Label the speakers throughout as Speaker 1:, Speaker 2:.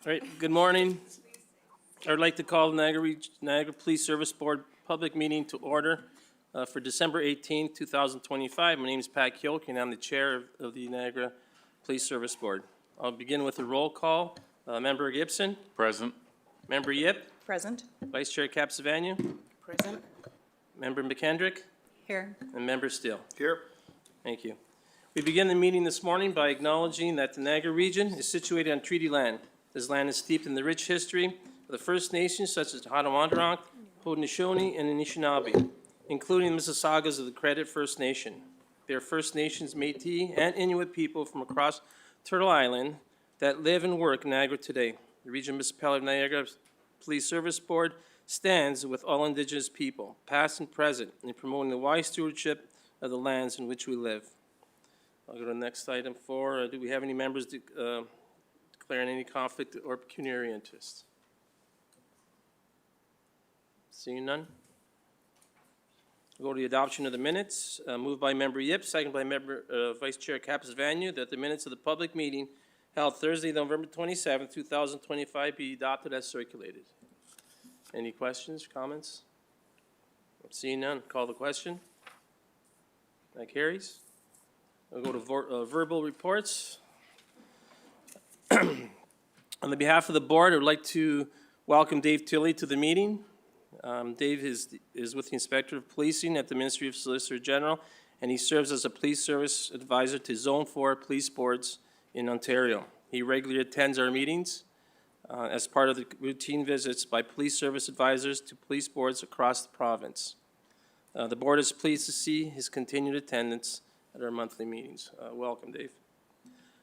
Speaker 1: All right, good morning. I would like to call the Niagara Police Service Board public meeting to order for December 18, 2025. My name is Pat Kyoke, and I'm the chair of the Niagara Police Service Board. I'll begin with a roll call. Member Gibson?
Speaker 2: Present.
Speaker 1: Member Yip?
Speaker 3: Present.
Speaker 1: Vice Chair Capsavanu?
Speaker 3: Present.
Speaker 1: Member McKendrick?
Speaker 3: Here.
Speaker 1: And Member Steele?
Speaker 2: Here.
Speaker 1: Thank you. We begin the meeting this morning by acknowledging that the Niagara region is situated on treaty land. This land is steeped in the rich history of the First Nations such as the Haudenosaunee, Haudenosaunee, and Anishinaabe, including the Mississaugas of the Credit First Nation. They are First Nations, Métis, and Inuit people from across Turtle Island that live and work in Niagara today. The Regional Municipality of Niagara Police Service Board stands with all Indigenous people, past and present, in promoting the wise stewardship of the lands in which we live. I'll go to the next item 4. Do we have any members declaring any conflict or pecuniary interest? Seeing none. We'll go to the adoption of the minutes. Moved by Member Yip, second by Member Vice Chair Capsavanu, that the minutes of the public meeting held Thursday, November 27, 2025 be adopted as circulated. Any questions, comments? Seeing none, call the question. That carries. We'll go to verbal reports. On the behalf of the board, I would like to welcome Dave Tilley to the meeting. Dave is with the Inspector of Policing at the Ministry of Solicitor General, and he serves as a police service advisor to Zone 4 police boards in Ontario. He regularly attends our meetings as part of the routine visits by police service advisors to police boards across the province. The board is pleased to see his continued attendance at our monthly meetings. Welcome, Dave.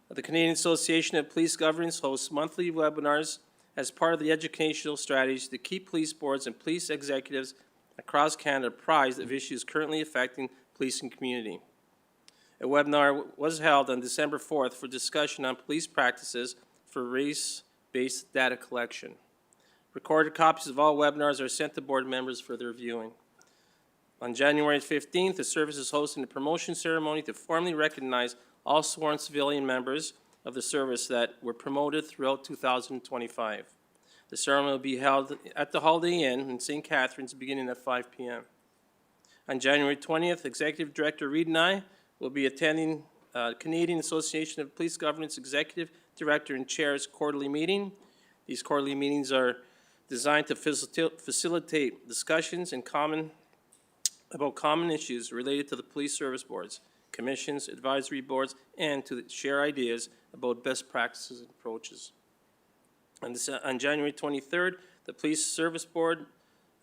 Speaker 1: The Canadian Association of Police Governance hosts monthly webinars as part of the educational strategy to keep police boards and police executives across Canada apprised of issues currently affecting policing community. A webinar was held on December 4th for discussion on police practices for race-based data collection. Recorded copies of all webinars are sent to board members for their viewing. On January 15th, the service is hosting a promotion ceremony to formally recognize all sworn civilian members of the service that were promoted throughout 2025. The ceremony will be held at the Holiday Inn in St. Catharines beginning at 5 p.m. On January 20th, Executive Director Reid and I will be attending Canadian Association of Police Governance Executive Director and Chair's quarterly meeting. These quarterly meetings are designed to facilitate discussions about common issues related to the police service boards, commissions, advisory boards, and to share ideas about best practices and approaches. On January 23rd, the Police Service Board,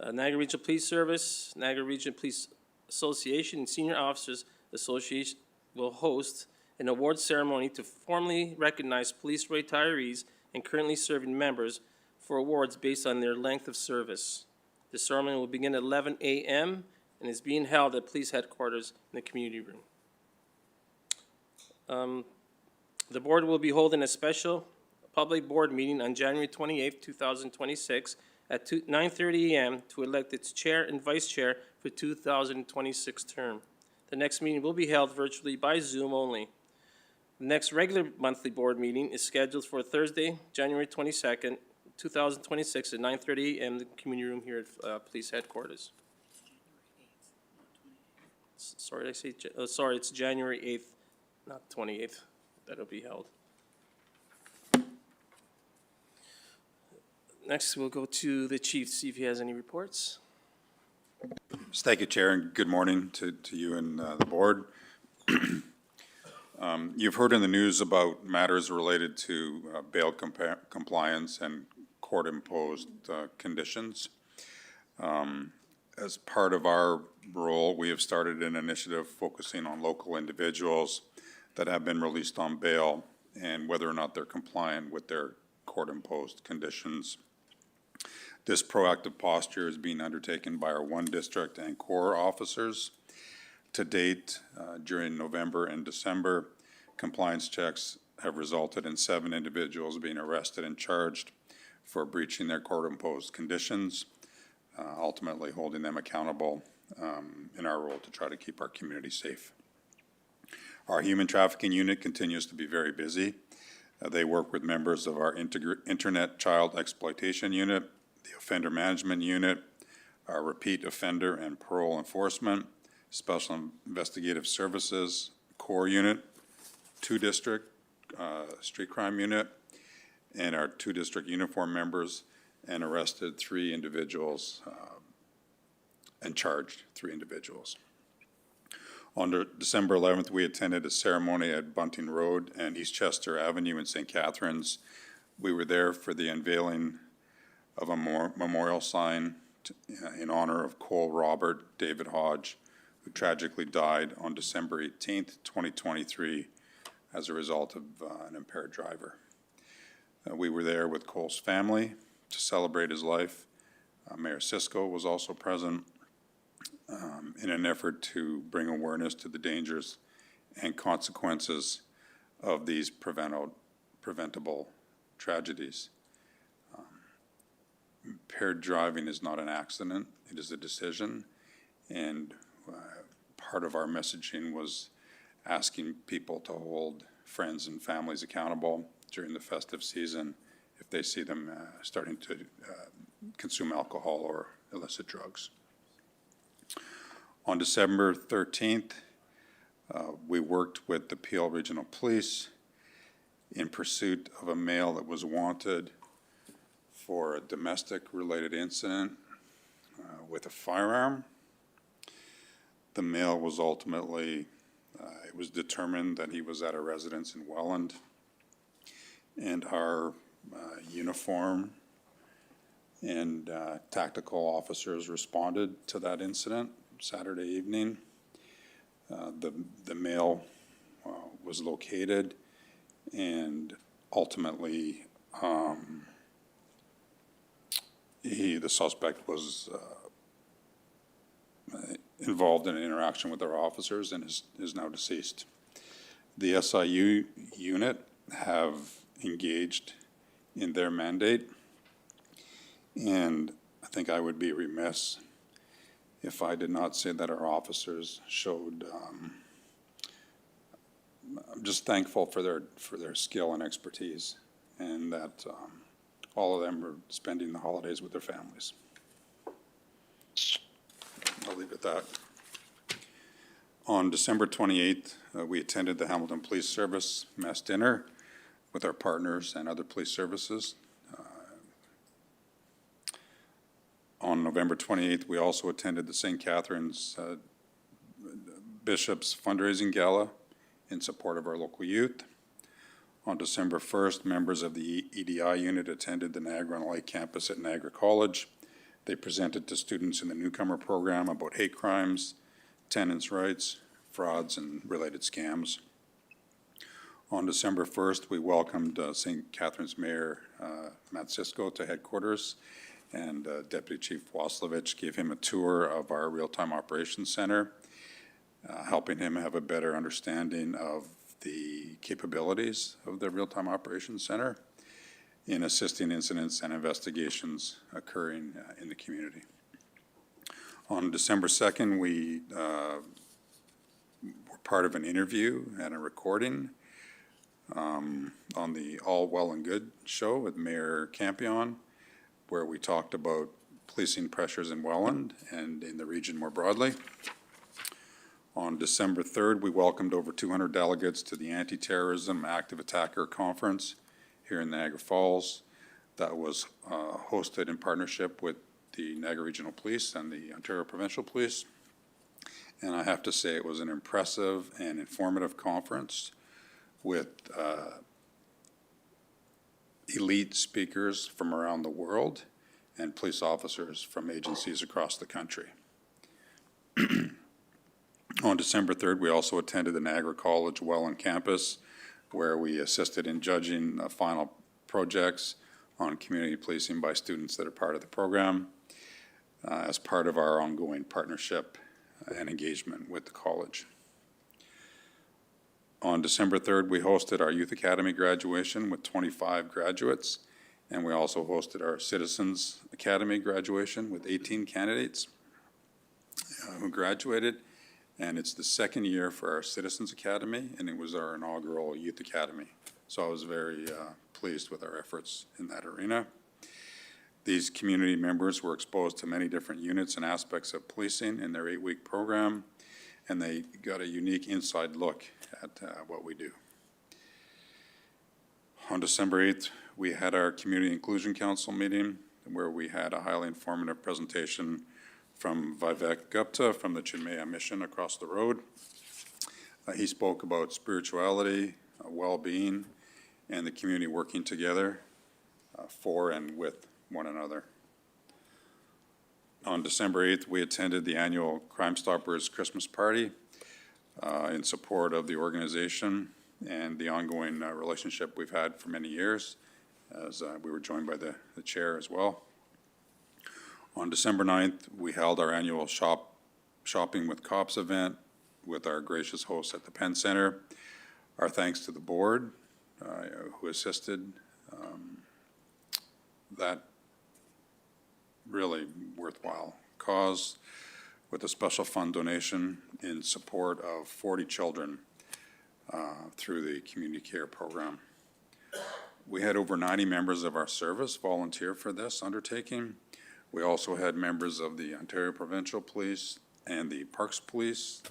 Speaker 1: Niagara Regional Police Service, Niagara Regional Police Association, and Senior Officers Association will host an award ceremony to formally recognize police retirees and currently serving members for awards based on their length of service. The ceremony will begin at 11 a.m. and is being held at police headquarters in the community room. The board will be holding a special public board meeting on January 28, 2026 at 9:30 a.m. to elect its chair and vice chair for 2026 term. The next meeting will be held virtually by Zoom only. The next regular monthly board meeting is scheduled for Thursday, January 22nd, 2026 at 9:30 a.m. in the community room here at police headquarters. Sorry, did I say, sorry, it's January 8th, not 28th, that'll be held. Next, we'll go to the chief, see if he has any reports.
Speaker 4: Thank you, Chair, and good morning to you and the board. You've heard in the news about matters related to bail compliance and court-imposed conditions. As part of our role, we have started an initiative focusing on local individuals that have been released on bail and whether or not they're compliant with their court-imposed conditions. This proactive posture is being undertaken by our 1 District and Corps officers. To date, during November and December, compliance checks have resulted in 7 individuals being arrested and charged for breaching their court-imposed conditions, ultimately holding them accountable in our role to try to keep our community safe. Our human trafficking unit continues to be very busy. They work with members of our Internet Child Exploitation Unit, the Offender Management Unit, our Repeat Offender and Parole Enforcement, Special Investigative Services, Core Unit, 2-District Street Crime Unit, and our 2-District uniform members, and arrested 3 individuals and charged 3 individuals. On December 11th, we attended a ceremony at Bunting Road and Eastchester Avenue in St. Catharines. We were there for the unveiling of a memorial sign in honor of Cole Robert David Hodge, who tragically died on December 18th, 2023, as a result of an impaired driver. We were there with Cole's family to celebrate his life. Mayor Cisco was also present in an effort to bring awareness to the dangers and consequences of these preventable tragedies. Impaired driving is not an accident, it is a decision, and part of our messaging was asking people to hold friends and families accountable during the festive season if they see them starting to consume alcohol or illicit drugs. On December 13th, we worked with the Peel Regional Police in pursuit of a male that was wanted for a domestic-related incident with a firearm. The male was ultimately, it was determined that he was at a residence in Welland, and our uniform and tactical officers responded to that incident Saturday evening. The male was located, and ultimately the suspect was involved in an interaction with our officers and is now deceased. The SIU unit have engaged in their mandate, and I think I would be remiss if I did not say that our officers showed, I'm just thankful for their skill and expertise, and that all of them are spending the holidays with their families. I'll leave it at that. On December 28th, we attended the Hamilton Police Service mess dinner with our partners and other police services. On November 28th, we also attended the St. Catharines Bishop's fundraising gala in support of our local youth. On December 1st, members of the EDI unit attended the Niagara-on-Lake campus at Niagara College. They presented to students in the newcomer program about hate crimes, tenants' rights, frauds, and related scams. On December 1st, we welcomed St. Catharines Mayor Matt Cisco to headquarters, and Deputy Chief Waslovich gave him a tour of our real-time operations center, helping him have a better understanding of the capabilities of the real-time operations center in assisting incidents and investigations occurring in the community. On December 2nd, we were part of an interview and a recording on the All Well and Good show with Mayor Campion, where we talked about policing pressures in Welland and in the region more broadly. On December 3rd, we welcomed over 200 delegates to the Anti-Terrorism Active Attacker Conference here in Niagara Falls. That was hosted in partnership with the Niagara Regional Police and the Ontario Provincial Police. And I have to say it was an impressive and informative conference with elite speakers from around the world and police officers from agencies across the country. On December 3rd, we also attended the Niagara College Welland campus, where we assisted in judging final projects on community policing by students that are part of the program as part of our ongoing partnership and engagement with the college. On December 3rd, we hosted our Youth Academy graduation with 25 graduates, and we also hosted our Citizens Academy graduation with 18 candidates who graduated. And it's the second year for our Citizens Academy, and it was our inaugural Youth Academy. So I was very pleased with our efforts in that arena. These community members were exposed to many different units and aspects of policing in their 8-week program, and they got a unique inside look at what we do. On December 8th, we had our Community Inclusion Council meeting, where we had a highly informative presentation from Vivek Gupta from the Chinmaya Mission across the road. He spoke about spirituality, well-being, and the community working together for and with one another. On December 8th, we attended the annual Crime Stoppers Christmas party in support of the organization and the ongoing relationship we've had for many years, as we were joined by the chair as well. On December 9th, we held our annual Shopping with Cops event with our gracious hosts at the Penn Center. Our thanks to the board who assisted. That really worthwhile cause, with a special fund donation in support of 40 children through the community care program. We had over 90 members of our service volunteer for this undertaking. We also had members of the Ontario Provincial Police and the Parks Police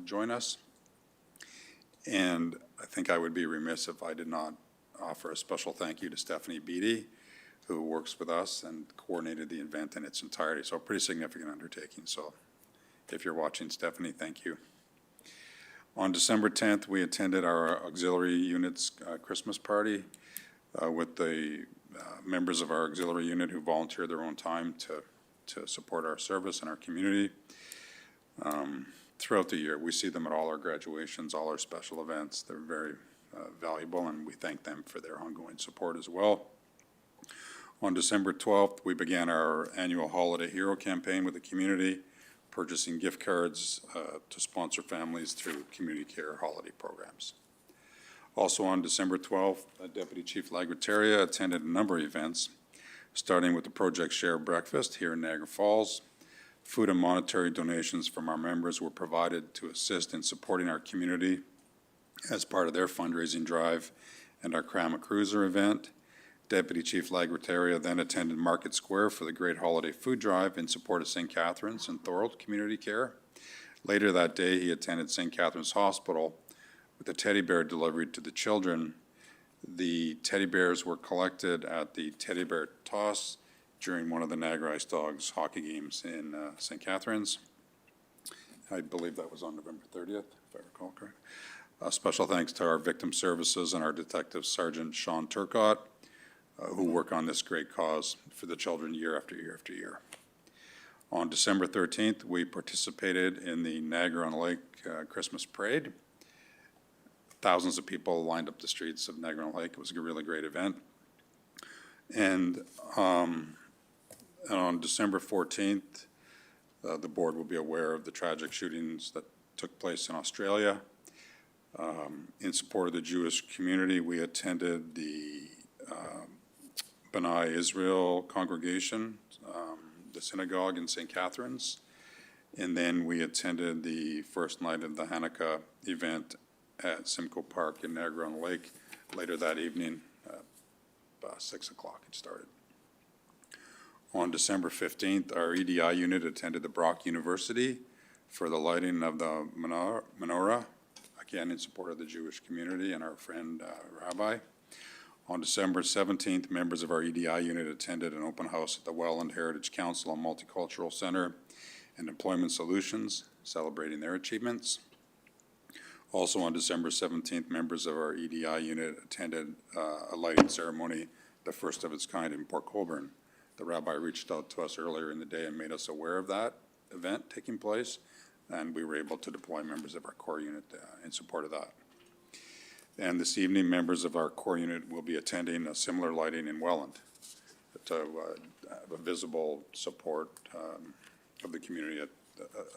Speaker 4: join us. And I think I would be remiss if I did not offer a special thank you to Stephanie Beatty, who works with us and coordinated the event in its entirety. So a pretty significant undertaking. So if you're watching, Stephanie, thank you. On December 10th, we attended our auxiliary unit's Christmas party with the members of our auxiliary unit who volunteered their own time to support our service and our community. Throughout the year, we see them at all our graduations, all our special events. They're very valuable, and we thank them for their ongoing support as well. On December 12th, we began our annual Holiday Hero campaign with the community, purchasing gift cards to sponsor families through community care holiday programs. Also on December 12th, Deputy Chief Lagrataria attended a number of events, starting with the Project Share Breakfast here in Niagara Falls. Food and monetary donations from our members were provided to assist in supporting our community as part of their fundraising drive and our Cram a Cruiser event. Deputy Chief Lagrataria then attended Market Square for the Great Holiday Food Drive in support of St. Catharines and Thorold Community Care. Later that day, he attended St. Catharines Hospital with a teddy bear delivery to the children. The teddy bears were collected at the teddy bear toss during one of the Niagara Ice Dogs hockey games in St. Catharines. I believe that was on November 30th, if I recall correct. Special thanks to our victim services and our Detective Sergeant Sean Turcott, who work on this great cause for the children year after year after year. On December 13th, we participated in the Niagara-on-the-Lake Christmas Parade. Thousands of people lined up the streets of Niagara-on-the-Lake. It was a really great event. And on December 14th, the board will be aware of the tragic shootings that took place in Australia. In support of the Jewish community, we attended the B'nai Israel congregation, the synagogue in St. Catharines, and then we attended the first night of the Hanukkah event at Simcoe Park in Niagara-on-the-Lake. Later that evening, about 6 o'clock it started. On December 15th, our EDI unit attended the Brock University for the lighting of the menorah, again in support of the Jewish community and our friend Rabbi. On December 17th, members of our EDI unit attended an open house at the Welland Heritage Council and Multicultural Center and Employment Solutions, celebrating their achievements. Also on December 17th, members of our EDI unit attended a lighting ceremony, the first of its kind in Port Colborne. The rabbi reached out to us earlier in the day and made us aware of that event taking place, and we were able to deploy members of our core unit in support of that. And this evening, members of our core unit will be attending a similar lighting in Welland to have a visible support of the community at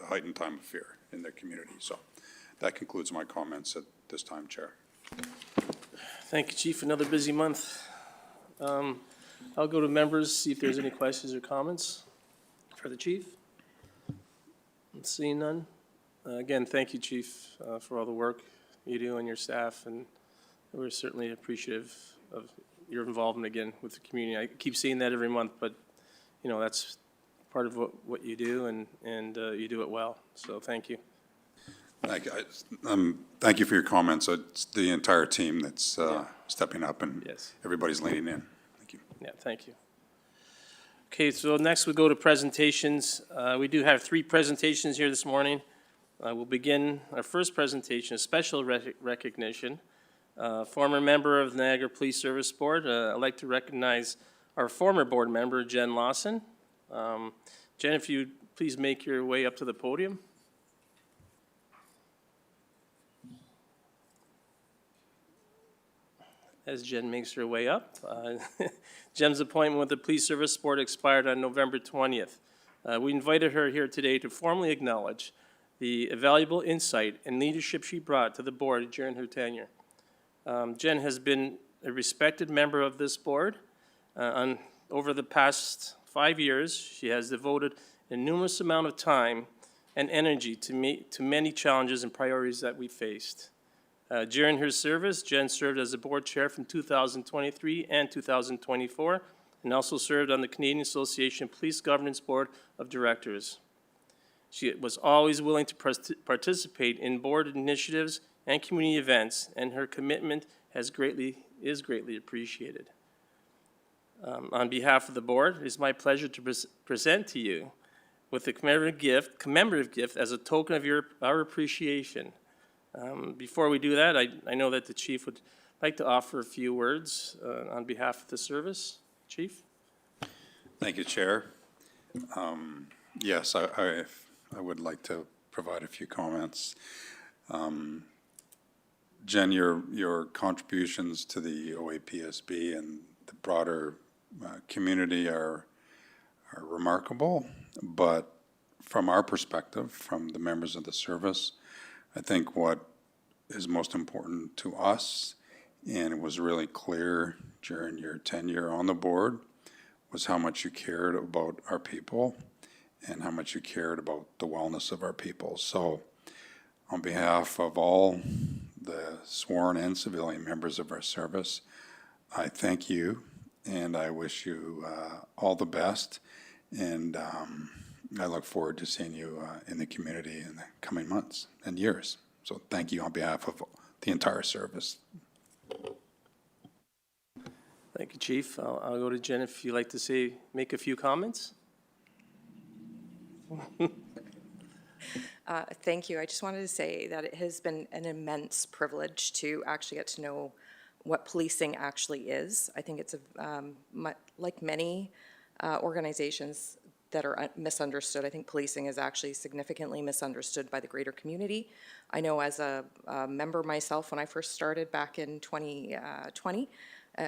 Speaker 4: a heightened time of fear in their community. So that concludes my comments at this time, Chair.
Speaker 1: Thank you, Chief. Another busy month. I'll go to members, see if there's any questions or comments for the Chief. Seeing none. Again, thank you, Chief, for all the work you do and your staff, and We're certainly appreciative of your involvement again with the community. I keep seeing that every month, but, you know, that's part of what you do, and you do it well. So thank you.
Speaker 4: Thank you for your comments. It's the entire team that's stepping up, and
Speaker 1: Yes.
Speaker 4: everybody's leaning in. Thank you.
Speaker 1: Yeah, thank you. Okay, so next we go to presentations. We do have 3 presentations here this morning. We'll begin our first presentation, a special recognition. Former member of the Niagara Police Service Board. I'd like to recognize our former board member, Jen Lawson. Jen, if you'd please make your way up to the podium. As Jen makes her way up, Jen's appointment with the Police Service Board expired on November 20th. We invited her here today to formally acknowledge the valuable insight and leadership she brought to the board during her tenure. Jen has been a respected member of this board. Over the past 5 years, she has devoted a numerous amount of time and energy to many challenges and priorities that we faced. During her service, Jen served as a board chair from 2023 and 2024, and also served on the Canadian Association Police Governance Board of Directors. She was always willing to participate in board initiatives and community events, and her commitment is greatly appreciated. On behalf of the board, it is my pleasure to present to you with a commemorative gift as a token of our appreciation. Before we do that, I know that the chief would like to offer a few words on behalf of the service. Chief?
Speaker 4: Thank you, Chair. Yes, I would like to provide a few comments. Jen, your contributions to the OAPSB and the broader community are remarkable, but from our perspective, from the members of the service, I think what is most important to us, and it was really clear during your tenure on the board, was how much you cared about our people and how much you cared about the wellness of our people. So on behalf of all the sworn and civilian members of our service, I thank you and I wish you all the best. And I look forward to seeing you in the community in the coming months and years. So thank you on behalf of the entire service.
Speaker 1: Thank you, Chief. I'll go to Jen if you'd like to make a few comments.
Speaker 2: Thank you. I just wanted to say that it has been an immense privilege to actually get to know what policing actually is. I think it's like many organizations that are misunderstood. I think policing is actually significantly misunderstood by the greater community. I know as a member myself, when I first started back in 2020,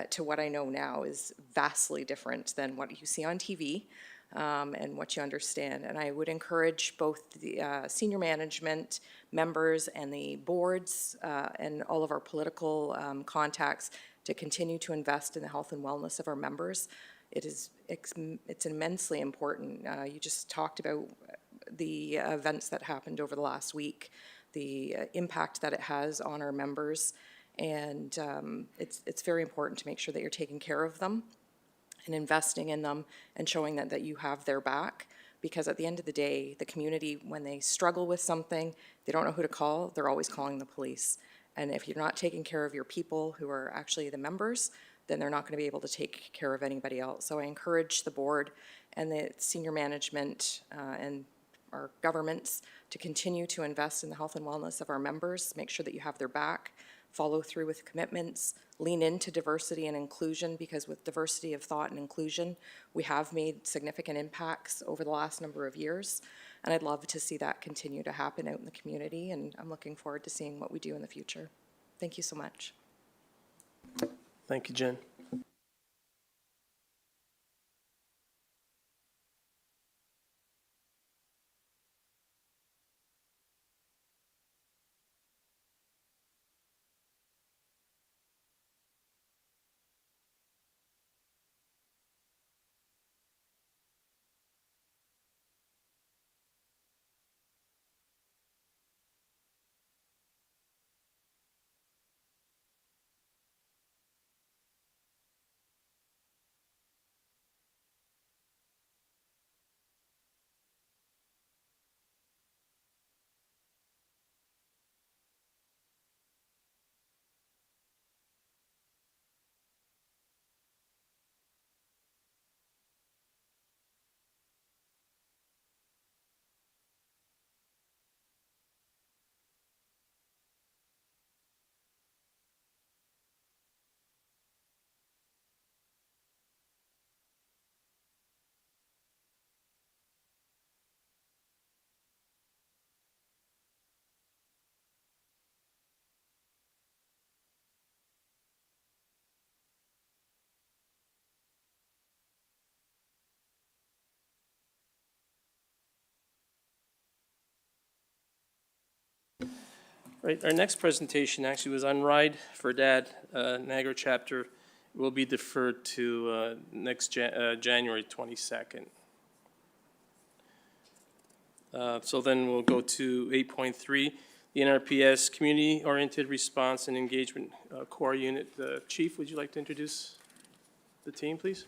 Speaker 2: to what I know now is vastly different than what you see on TV. And what you understand. And I would encourage both the senior management members and the boards and all of our political contacts to continue to invest in the health and wellness of our members. It's immensely important. You just talked about the events that happened over the last week, the impact that it has on our members, and it's very important to make sure that you're taking care of them and investing in them and showing that you have their back. Because at the end of the day, the community, when they struggle with something, they don't know who to call, they're always calling the police. And if you're not taking care of your people who are actually the members, then they're not going to be able to take care of anybody else. So I encourage the board and the senior management and our governments to continue to invest in the health and wellness of our members, make sure that you have their back, follow through with commitments, lean into diversity and inclusion, because with diversity of thought and inclusion, we have made significant impacts over the last number of years. And I'd love to see that continue to happen out in the community, and I'm looking forward to seeing what we do in the future. Thank you so much.
Speaker 1: Thank you, Jen. Right, our next presentation actually was on Ride for Dad, Niagara chapter, will be deferred to next January 22nd. So then we'll go to 8.3, the NRPS Community-Oriented Response and Engagement Core Unit. Chief, would you like to introduce the team, please?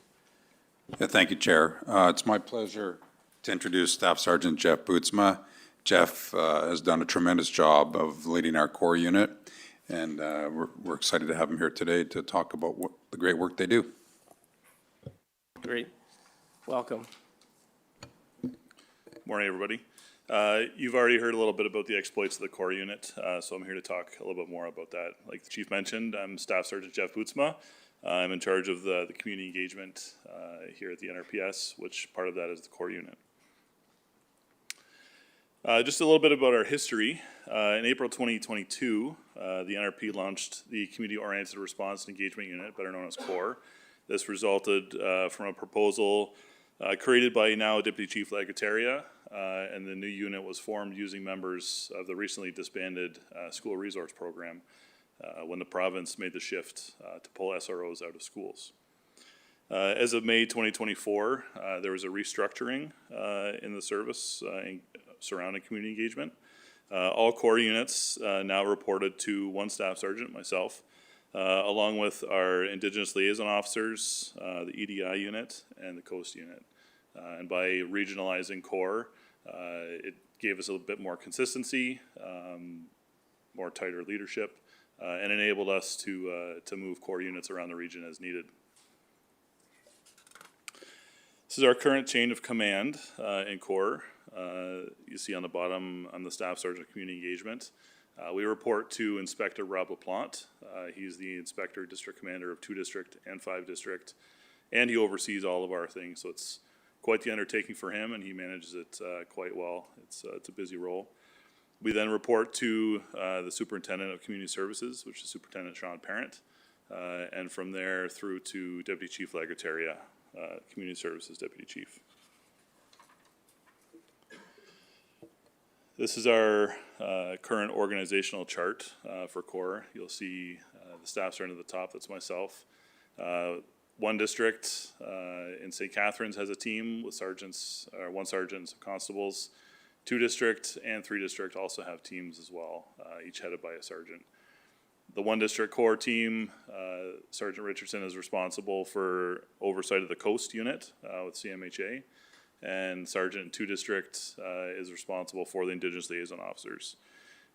Speaker 4: Yeah, thank you, Chair. It's my pleasure to introduce Staff Sergeant Jeff Bootsma. Jeff has done a tremendous job of leading our core unit, and we're excited to have him here today to talk about the great work they do.
Speaker 1: Great, welcome.
Speaker 3: Morning, everybody. You've already heard a little bit about the exploits of the core unit, so I'm here to talk a little bit more about that. Like the Chief mentioned, I'm Staff Sergeant Jeff Bootsma. I'm in charge of the community engagement here at the NRPS, which part of that is the core unit. Just a little bit about our history. In April 2022, the NRP launched the Community-Oriented Response and Engagement Unit, better known as CORE. This resulted from a proposal created by now Deputy Chief Lagataria, and the new unit was formed using members of the recently disbanded school resource program when the province made the shift to pull SROs out of schools. As of May 2024, there was a restructuring in the service surrounding community engagement. All core units now reported to one staff sergeant, myself, along with our Indigenous liaison officers, the EDI unit, and the Coast unit. And by regionalizing core, it gave us a bit more consistency, more tighter leadership, and enabled us to move core units around the region as needed. This is our current chain of command in core. You see on the bottom, I'm the Staff Sergeant of Community Engagement. We report to Inspector Rob LaPlante. He's the Inspector District Commander of 2 District and 5 District, and he oversees all of our things, so it's quite the undertaking for him, and he manages it quite well. It's a busy role. We then report to the Superintendent of Community Services, which is Superintendent Sean Parent, and from there through to Deputy Chief Lagataria, Community Services Deputy Chief. This is our current organizational chart for CORE. You'll see the staff sergeant at the top, that's myself. 1 district in St. Catharines has a team with sergeants, one sergeant and some constables. 2 district and 3 district also have teams as well, each headed by a sergeant. The 1 district core team, Sergeant Richardson is responsible for oversight of the Coast unit with CMHA. And Sergeant in 2 District is responsible for the Indigenous liaison officers.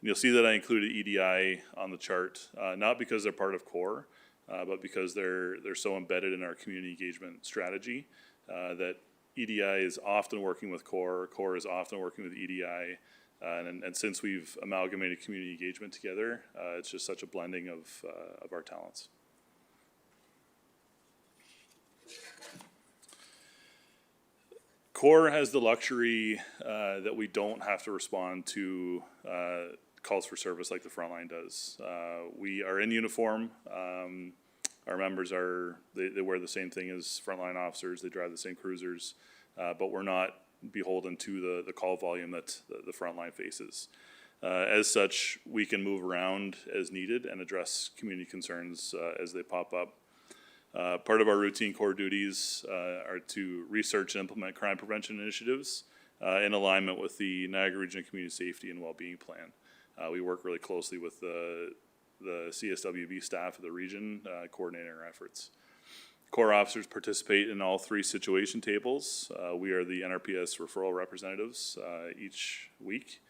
Speaker 3: And you'll see that I included EDI on the chart, not because they're part of CORE, but because they're so embedded in our community engagement strategy that EDI is often working with CORE, CORE is often working with EDI, and since we've amalgamated community engagement together, it's just such a blending of our talents. CORE has the luxury that we don't have to respond to calls for service like the frontline does. We are in uniform. Our members they wear the same thing as frontline officers. They drive the same cruisers, but we're not beholden to the call volume that the frontline faces. As such, we can move around as needed and address community concerns as they pop up. Part of our routine core duties are to research and implement crime prevention initiatives in alignment with the Niagara Region Community Safety and Wellbeing Plan. We work really closely with the CSWB staff of the region, coordinating our efforts. Core officers participate in all 3 situation tables. We are the NRPS referral representatives each week.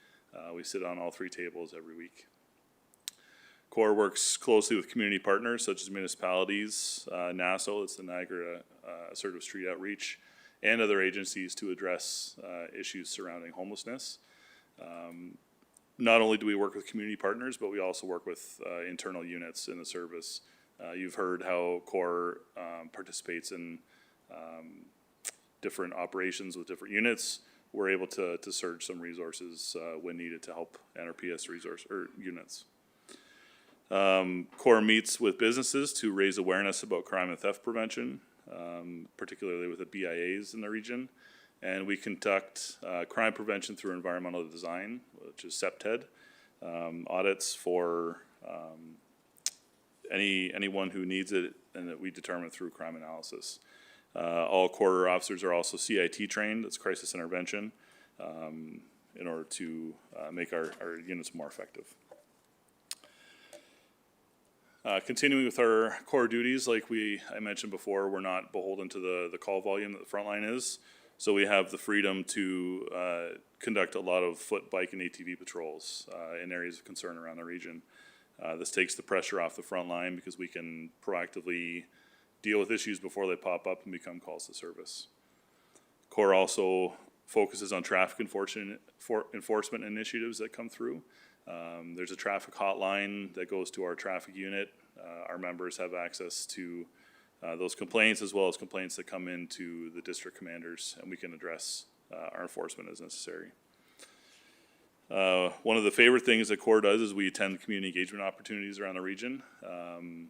Speaker 3: We sit on all 3 tables every week. CORE works closely with community partners such as municipalities, NASO, it's the Niagara Assertive Street Outreach, and other agencies to address issues surrounding homelessness. Not only do we work with community partners, but we also work with internal units in the service. You've heard how CORE participates in different operations with different units. We're able to surge some resources when needed to help NRPS units. CORE meets with businesses to raise awareness about crime and theft prevention, particularly with the BIAs in the region. And we conduct crime prevention through environmental design, which is CEPTED, audits for anyone who needs it, and that we determine through crime analysis. All corridor officers are also CIT trained, that's crisis intervention, in order to make our units more effective. Continuing with our core duties, like I mentioned before, we're not beholden to the call volume that the front line is. So we have the freedom to conduct a lot of foot, bike, and ATV patrols in areas of concern around the region. This takes the pressure off the front line because we can proactively deal with issues before they pop up and become calls to service. Corps also focuses on traffic enforcement initiatives that come through. There's a traffic hotline that goes to our traffic unit. Our members have access to those complaints, as well as complaints that come into the district commanders, and we can address our enforcement as necessary. One of the favorite things that Corps does is we attend community engagement opportunities around the region.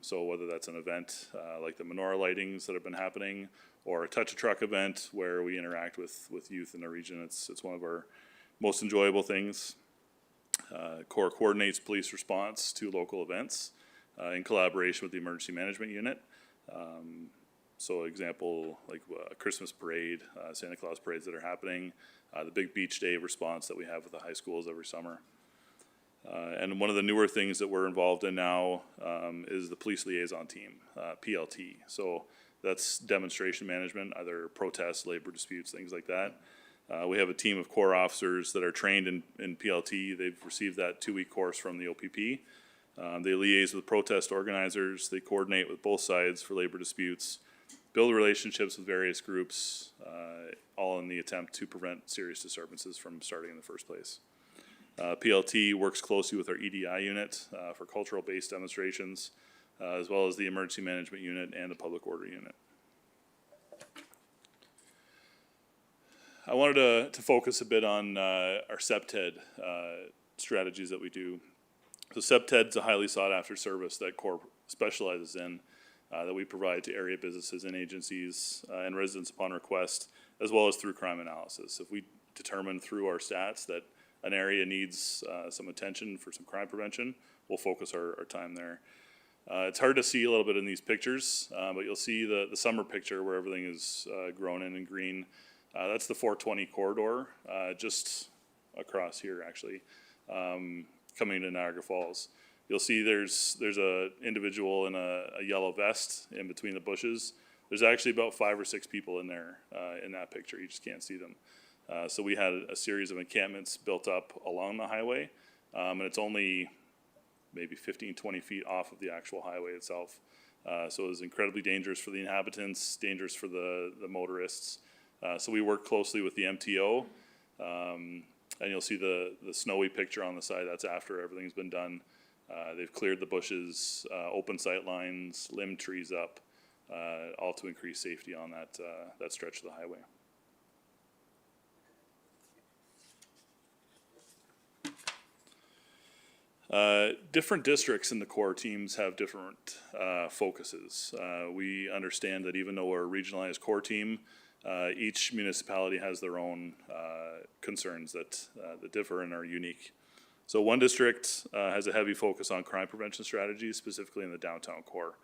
Speaker 3: So whether that's an event like the menorah lightings that have been happening, or a touch a truck event where we interact with youth in the region, it's one of our most enjoyable things. Corps coordinates police response to local events in collaboration with the emergency management unit. So example, like a Christmas parade, Santa Claus parades that are happening, the big beach day response that we have with the high schools every summer. And one of the newer things that we're involved in now is the police liaison team, PLT. So that's demonstration management, either protests, labor disputes, things like that. We have a team of Corps officers that are trained in PLT. They've received that 2-week course from the OPP. They liaise with protest organizers. They coordinate with both sides for labor disputes, build relationships with various groups, all in the attempt to prevent serious disturbances from starting in the first place. PLT works closely with our EDI unit for cultural-based demonstrations, as well as the emergency management unit and the public order unit. I wanted to focus a bit on our CEPTED strategies that we do. So CEPTED's a highly sought-after service that Corps specializes in, that we provide to area businesses and agencies and residents upon request, as well as through crime analysis. If we determine through our stats that an area needs some attention for some crime prevention, we'll focus our time there. It's hard to see a little bit in these pictures, but you'll see the summer picture where everything is grown in green. That's the 420 corridor, just across here actually, coming to Niagara Falls. You'll see there's a individual in a yellow vest in between the bushes. There's actually about 5 or 6 people in there in that picture. You just can't see them. So we had a series of encampments built up along the highway, and it's only maybe 15, 20 feet off of the actual highway itself. So it was incredibly dangerous for the inhabitants, dangerous for the motorists. So we work closely with the MTO, and you'll see the snowy picture on the side. That's after everything's been done. They've cleared the bushes, open sight lines, limbed trees up, all to increase safety on that stretch of the highway. Different districts in the Corps teams have different focuses. We understand that even though we're a regionalized Corps team, each municipality has their own concerns that differ and are unique. So one district has a heavy focus on crime prevention strategies, specifically in the downtown core.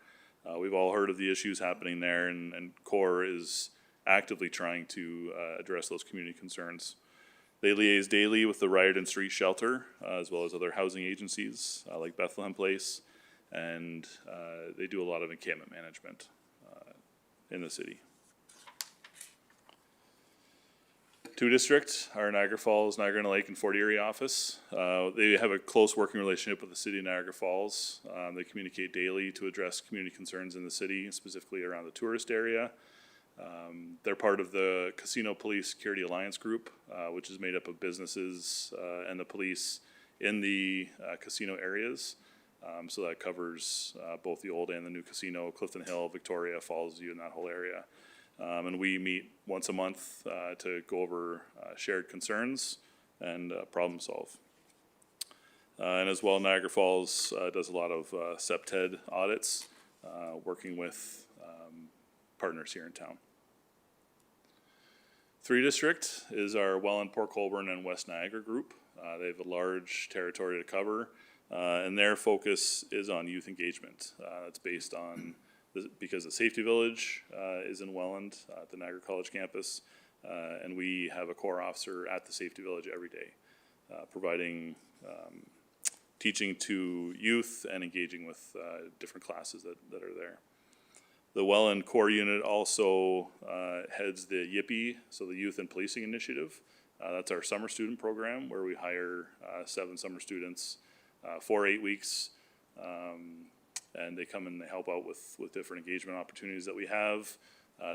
Speaker 3: We've all heard of the issues happening there, and Corps is actively trying to address those community concerns. They liaise daily with the Riordan Street Shelter, as well as other housing agencies like Bethlehem Place, and they do a lot of encampment management in the city. 2 districts, our Niagara Falls, Niagara Lake, and Fort Erie office. They have a close working relationship with the city of Niagara Falls. They communicate daily to address community concerns in the city, specifically around the tourist area. They're part of the Casino Police Security Alliance Group, which is made up of businesses and the police in the casino areas. So that covers both the old and the new casino, Clifton Hill, Victoria, Fallsview, and that whole area. And we meet once a month to go over shared concerns and problem solve. And as well, Niagara Falls does a lot of CEPTED audits, working with partners here in town. 3 district is our Welland, Port Colborne, and West Niagara group. They have a large territory to cover, and their focus is on youth engagement. It's based on, because the Safety Village is in Welland at the Niagara College campus, and we have a core officer at the Safety Village every day, providing teaching to youth and engaging with different classes that are there. The Welland Core Unit also heads the YIPI, so the Youth and Policing Initiative. That's our summer student program where we hire 7 summer students for 8 weeks, and they come and they help out with different engagement opportunities that we have.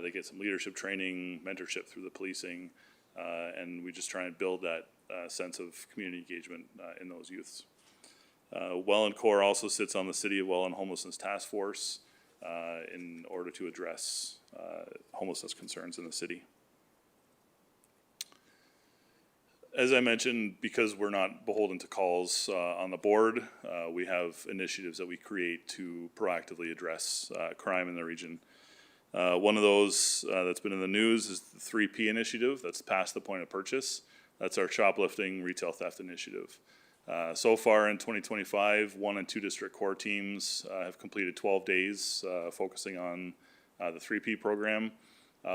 Speaker 3: They get some leadership training, mentorship through the policing, and we just try and build that sense of community engagement in those youths. Welland Core also sits on the City of Welland Homelessness Task Force in order to address homelessness concerns in the city. As I mentioned, because we're not beholden to calls on the board, we have initiatives that we create to proactively address crime in the region. One of those that's been in the news is the 3P initiative. That's past the point of purchase. That's our shoplifting retail theft initiative. So far in 2025, 1 and 2 district core teams have completed 12 days focusing on the 3P program,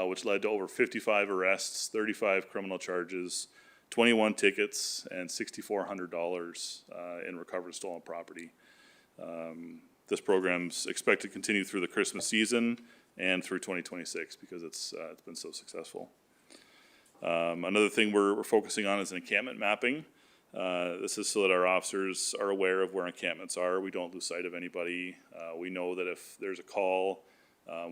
Speaker 3: which led to over 55 arrests, 35 criminal charges, 21 tickets, and $6,400 in recovered stolen property. This program's expected to continue through the Christmas season and through 2026 because it's been so successful. Another thing we're focusing on is encampment mapping. This is so that our officers are aware of where encampments are. We don't lose sight of anybody. We know that if there's a call,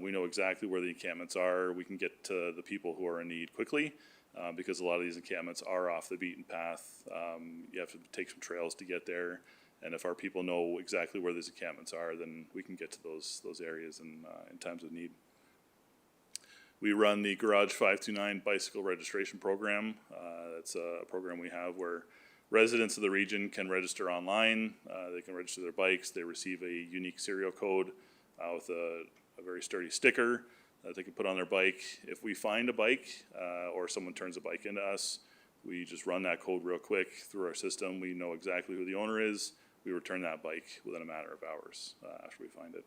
Speaker 3: we know exactly where the encampments are. We can get to the people who are in need quickly because a lot of these encampments are off the beaten path. You have to take some trails to get there. And if our people know exactly where these encampments are, then we can get to those areas in times of need. We run the Garage 529 bicycle registration program. That's a program we have where residents of the region can register online. They can register their bikes. They receive a unique serial code with a very sturdy sticker that they can put on their bike. If we find a bike or someone turns a bike into us, we just run that code real quick through our system. We know exactly who the owner is. We return that bike within a matter of hours after we find it.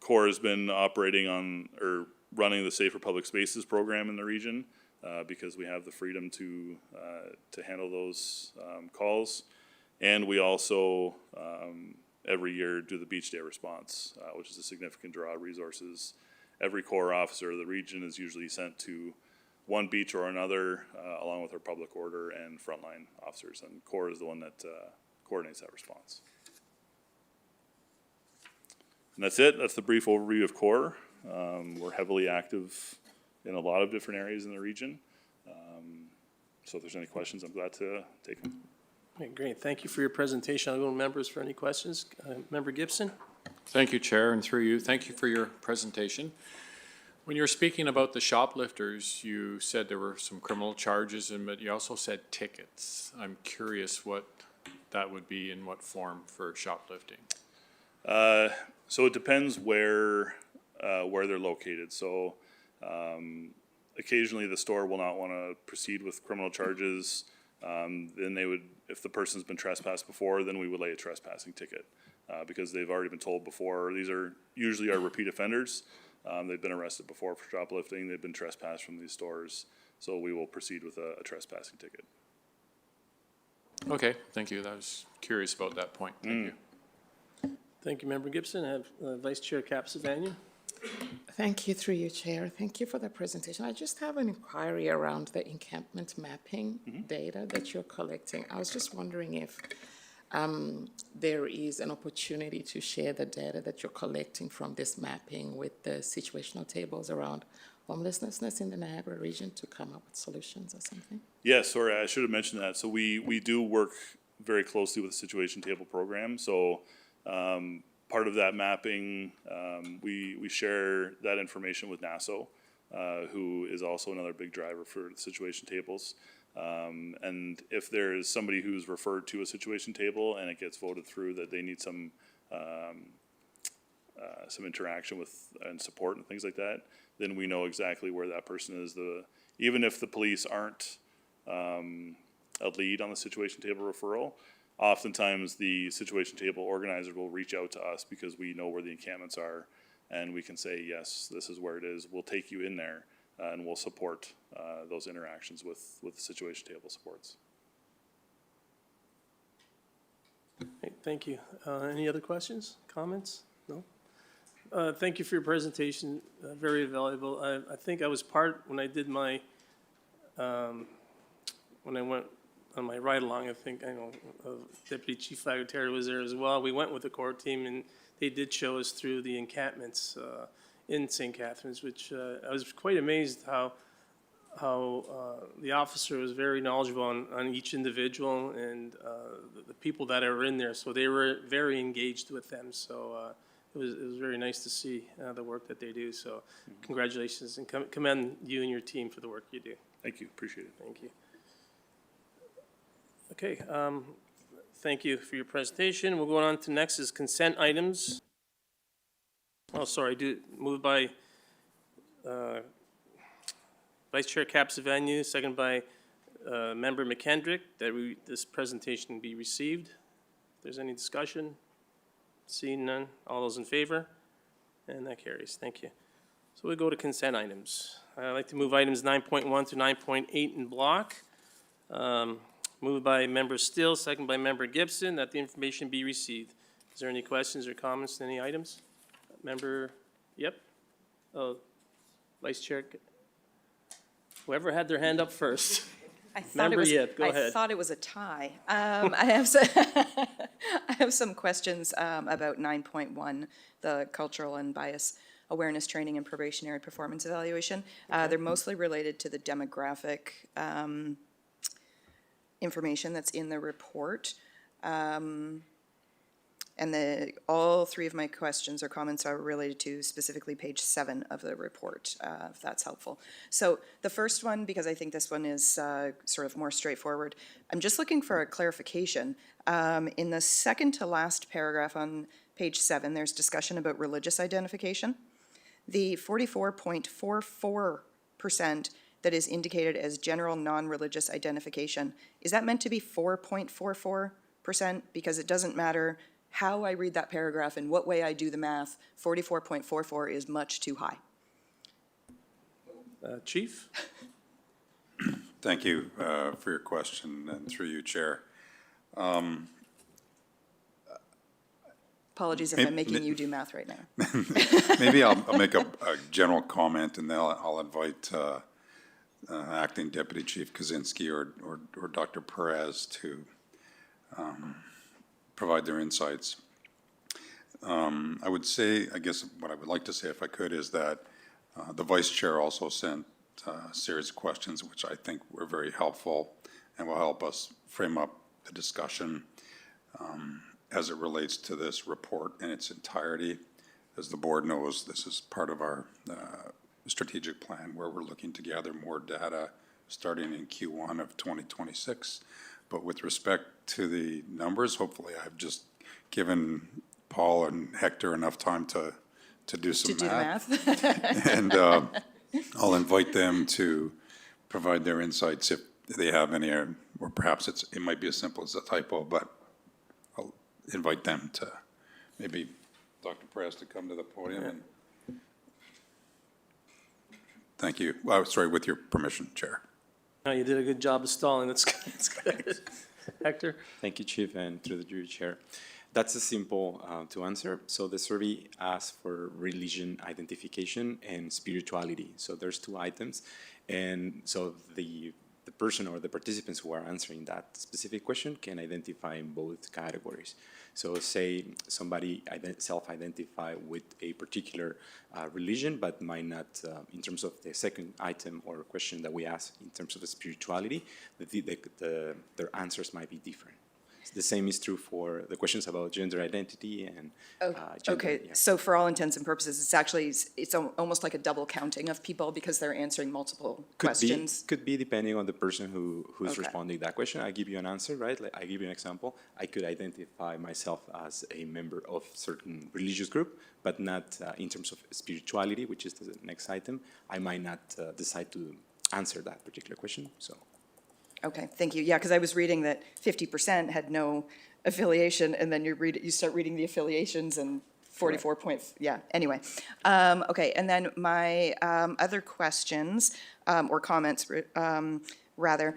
Speaker 3: CORE has been operating on or running the Safer Public Spaces program in the region because we have the freedom to handle those calls. And we also every year do the Beach Day response, which is a significant draw of resources. Every CORE officer of the region is usually sent to one beach or another, along with our public order and frontline officers. And CORE is the one that coordinates that response. And that's it. That's the brief overview of CORE. We're heavily active in a lot of different areas in the region. So if there's any questions, I'm glad to take them.
Speaker 1: Okay, great. Thank you for your presentation. I'll go to members for any questions. Member Gibson?
Speaker 5: Thank you, Chair, and through you, thank you for your presentation. When you were speaking about the shoplifters, you said there were some criminal charges, but you also said tickets. I'm curious what that would be in what form for shoplifting.
Speaker 3: So it depends where they're located. So occasionally the store will not want to proceed with criminal charges. Then they would, if the person's been trespassed before, then we would lay a trespassing ticket because they've already been told before. These are usually our repeat offenders. They've been arrested before for shoplifting. They've been trespassed from these stores. So we will proceed with a trespassing ticket.
Speaker 5: Okay, thank you. I was curious about that point. Thank you.
Speaker 1: Thank you, Member Gibson. I have Vice Chair Capsavanian.
Speaker 6: Thank you, through you, Chair. Thank you for the presentation. I just have an inquiry around the encampment mapping data that you're collecting. I was just wondering if there is an opportunity to share the data that you're collecting from this mapping with the situational tables around homelessness in the Niagara region to come up with solutions or something?
Speaker 3: Yes, sorry, I should have mentioned that. So we do work very closely with the situation table program. So part of that mapping, we share that information with NASO, who is also another big driver for the situation tables. And if there is somebody who's referred to a situation table and it gets voted through that they need some interaction with and support and things like that, then we know exactly where that person is. Even if the police aren't a lead on the situation table referral. Oftentimes, the situation table organizer will reach out to us because we know where the encampments are, and we can say, yes, this is where it is. We'll take you in there, and we'll support those interactions with the situation table supports.
Speaker 1: Okay, thank you. Any other questions, comments? No? Thank you for your presentation, very valuable. I think I was part, when I did my, when I went on my ride-along, I think, I know, Deputy Chief Lagateri was there as well. We went with the core team, and they did show us through the encampments in St. Catharines, which I was quite amazed how the officer was very knowledgeable on each individual and the people that are in there. So they were very engaged with them. So it was very nice to see the work that they do. So congratulations, and commend you and your team for the work you do.
Speaker 3: Thank you, appreciate it.
Speaker 1: Thank you. Okay, thank you for your presentation. We'll go on to next is consent items. Oh, sorry, moved by Vice Chair Capsavenu, second by Member McKendrick, that this presentation be received. If there's any discussion, seeing none, all those in favor? And that carries, thank you. So we go to consent items. I'd like to move items 9.1 to 9.8 in block. Moved by Member Still, second by Member Gibson, that the information be received. Is there any questions or comments to any items? Member, yep. Oh, Vice Chair, whoever had their hand up first.
Speaker 2: I thought
Speaker 1: Member
Speaker 2: it was,
Speaker 1: Yip, go
Speaker 2: I
Speaker 1: ahead.
Speaker 2: thought it was a tie. I have some questions about 9.1, the cultural and bias awareness training and probationary performance evaluation. They're mostly related to the demographic information that's in the report. And all three of my questions or comments are related to specifically page 7 of the report, if that's helpful. So the first one, because I think this one is sort of more straightforward, I'm just looking for a clarification. In the second to last paragraph on page 7, there's discussion about religious identification. The 44.44% that is indicated as general non-religious identification, is that meant to be 4.44%? Because it doesn't matter how I read that paragraph and what way I do the math, 44.44 is much too high.
Speaker 1: Chief?
Speaker 4: Thank you for your question, and through you, Chair.
Speaker 2: Apologies if I'm making you do math right now.
Speaker 4: Maybe I'll make a general comment, and then I'll invite Acting Deputy Chief Kaczynski or Dr. Perez to provide their insights. I would say, I guess what I would like to say, if I could, is that the Vice Chair also sent a series of questions which I think were very helpful and will help us frame up the discussion as it relates to this report in its entirety. As the board knows, this is part of our strategic plan where we're looking to gather more data starting in Q1 of 2026. But with respect to the numbers, hopefully I've just given Paul and Hector enough time to do some math. And I'll invite them to provide their insights if they have any, or perhaps it might be as simple as a typo, but I'll invite them to, maybe Dr. Perez to come to the podium. And thank you. Well, sorry, with your permission, Chair.
Speaker 1: No, you did a good job of stalling. That's good. That's good. Hector?
Speaker 7: Thank you, Chief, and through the Chair. That's a simple to answer. So the survey asks for religion identification and spirituality. So there's 2 items. And so the person or the participants who are answering that specific question can identify in both categories. So say somebody self-identify with a particular religion, but might not, in terms of the second item or question that we ask in terms of the spirituality, their answers might be different. The same is true for the questions about gender identity and gender.
Speaker 2: Okay,
Speaker 7: Yeah.
Speaker 2: so for all intents and purposes, it's almost like a double counting of people because they're answering multiple questions.
Speaker 7: Could be depending on the person who's
Speaker 2: Okay.
Speaker 7: responding to that question. I give you an answer, right? Like, I give you an example. I could identify myself as a member of certain religious group, but not in terms of spirituality, which is the next item. I might not decide to answer that particular question. So
Speaker 8: Okay, thank you. Yeah, because I was reading that 50% had no affiliation, and then you start reading the affiliations and 44 points, yeah, anyway. Okay, and then my other questions, or comments, rather,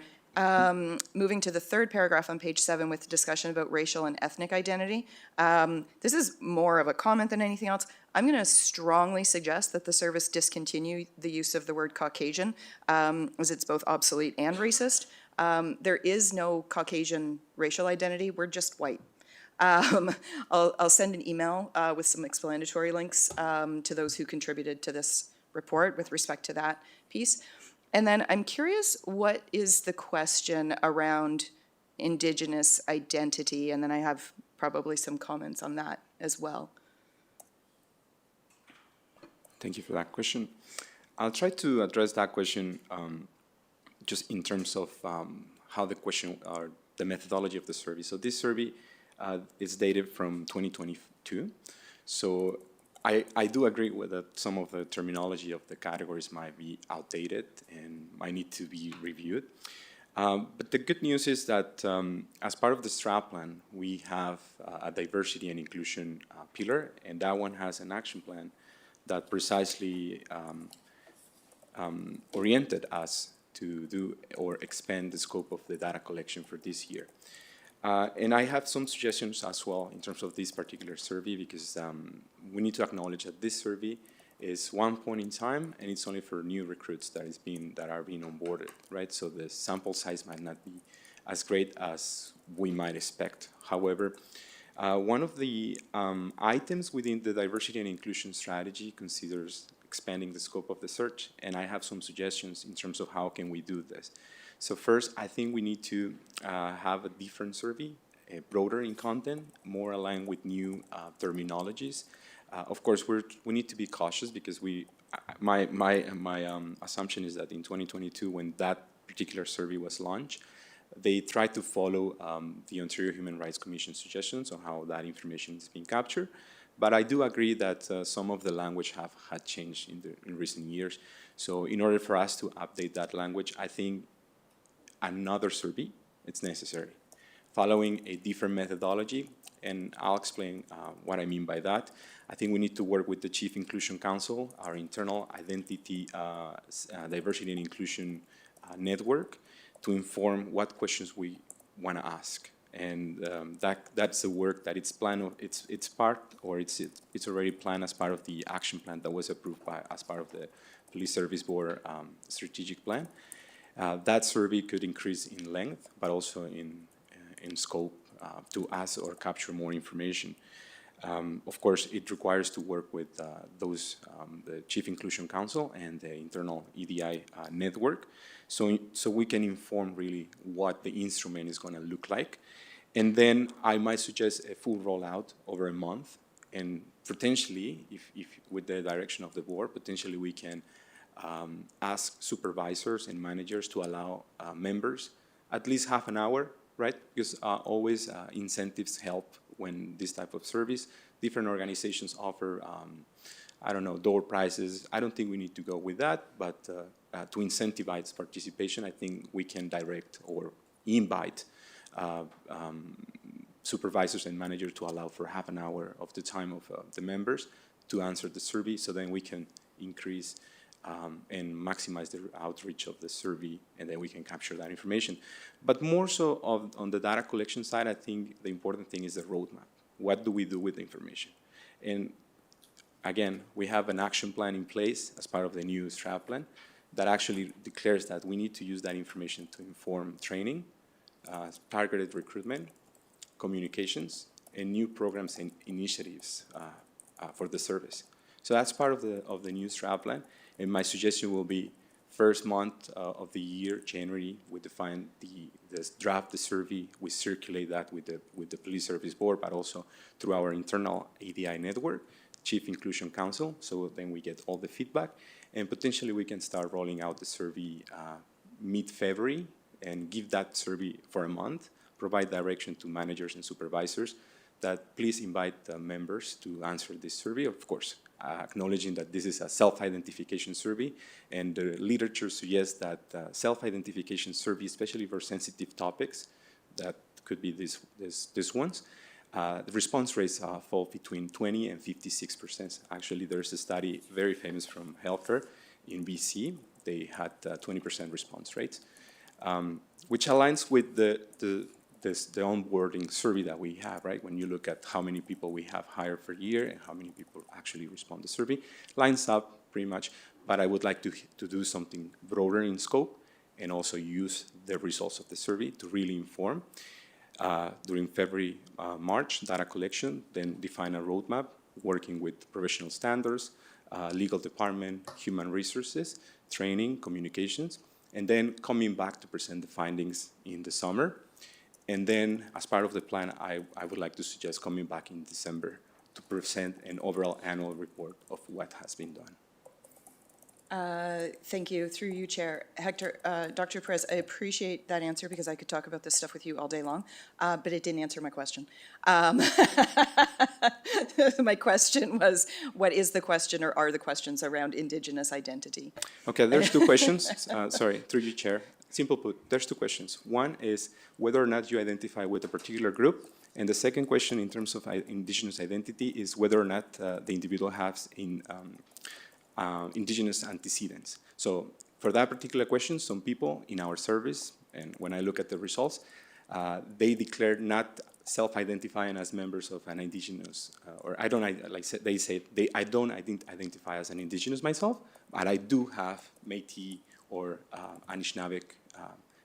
Speaker 8: moving to the third paragraph on page 7 with the discussion about racial and ethnic identity. This is more of a comment than anything else. I'm going to strongly suggest that the service discontinue the use of the word Caucasian, as it's both obsolete and racist. There is no Caucasian racial identity, we're just white. I'll send an email with some explanatory links to those who contributed to this report with respect to that piece. And then I'm curious, what is the question around Indigenous identity? And then I have probably some comments on that as well.
Speaker 7: Thank you for that question. I'll try to address that question just in terms of how the question or the methodology of the survey. So this survey is dated from 2022. So I do agree with that some of the terminology of the categories might be outdated and might need to be reviewed. But the good news is that as part of the STRAP plan, we have a diversity and inclusion pillar, and that one has an action plan that precisely oriented us to do or expand the scope of the data collection for this year. And I have some suggestions as well in terms of this particular survey, because we need to acknowledge that this survey is one point in time, and it's only for new recruits that are being onboarded, right? So the sample size might not be as great as we might expect. However, one of the items within the diversity and inclusion strategy considers expanding the scope of the search, and I have some suggestions in terms of how can we do this. So first, I think we need to have a different survey, broader in content, more aligned with new terminologies. Of course, we need to be cautious because my assumption is that in 2022, when that particular survey was launched, they tried to follow the Ontario Human Rights Commission suggestions on how that information is being captured. But I do agree that some of the language had changed in recent years. So in order for us to update that language, I think another survey, it's necessary, following a different methodology, and I'll explain what I mean by that. I think we need to work with the Chief Inclusion Council, our internal identity, diversity and inclusion network, to inform what questions we want to ask. And that's the work that it's planned. It's part, or it's already planned as part of the action plan that was approved as part of the Police Service Board strategic plan. That survey could increase in length, but also in scope to ask or capture more information. Of course, it requires to work with the Chief Inclusion Council and the internal EDI network, so we can inform really what the instrument is going to look like. And then I might suggest a full rollout over a month, and potentially, if with the direction of the board, potentially we can ask supervisors and managers to allow members at least half an hour, right? Because always incentives help when this type of service. Different organizations offer, I don't know, door prizes. I don't think we need to go with that, but to incentivize participation, I think we can direct or invite supervisors and managers to allow for half an hour of the time of the members to answer the survey, so then we can increase and maximize the outreach of the survey, and then we can capture that information. But more so on the data collection side, I think the important thing is the roadmap. What do we do with the information? And again, we have an action plan in place as part of the new STRAP plan that actually declares that we need to use that information to inform training, targeted recruitment, communications, and new programs and initiatives for the service. So that's part of the new STRAP plan. And my suggestion will be first month of the year, January, we define the draft the survey, we circulate that with the Police Service Board, but also through our internal ADI network, Chief Inclusion Council, so then we get all the feedback, and potentially we can start rolling out the survey mid-February and give that survey for a month, provide direction to managers and supervisors that please invite the members to answer this survey, of course, acknowledging that this is a self-identification survey, and the literature suggests that self-identification survey, especially for sensitive topics, that could be these ones, the response rates fall between 20 and 56%. Actually, there's a study very famous from healthcare in BC. They had 20% response rates, which aligns with the onboarding survey that we have, right? When you look at how many people we have hired per year and how many people actually respond to the survey, lines up pretty much. But I would like to do something broader in scope and also use the results of the survey to really inform. During February, March, data collection, then define a roadmap, working with professional standards, legal department, human resources, training, communications, and then coming back to present the findings in the summer. And then, as part of the plan, I would like to suggest coming back in December to present an overall annual report of what has been done.
Speaker 8: Thank you. Through you, Chair. Hector, Dr. Perez, I appreciate that answer because I could talk about this stuff with you all day long, but it didn't answer my question. My question was, what is the question or are the questions around Indigenous identity?
Speaker 7: Okay, there's two questions. Sorry, through you, Chair. Simple put, there's two questions. One is whether or not you identify with a particular group, and the second question in terms of Indigenous identity is whether or not the individual has Indigenous antecedents. So for that particular question, some people in our service, and when I look at the results, they declared not self-identifying as members of an Indigenous, or I don't, like they say, I don't identify as an Indigenous myself, but I do have Métis or Anishinaabeg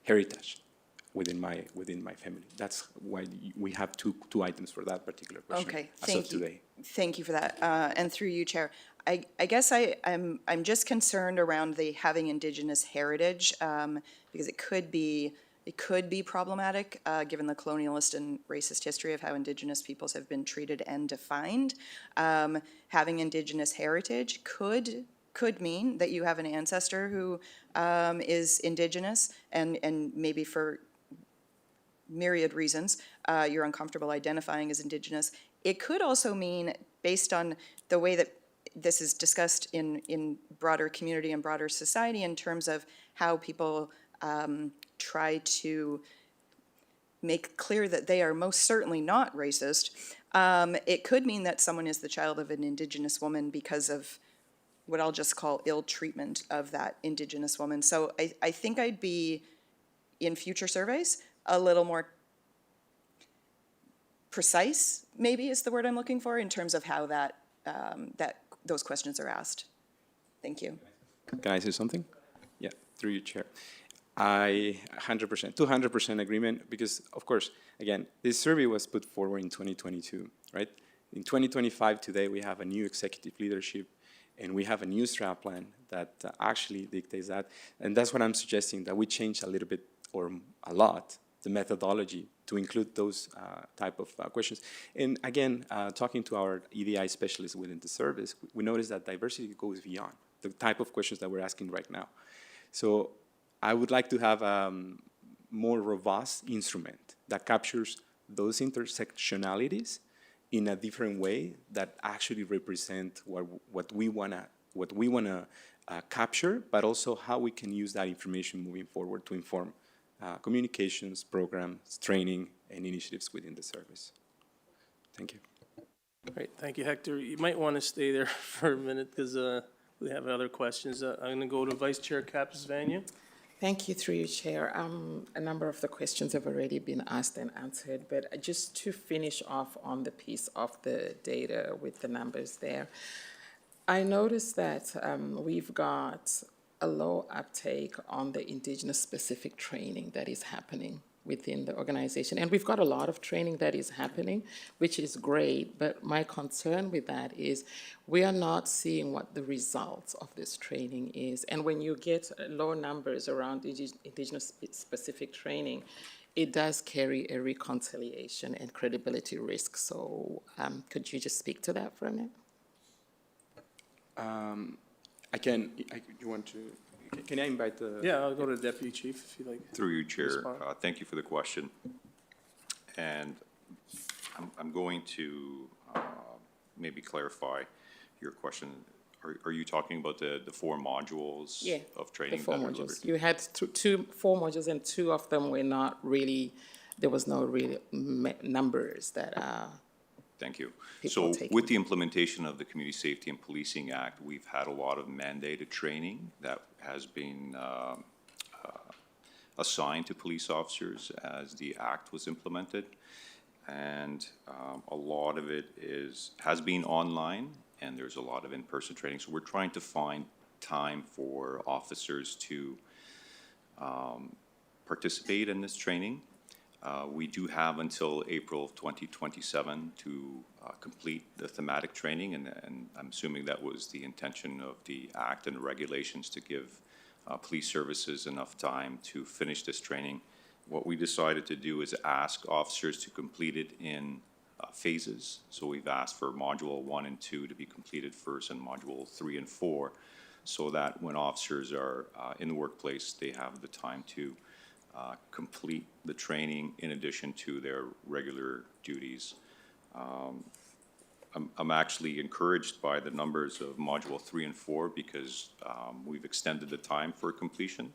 Speaker 7: heritage within my family. That's why we have two items for that particular question.
Speaker 8: Okay,
Speaker 7: as
Speaker 8: thank
Speaker 7: of
Speaker 8: you.
Speaker 7: today.
Speaker 8: Thank you for that. And through you, Chair, I guess I'm just concerned around the having Indigenous heritage because it could be problematic given the colonialist and racist history of how Indigenous peoples have been treated and defined. Having Indigenous heritage could mean that you have an ancestor who is Indigenous and maybe for myriad reasons you're uncomfortable identifying as Indigenous. It could also mean, based on the way that this is discussed in broader community and broader society in terms of how people try to make clear that they are most certainly not racist, it could mean that someone is the child of an Indigenous woman because of what I'll just call ill treatment of that Indigenous woman. So I think I'd be, in future surveys, a little more precise, maybe is the word I'm looking for, in terms of how those questions are asked. Thank you.
Speaker 7: Can I say something? Yeah, through you, Chair. I 200% agreement, because, of course, again, this survey was put forward in 2022, right? In 2025, today, we have a new executive leadership, and we have a new strat plan that actually dictates that. And that's what I'm suggesting, that we change a little bit, or a lot, the methodology to include those type of questions. And again, talking to our EDI specialists within the service, we notice that diversity goes beyond the type of questions that we're asking right now. So I would like to have a more robust instrument that captures those intersectionalities in a different way that actually represent what we wanna capture, but also how we can use that information moving forward to inform communications, programs, training, and initiatives within the service. Thank you.
Speaker 1: Great, thank you, Hector. You might want to stay there for a minute because we have other questions. I'm going to go to Vice Chair Capus-Vania.
Speaker 6: Thank you, through you, Chair. A number of the questions have already been asked and answered, but just to finish off on the piece of the data with the numbers there, I noticed that we've got a low uptake on the Indigenous specific training that is happening within the organization. And we've got a lot of training that is happening, which is great, but my concern with that is we are not seeing what the results of this training is. And when you get low numbers around Indigenous specific training, it does carry a reconciliation and credibility risk. So could you just speak to that for a minute? Can I invite the...
Speaker 1: Yeah, I'll go to the Deputy Chief if you like.
Speaker 9: Through you, Chair.
Speaker 1: Respond.
Speaker 9: Thank you for the question. And I'm going to maybe clarify your question. Are you talking about the four modules
Speaker 6: Yeah,
Speaker 9: of
Speaker 6: the
Speaker 9: training
Speaker 6: four
Speaker 9: that are delivered?
Speaker 6: modules. You had four modules, and two of them were not really, there was no real numbers that
Speaker 9: Thank you.
Speaker 6: people
Speaker 9: So
Speaker 6: taking.
Speaker 9: with the implementation of the Community Safety and Policing Act, we've had a lot of mandated training that has been assigned to police officers as the act was implemented. And a lot of it has been online, and there's a lot of in-person training. So we're trying to find time for officers to participate in this training. We do have until April of 2027 to complete the thematic training, and I'm assuming that was the intention of the act and the regulations to give police services enough time to finish this training. What we decided to do is ask officers to complete it in phases. So we've asked for Module 1 and 2 to be completed first, and Module 3 and 4, so that when officers are in the workplace, they have the time to complete the training in addition to their regular duties. I'm actually encouraged by the numbers of Module 3 and 4 because we've extended the time for completion.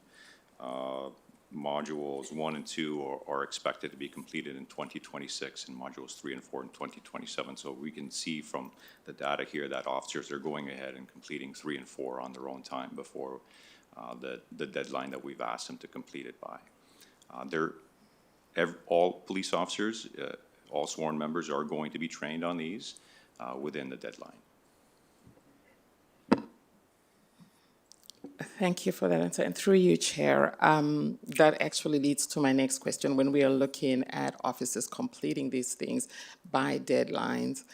Speaker 9: Modules 1 and 2 are expected to be completed in 2026, and Modules 3 and 4 in 2027. So we can see from the data here that officers are going ahead and completing 3 and 4 on their own time before the deadline that we've asked them to complete it by. All police officers, all sworn members are going to be trained on these within the deadline.
Speaker 6: Thank you for that answer. And through you, Chair, that actually leads to my next question. When we are looking at officers completing these things by deadlines,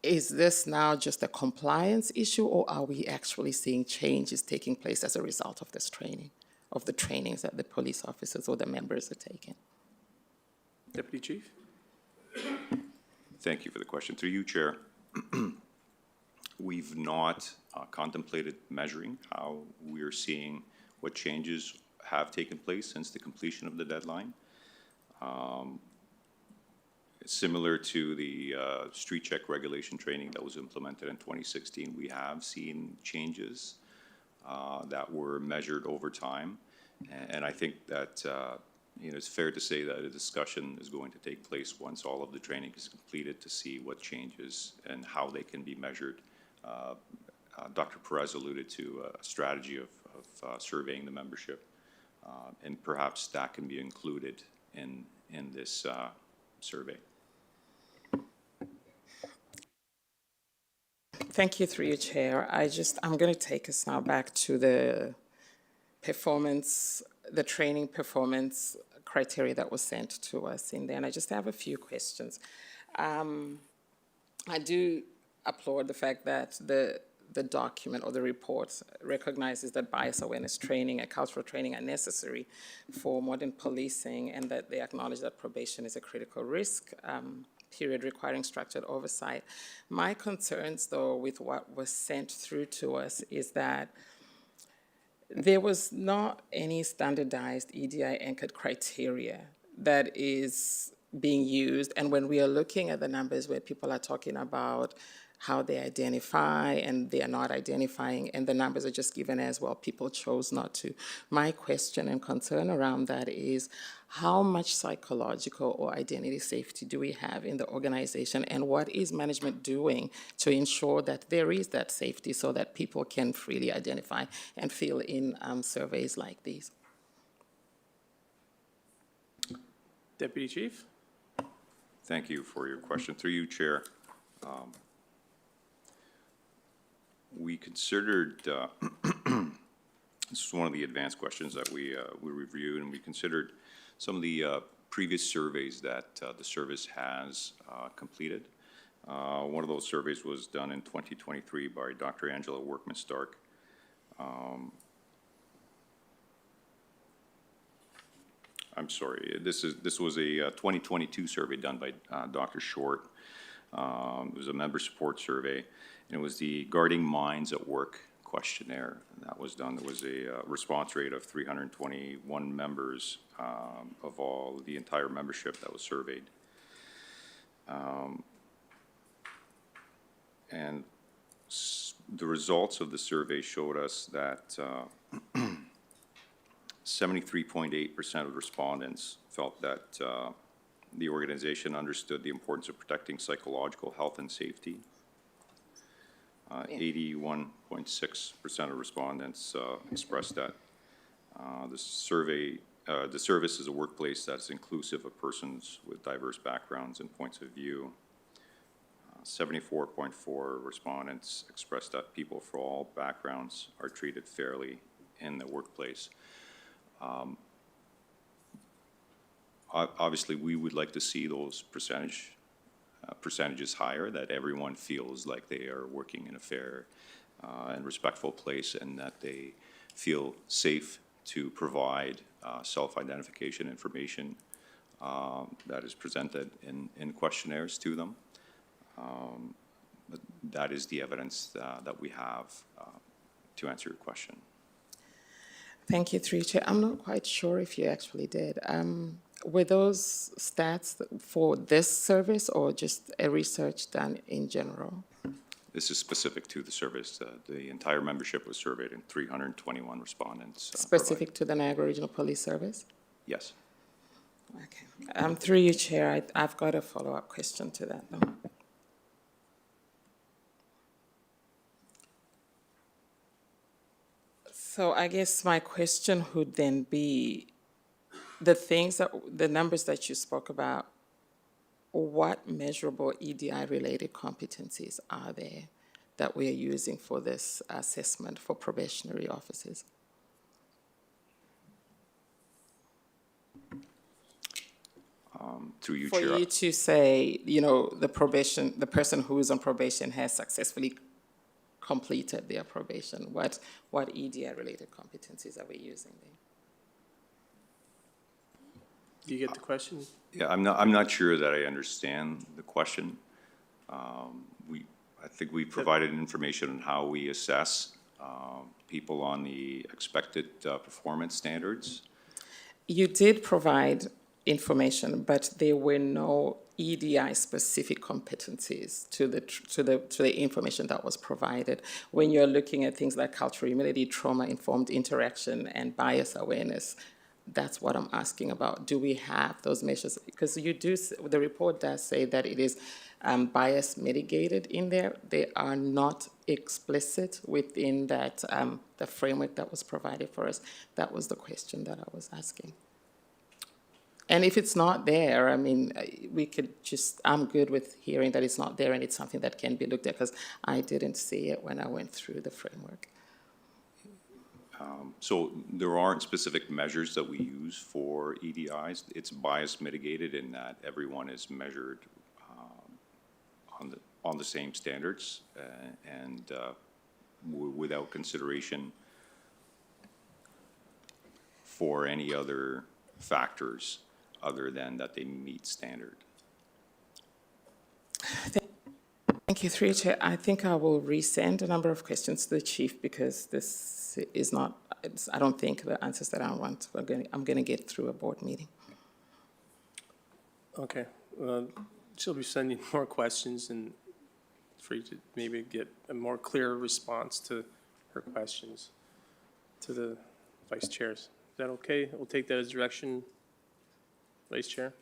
Speaker 6: is this now just a compliance issue, or are we actually seeing changes taking place as a result of this training, of the trainings that the police officers or the members are taking?
Speaker 1: Deputy Chief?
Speaker 9: Thank you for the question. Through you, Chair. We've not contemplated measuring how we're seeing what changes have taken place since the completion of the deadline. Similar to the street check regulation training that was implemented in 2016, we have seen changes that were measured over time. And I think that it's fair to say that a discussion is going to take place once all of the training is completed to see what changes and how they can be measured. Dr. Perez alluded to a strategy of surveying the membership, and perhaps that can be included in this survey.
Speaker 6: Thank you, through you, Chair. I'm going to take us now back to the training performance criteria that was sent to us in there, and I just have a few questions. I do applaud the fact that the document or the report recognizes that bias awareness training and cultural training are necessary for modern policing, and that they acknowledge that probation is a critical risk, period, requiring structured oversight. My concerns, though, with what was sent through to us is that there was not any standardized EDI-anchored criteria that is being used. And when we are looking at the numbers where people are talking about how they identify and they are not identifying, and the numbers are just given as, well, people chose not to. My question and concern around that is, how much psychological or identity safety do we have in the organization, and what is management doing to ensure that there is that safety so that people can freely identify and fill in surveys like these?
Speaker 1: Deputy Chief?
Speaker 9: Thank you for your question. Through you, Chair. We considered, this is one of the advanced questions that we reviewed, and we considered some of the previous surveys that the service has completed. One of those surveys was done in 2023 by Dr. Angela Workman-Stark. I'm sorry, this was a 2022 survey done by Dr. Short. It was a member support survey, and it was the Guarding Minds at Work questionnaire, and that was done. There was a response rate of 321 members of all the entire membership that was surveyed. And the results of the survey showed us that 73.8% of respondents felt that the organization understood the importance of protecting psychological health and safety. 81.6% of respondents expressed that the service is a workplace that's inclusive of persons with diverse backgrounds and points of view. 74.4 respondents expressed that people from all backgrounds are treated fairly in the workplace. Obviously, we would like to see those percentages higher, that everyone feels like they are working in a fair and respectful place, and that they feel safe to provide self-identification information that is presented in questionnaires to them. But that is the evidence that we have to answer your question.
Speaker 6: Thank you, through you, Chair. I'm not quite sure if you actually did. Were those stats for this service or just a research done in general?
Speaker 9: This is specific to the service. The entire membership was surveyed and 321 respondents.
Speaker 6: Specific to the Niagara Regional Police Service?
Speaker 9: Yes.
Speaker 6: Okay. Through you, Chair, I've got a follow-up question to that, though. So I guess my question would then be, the numbers that you spoke about, what measurable EDI-related competencies are there that we are using for this assessment for probationary officers?
Speaker 9: Through you,
Speaker 6: For
Speaker 9: Chair.
Speaker 6: you to say, the person who is on probation has successfully completed their probation, what EDI-related competencies are we using there?
Speaker 1: Do you get the question?
Speaker 9: Yeah, I'm not sure that I understand the question. I think we provided information on how we assess people on the expected performance standards.
Speaker 6: You did provide information, but there were no EDI-specific competencies to the information that was provided. When you're looking at things like cultural humility, trauma-informed interaction, and bias awareness, that's what I'm asking about. Do we have those measures? Because the report does say that it is bias mitigated in there. They are not explicit within that the framework that was provided for us. That was the question that I was asking. And if it's not there, I mean, I'm good with hearing that it's not there and it's something that can be looked at, because I didn't see it when I went through the framework.
Speaker 9: So there aren't specific measures that we use for EDIs. It's bias mitigated in that everyone is measured on the same standards and without consideration for any other factors other than that they meet standard.
Speaker 6: Thank you, through you, Chair. I think I will resend a number of questions to the Chief, because this is not, I don't think the answers that I want, I'm going to get through a board meeting.
Speaker 1: Okay. She'll be sending more questions and for you to maybe get a more clear response to her questions to the Vice Chairs. Is that okay? We'll take that as direction, Vice Chair?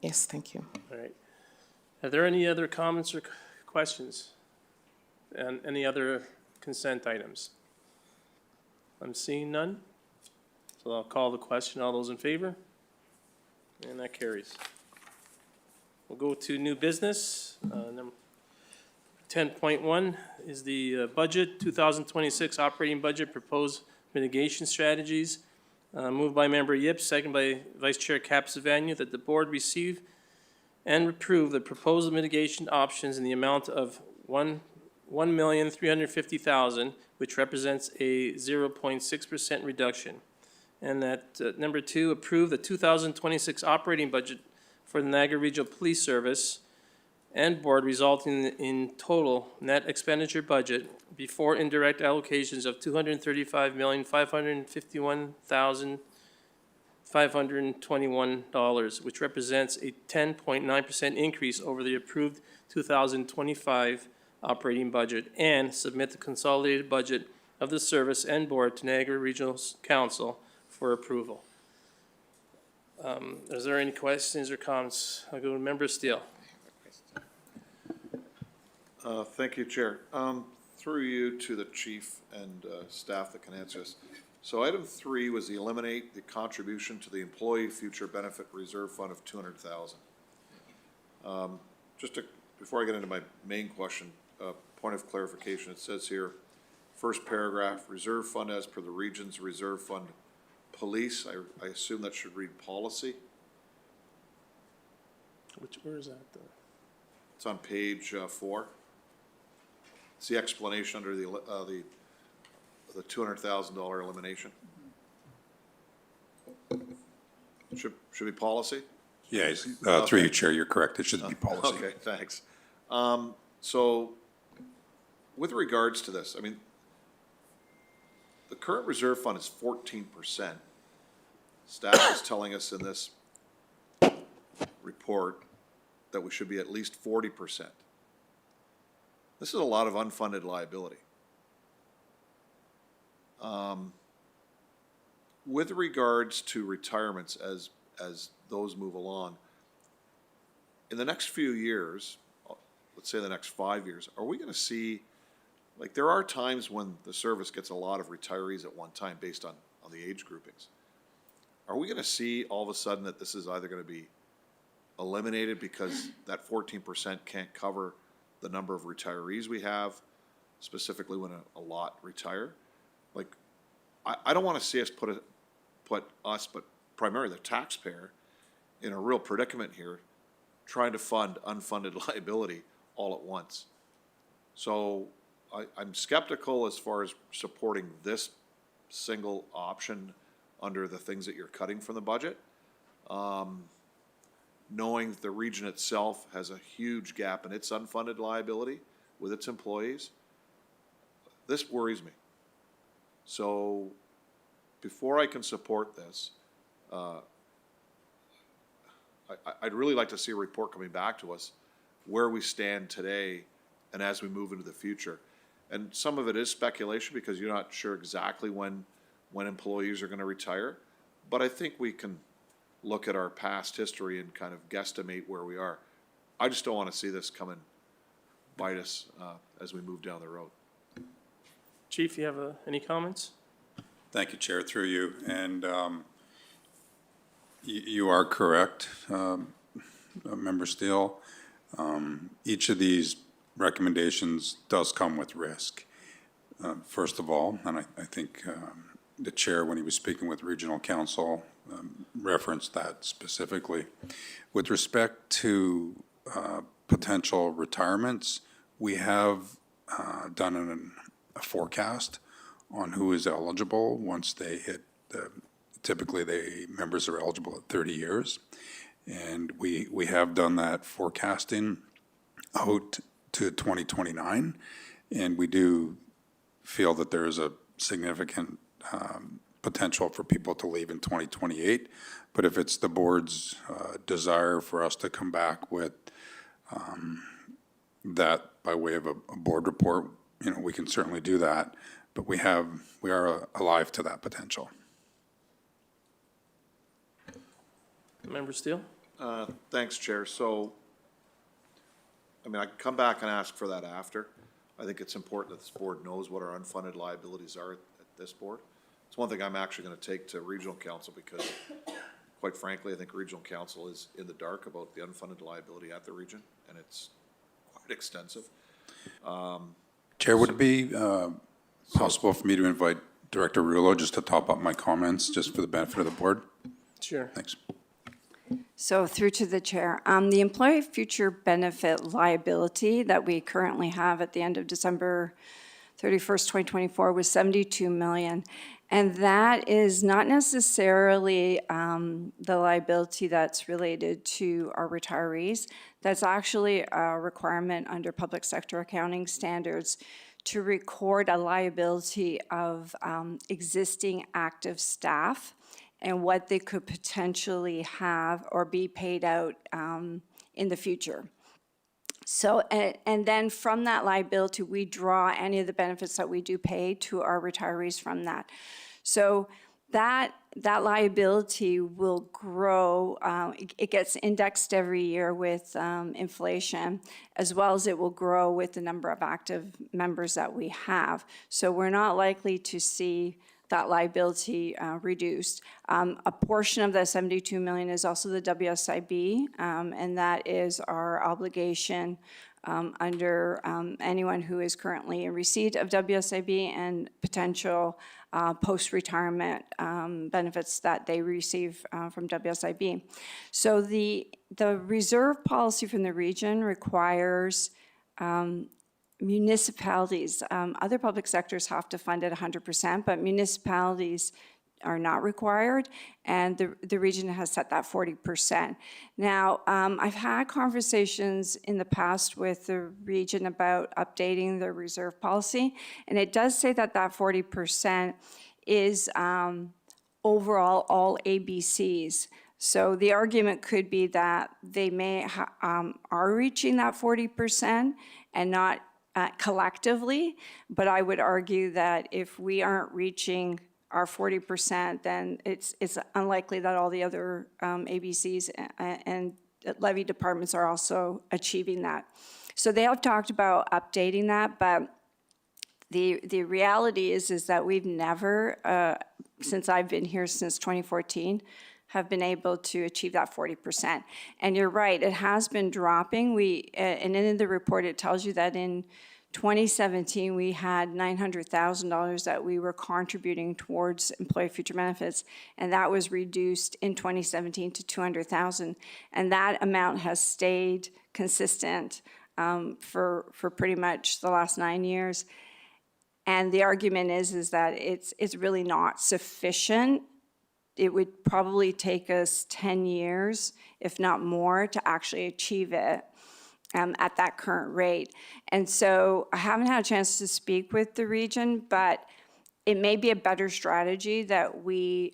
Speaker 6: Yes, thank you.
Speaker 1: All right. Are there any other comments or questions? And any other consent items? I'm seeing none. So I'll call the question. All those in favor? And that carries. We'll go to new business. Number 10.1 is the budget, 2026 operating budget, proposed mitigation strategies. Moved by Member Yip, second by Vice Chair Capsavanu, that the board receive and approve the proposed mitigation options in the amount of $1,350,000, which represents a 0.6% reduction. And that, number two, approve the 2026 operating budget for the Niagara Regional Police Service and board, resulting in total net expenditure budget before indirect allocations of $235,551,500 $521, which represents a 10.9% increase over the approved 2025 operating budget, and submit the consolidated budget of the service and board to Niagara Regional Council for approval. Is there any questions or comments? I'll go to Member Steele.
Speaker 10: Thank you, Chair. Through you to the chief and staff that can answer this. So item 3 was the eliminate the contribution to the Employee Future Benefit Reserve Fund of $200,000. Before I get into my main question, point of clarification, it says here, first paragraph, reserve fund as per the region's reserve fund police. I assume that should read policy.
Speaker 1: Where is that though?
Speaker 10: It's on page 4. It's the explanation under the $200,000 elimination. Should be policy?
Speaker 4: Yes, through you, Chair, you're correct. It should be policy.
Speaker 10: Okay, thanks. So with regards to this, I mean, the current reserve fund is 14%. Staff is telling us in this report that we should be at least 40%. This is a lot of unfunded liability. With regards to retirements as those move along, in the next few years, let's say the next 5 years, are we going to see, like there are times when the service gets a lot of retirees at one time based on the age groupings. Are we going to see all of a sudden that this is either going to be eliminated because that 14% can't cover the number of retirees we have, specifically when a lot retire? Like, I don't want to see us put us, but primarily the taxpayer, in a real predicament here, trying to fund unfunded liability all at once. So I'm skeptical as far as supporting this single option under the things that you're cutting from the budget. Knowing that the region itself has a huge gap in its unfunded liability with its employees, this worries me. So before I can support this, I'd really like to see a report coming back to us where we stand today and as we move into the future. And some of it is speculation because you're not sure exactly when employees are going to retire. But I think we can look at our past history and kind of guesstimate where we are. I just don't want to see this come and bite us as we move down the road.
Speaker 1: Chief, you have any comments?
Speaker 4: Thank you, Chair, through you. And you are correct, Member Steele. Each of these recommendations does come with risk. First of all, and I think the Chair, when he was speaking with Regional Council, referenced that specifically. With respect to potential retirements, we have done a forecast on who is eligible once they hit typically the members are eligible at 30 years. And we have done that forecasting out to 2029. And we do feel that there is a significant potential for people to leave in 2028. But if it's the board's desire for us to come back with that by way of a board report, we can certainly do that. But we are alive to that potential.
Speaker 1: Member Steele?
Speaker 10: Thanks, Chair. So, I mean, I can come back and ask for that after. I think it's important that this board knows what our unfunded liabilities are at this board. It's one thing I'm actually going to take to Regional Council because, quite frankly, I think Regional Council is in the dark about the unfunded liability at the region, and it's quite extensive.
Speaker 4: Chair, would it be possible for me to invite Director Rulo just to top up my comments, just for the benefit of the board?
Speaker 1: Sure.
Speaker 4: Thanks.
Speaker 11: So through to the chair, the employee future benefit liability that we currently have at the end of December 31st, 2024 was $72 million. And that is not necessarily the liability that's related to our retirees. That's actually a requirement under public sector accounting standards to record a liability of existing active staff. and what they could potentially have or be paid out in the future. So, and then from that liability, we draw any of the benefits that we do pay to our retirees from that. So that liability will grow. It gets indexed every year with inflation, as well as it will grow with the number of active members that we have. So we're not likely to see that liability reduced. A portion of that 72 million is also the WSIB, and that is our obligation under anyone who is currently in receipt of WSIB and potential post-retirement benefits that they receive from WSIB. So the reserve policy from the region requires municipalities, other public sectors have to fund it 100%, but municipalities are not required, and the region has set that 40%. Now, I've had conversations in the past with the region about updating the reserve policy, and it does say that 40% is overall all ABCs. So the argument could be that they may are reaching that 40% and not collectively, but I would argue that if we aren't reaching our 40%, then it's unlikely that all the other ABCs and levy departments are also achieving that. So they have talked about updating that, but the reality is that we've never, since I've been here since 2014, have been able to achieve that 40%. And you're right, it has been dropping. And in the report, it tells you that in 2017, we had $900,000 that we were contributing towards employee future benefits, and that was reduced in 2017 to $200,000. And that amount has stayed consistent for pretty much the last 9 years. And the argument is that it's really not sufficient. It would probably take us 10 years, if not more, to actually achieve it at that current rate. And so I haven't had a chance to speak with the region, but it may be a better strategy that we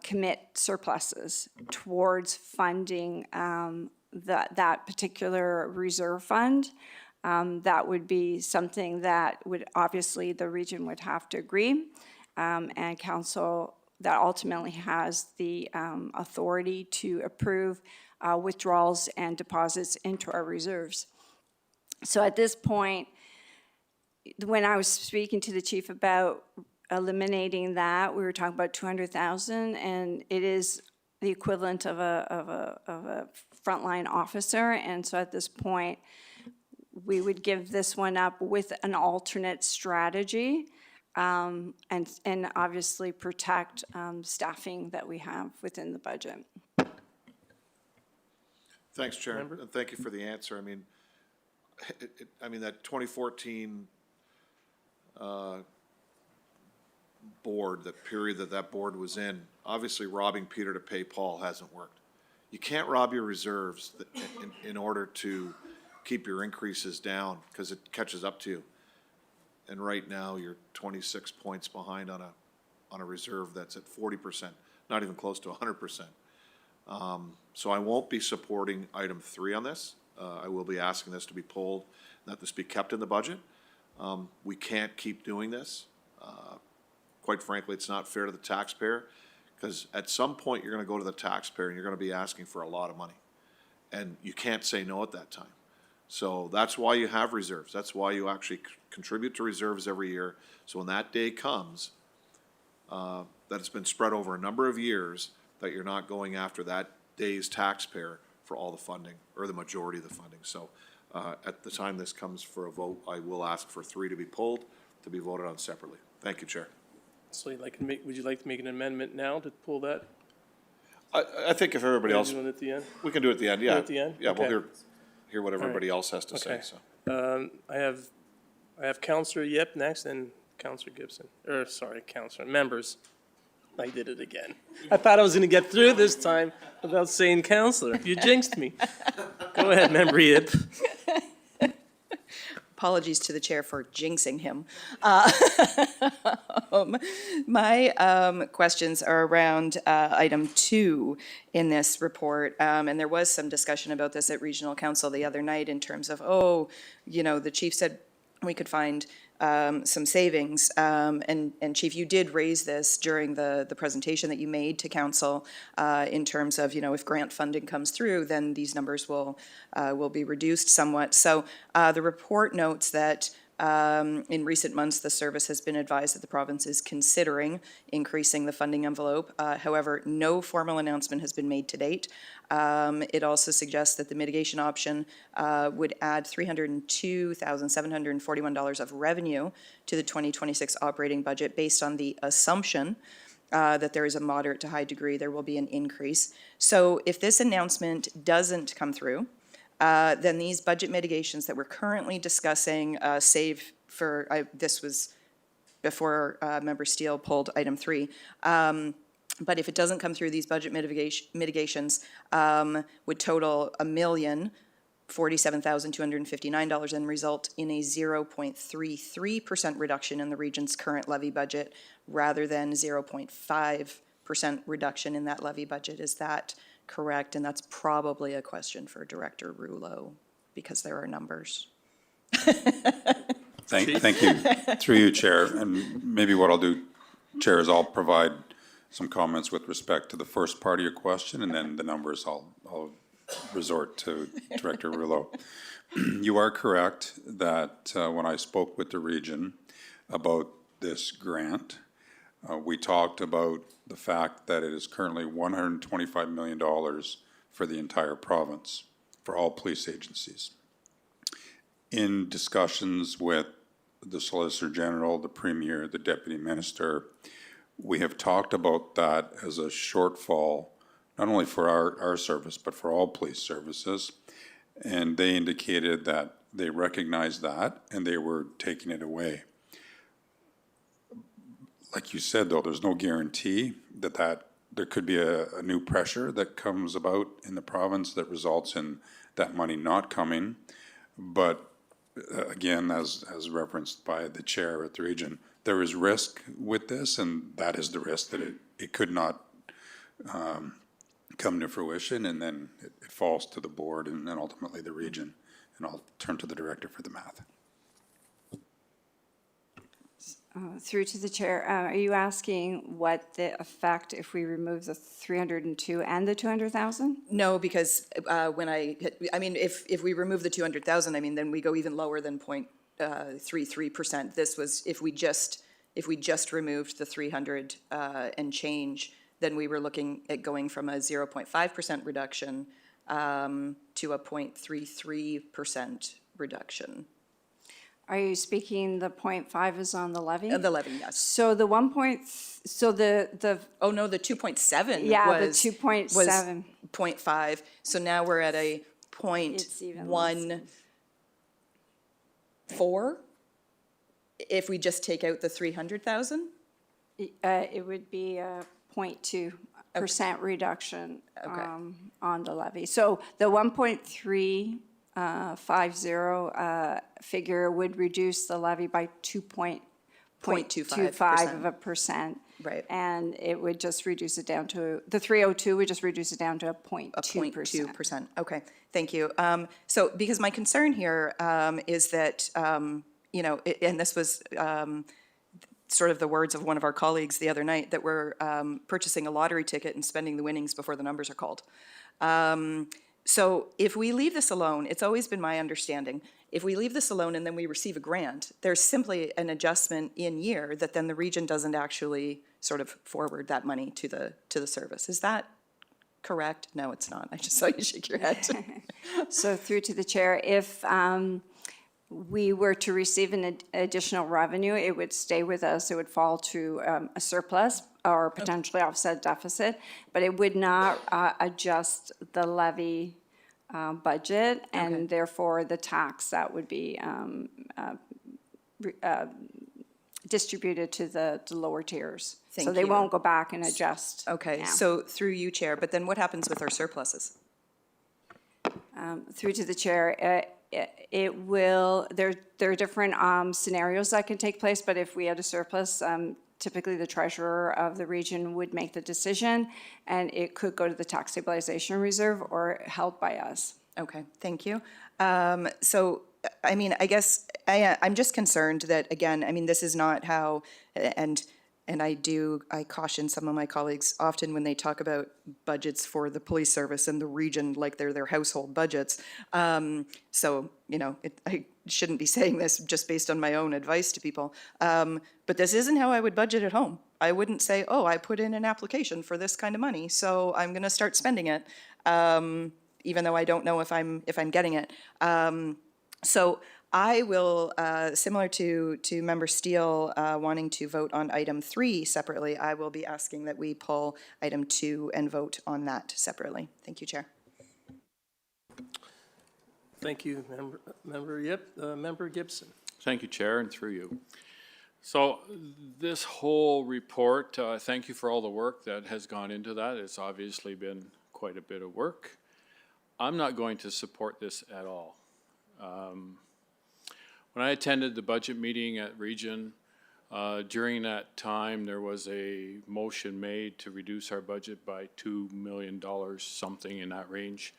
Speaker 11: commit surpluses towards funding that particular reserve fund. That would be something that would, obviously, the region would have to agree, and council that ultimately has the authority to approve withdrawals and deposits into our reserves. So at this point, when I was speaking to the chief about eliminating that, we were talking about 200,000, and it is the equivalent of a frontline officer. And so at this point, we would give this one up with an alternate strategy, and obviously protect staffing that we have within the budget.
Speaker 10: Thanks, Chair, and thank you for the answer. I mean, that 2014 board, that period that board was in, obviously robbing Peter to pay Paul hasn't worked. You can't rob your reserves in order to keep your increases down, because it catches up to you. And right now, you're 26 points behind on a reserve that's at 40%, not even close to 100%. So I won't be supporting item 3 on this. I will be asking this to be pulled, that this be kept in the budget. We can't keep doing this. Quite frankly, it's not fair to the taxpayer, because at some point, you're gonna go to the taxpayer and you're gonna be asking for a lot of money. And you can't say no at that time. So that's why you have reserves. That's why you actually contribute to reserves every year. So when that day comes, that it's been spread over a number of years, that you're not going after that day's taxpayer for all the funding, or the majority of the funding. So at the time this comes for a vote, I will ask for 3 to be pulled, to be voted on separately. Thank you, Chair.
Speaker 1: So would you like to make an amendment now to pull that?
Speaker 10: I think if everybody else,
Speaker 1: Do it at the end?
Speaker 10: we can do it at the end, yeah.
Speaker 1: at the end?
Speaker 10: Yeah, we'll
Speaker 1: Okay.
Speaker 10: hear what everybody else has to say,
Speaker 1: Okay.
Speaker 10: so.
Speaker 1: I have Counselor Yip next, and Counselor Gibson, Counselor, members. I did it again. I thought I was gonna get through this time without saying counselor. You jinxed me. Go ahead, Member Yip.
Speaker 8: apologies to the chair for jinxing him. My questions are around item 2 in this report, and there was some discussion about this at Regional Council the other night in terms of, the chief said we could find some savings. And Chief, you did raise this during the presentation that you made to council in terms of, if grant funding comes through, then these numbers will be reduced somewhat. So the report notes that in recent months, the service has been advised that the province is considering increasing the funding envelope. However, no formal announcement has been made to date. It also suggests that the mitigation option would add $302,741 of revenue to the 2026 operating budget based on the assumption that there is a moderate to high degree there will be an increase. So if this announcement doesn't come through, then these budget mitigations that we're currently discussing, save for, this was before Member Steele pulled item 3, but if it doesn't come through, these budget mitigations would total $1,047,259 and result in a 0.33% reduction in the region's current levy budget rather than 0.5% reduction in that levy budget. Is that correct? And that's probably a question for Director Rouleau because there are numbers.
Speaker 4: Thank you. Through you, Chair. And maybe what I'll do, Chair, is I'll provide some comments with respect to the first part of your question, and then the numbers I'll resort to Director Rouleau. You are correct that when I spoke with the region about this grant, we talked about the fact that it is currently $125 million for the entire province, for all police agencies. In discussions with the Solicitor General, the Premier, the Deputy Minister, we have talked about that as a shortfall, not only for our service, but for all police services. And they indicated that they recognized that and they were taking it away. Like you said, though, there's no guarantee that there could be a new pressure that comes about in the province that results in that money not coming. But again, as referenced by the chair at the region, there is risk with this, and that is the risk that it could not come to fruition, and then it falls to the board and then ultimately the region. And I'll turn to the director for the math.
Speaker 11: Through to the chair, are you asking what the effect if we remove the 302 and the 200,000?
Speaker 8: No, because if we remove the 200,000, then we go even lower than 0.33%. This was if we just removed the 300 and change, then we were looking at going from a 0.5% reduction to a 0.33% reduction.
Speaker 11: Are you speaking the 0.5 is on the levy?
Speaker 8: The levy, yes.
Speaker 11: So the 1 point, so the
Speaker 8: Oh, no, the 2.7
Speaker 11: yeah, the
Speaker 8: was
Speaker 11: 2.7.
Speaker 8: 0.5. So now we're at a
Speaker 11: It's even less.
Speaker 8: 0.14 if we just take out the 300,000?
Speaker 11: It would be a 0.2% reduction on the levy. So the 1.350 figure would reduce the levy by 0.25%.
Speaker 8: Right.
Speaker 11: And it would just reduce it down to, the 302 would just reduce it down to a 0.2%.
Speaker 8: 0.2%. Okay, thank you. So because my concern here is that, and this was sort of the words of one of our colleagues the other night, that we're purchasing a lottery ticket and spending the winnings before the numbers are called. So if we leave this alone, it's always been my understanding, if we leave this alone and then we receive a grant, there's simply an adjustment in year that then the region doesn't actually sort of forward that money to the service. Is that correct? No, it's not. I just saw you shake your head.
Speaker 11: So through to the chair, if we were to receive an additional revenue, it would stay with us. It would fall to a surplus or potentially offset deficit, but it would not adjust the levy budget, and therefore the tax that would be distributed to the lower tiers.
Speaker 8: Thank
Speaker 11: So they
Speaker 8: you.
Speaker 11: won't go back and adjust.
Speaker 8: Okay,
Speaker 11: now.
Speaker 8: so through you, Chair, but then what happens with our surpluses?
Speaker 11: Through to the chair, it will, there are different scenarios that can take place, but if we had a surplus, typically the treasurer of the region would make the decision, and it could go to the tax stabilization reserve or held by us.
Speaker 8: Okay, thank you. So, I mean, I guess I'm just concerned that, again, I mean, this is not how, and I caution some of my colleagues often when they talk about budgets for the police service and the region, like they're their household budgets. So, you know, I shouldn't be saying this just based on my own advice to people. But this isn't how I would budget at home. I wouldn't say, oh, I put in an application for this kind of money, so I'm going to start spending it, even though I don't know if I'm getting it. So I will, similar to Member Steele wanting to vote on item 3 separately, I will be asking that we pull item 2 and vote on that separately. Thank you, Chair.
Speaker 1: Thank you, Member Gibson.
Speaker 5: Thank you, Chair, and through you. So this whole report, thank you for all the work that has gone into that. It's obviously been quite a bit of work. I'm not going to support this at all. When I attended the budget meeting at Region, during that time, there was a motion made to reduce our budget by $2 million, something in that range.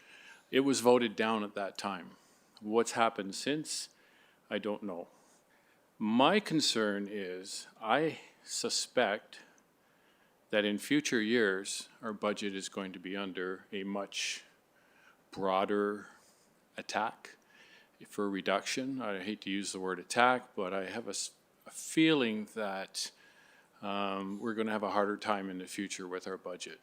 Speaker 5: It was voted down at that time. What's happened since, I don't know. My concern is, I suspect that in future years, our budget is going to be under a much broader attack for reduction. I hate to use the word attack, but I have a feeling that we're going to have a harder time in the future with our budget.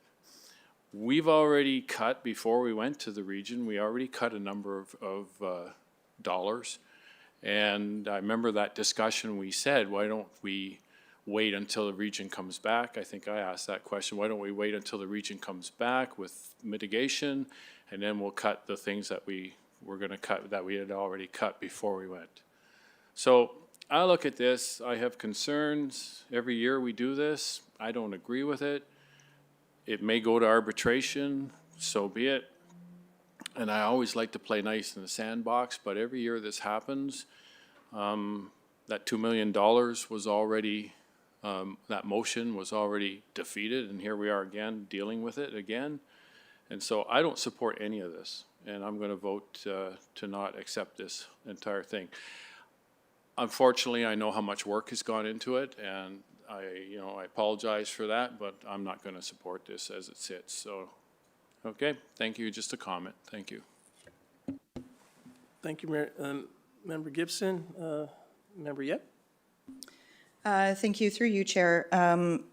Speaker 5: We've already cut, before we went to the region, we already cut a number of dollars. And I remember that discussion, we said, why don't we wait until the region comes back? I think I asked that question, why don't we wait until the region comes back with mitigation, and then we'll cut the things that we were going to cut, that we had already cut before we went. So I look at this, I have concerns. Every year we do this. I don't agree with it. It may go to arbitration, so be it. And I always like to play nice in the sandbox, but every year this happens. That $2 million was already, that motion was already defeated, and here we are again dealing with it again. And so I don't support any of this, and I'm going to vote to not accept this entire thing. Unfortunately, I know how much work has gone into it, and I apologize for that, but I'm not going to support this as it sits. So, okay, thank you. Just a comment. Thank you.
Speaker 1: Thank you, Member Gibson. Member Yep?
Speaker 8: Thank you. Through you, Chair.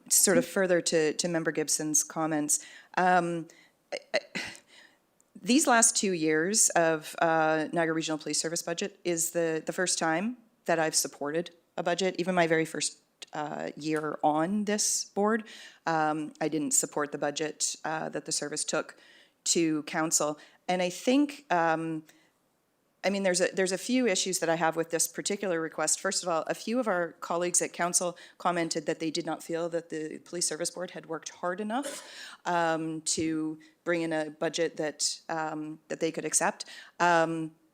Speaker 8: Sort of further to Member Gibson's comments. These last 2 years of Niagara Regional Police Service budget is the first time that I've supported a budget. Even my very first year on this board, I didn't support the budget that the service took to council. And I think, I mean, there's a few issues that I have with this particular request. First of all, a few of our colleagues at council commented that they did not feel that the Police Service Board had worked hard enough to bring in a budget that that they could accept,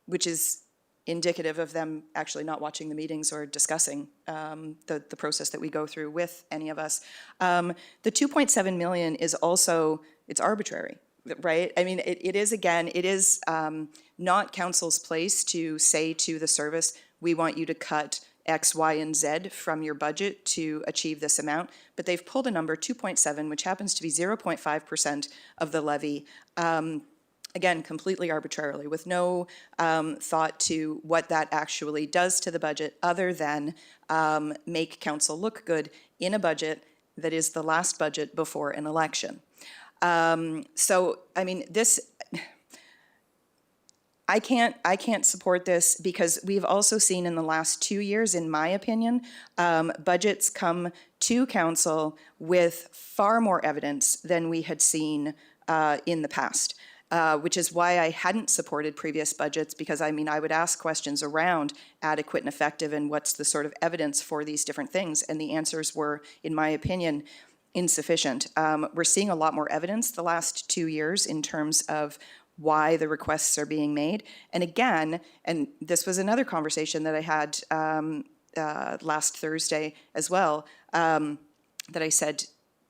Speaker 8: which is indicative of them actually not watching the meetings or discussing the process that we go through with any of us. The 2.7 million is also, it's arbitrary, right? I mean, it is, again, it is not council's place to say to the service, we want you to cut X, Y, and Z from your budget to achieve this amount. But they've pulled a number, 2.7, which happens to be 0.5% of the levy. Again, completely arbitrarily, with no thought to what that actually does to the budget, other than make council look good in a budget that is the last budget before an election. So, I mean, this, I can't support this because we've also seen in the last 2 years, in my opinion, budgets come to council with far more evidence than we had seen in the past. Which is why I hadn't supported previous budgets, because I mean, I would ask questions around adequate and effective and what's the sort of evidence for these different things, and the answers were, in my opinion, insufficient. We're seeing a lot more evidence the last 2 years in terms of why the requests are being made. And again, and this was another conversation that I had last Thursday as well, that I said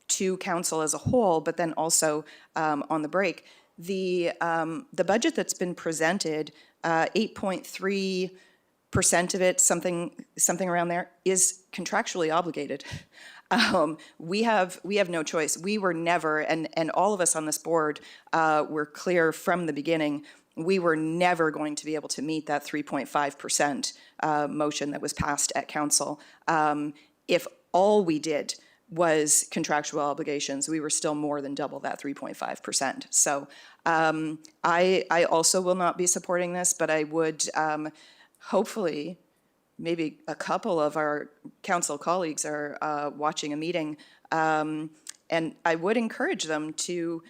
Speaker 8: to council as a whole, but then also on the break. The budget that's been presented, 8.3% of it, something around there, is contractually obligated. We have no choice. We were never, and all of us on this board were clear from the beginning, we were never going to be able to meet that 3.5% motion that was passed at council. If all we did was contractual obligations, we were still more than double that 3.5%. So I also will not be supporting this, but I would hopefully, maybe a couple of our council colleagues are watching a meeting, and I would encourage them to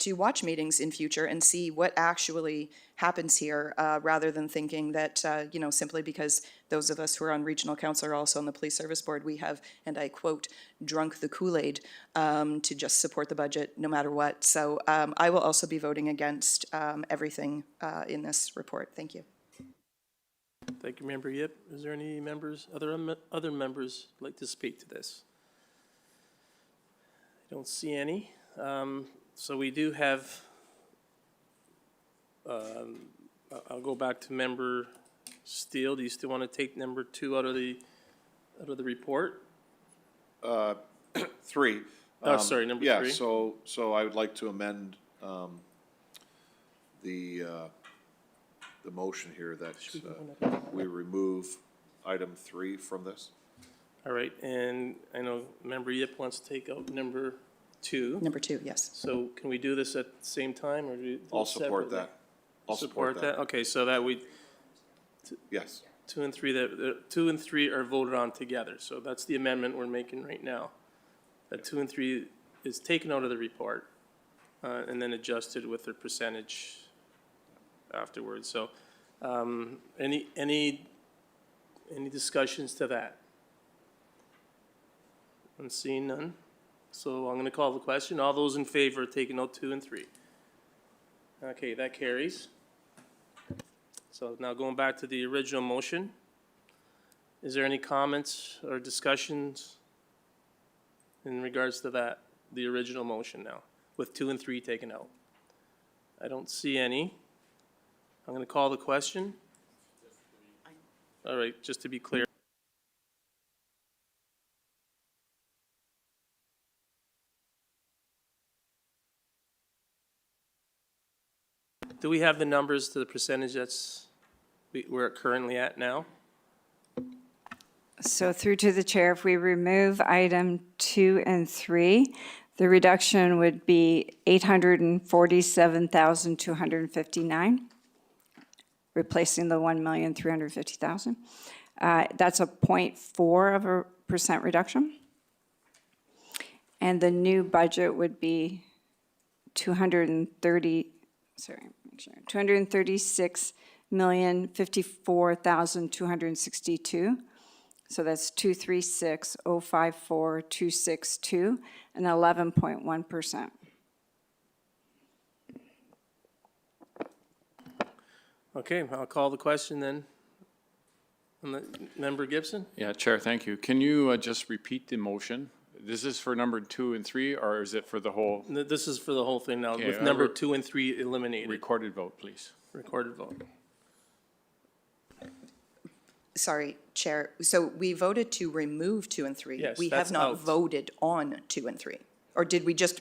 Speaker 8: watch meetings in future and see what actually happens here, rather than thinking that, simply because those of us who are on regional council are also on the police service board, we have, and I quote, drunk the Kool-Aid to just support the budget no matter what. So I will also be voting against everything in this report. Thank you.
Speaker 1: Thank you, Member Yip. Is there any members, other members who'd like to speak to this? I don't see any. So we do have, I'll go back to Member Steele. Do you still want to take number 2 out of the report?
Speaker 10: 3.
Speaker 1: Oh, sorry, number 3.
Speaker 10: Yeah, so I would like to amend the motion here that we remove item 3 from this.
Speaker 1: All right, and I know Member Yip wants to take out number 2.
Speaker 8: Number 2, yes.
Speaker 1: So can we do this at the same time, or do it
Speaker 10: I'll support
Speaker 1: separately?
Speaker 10: that. I'll support that.
Speaker 1: Okay, so that we,
Speaker 10: Yes.
Speaker 1: 2 and 3, 2 and 3 are voted on together. So that's the amendment we're making right now. That 2 and 3 is taken out of the report and then adjusted with the percentage afterwards. So any discussions to that? I'm seeing none. So I'm going to call the question. All those in favor of taking out 2 and 3? Okay, that carries. So now going back to the original motion, is there any comments or discussions in regards to that, the original motion now, with 2 and 3 taken out? I don't see any. I'm going to call the question. All right, just to be clear. Do we have the numbers to the percentage that's we're currently at now?
Speaker 11: So through to the chair, if we remove item 2 and 3, the reduction would be 847,259, replacing the 1,350,000. That's a 0.4% reduction. And the new budget would be 236,054,262. So that's 236,054,262, and 11.1%.
Speaker 1: Okay, I'll call the question then. Member Gibson?
Speaker 5: Yeah, Chair, thank you. Can you just repeat the motion? This is for number 2 and 3, or is it for the whole
Speaker 1: This is for the whole thing now,
Speaker 5: Okay,
Speaker 1: with number 2 and 3 eliminated.
Speaker 5: recorded vote, please?
Speaker 1: Recorded vote.
Speaker 8: Sorry, Chair. So we voted to remove 2 and 3.
Speaker 1: Yes,
Speaker 8: We
Speaker 1: that's
Speaker 8: have not
Speaker 1: out.
Speaker 8: voted on 2 and 3. Or did we just?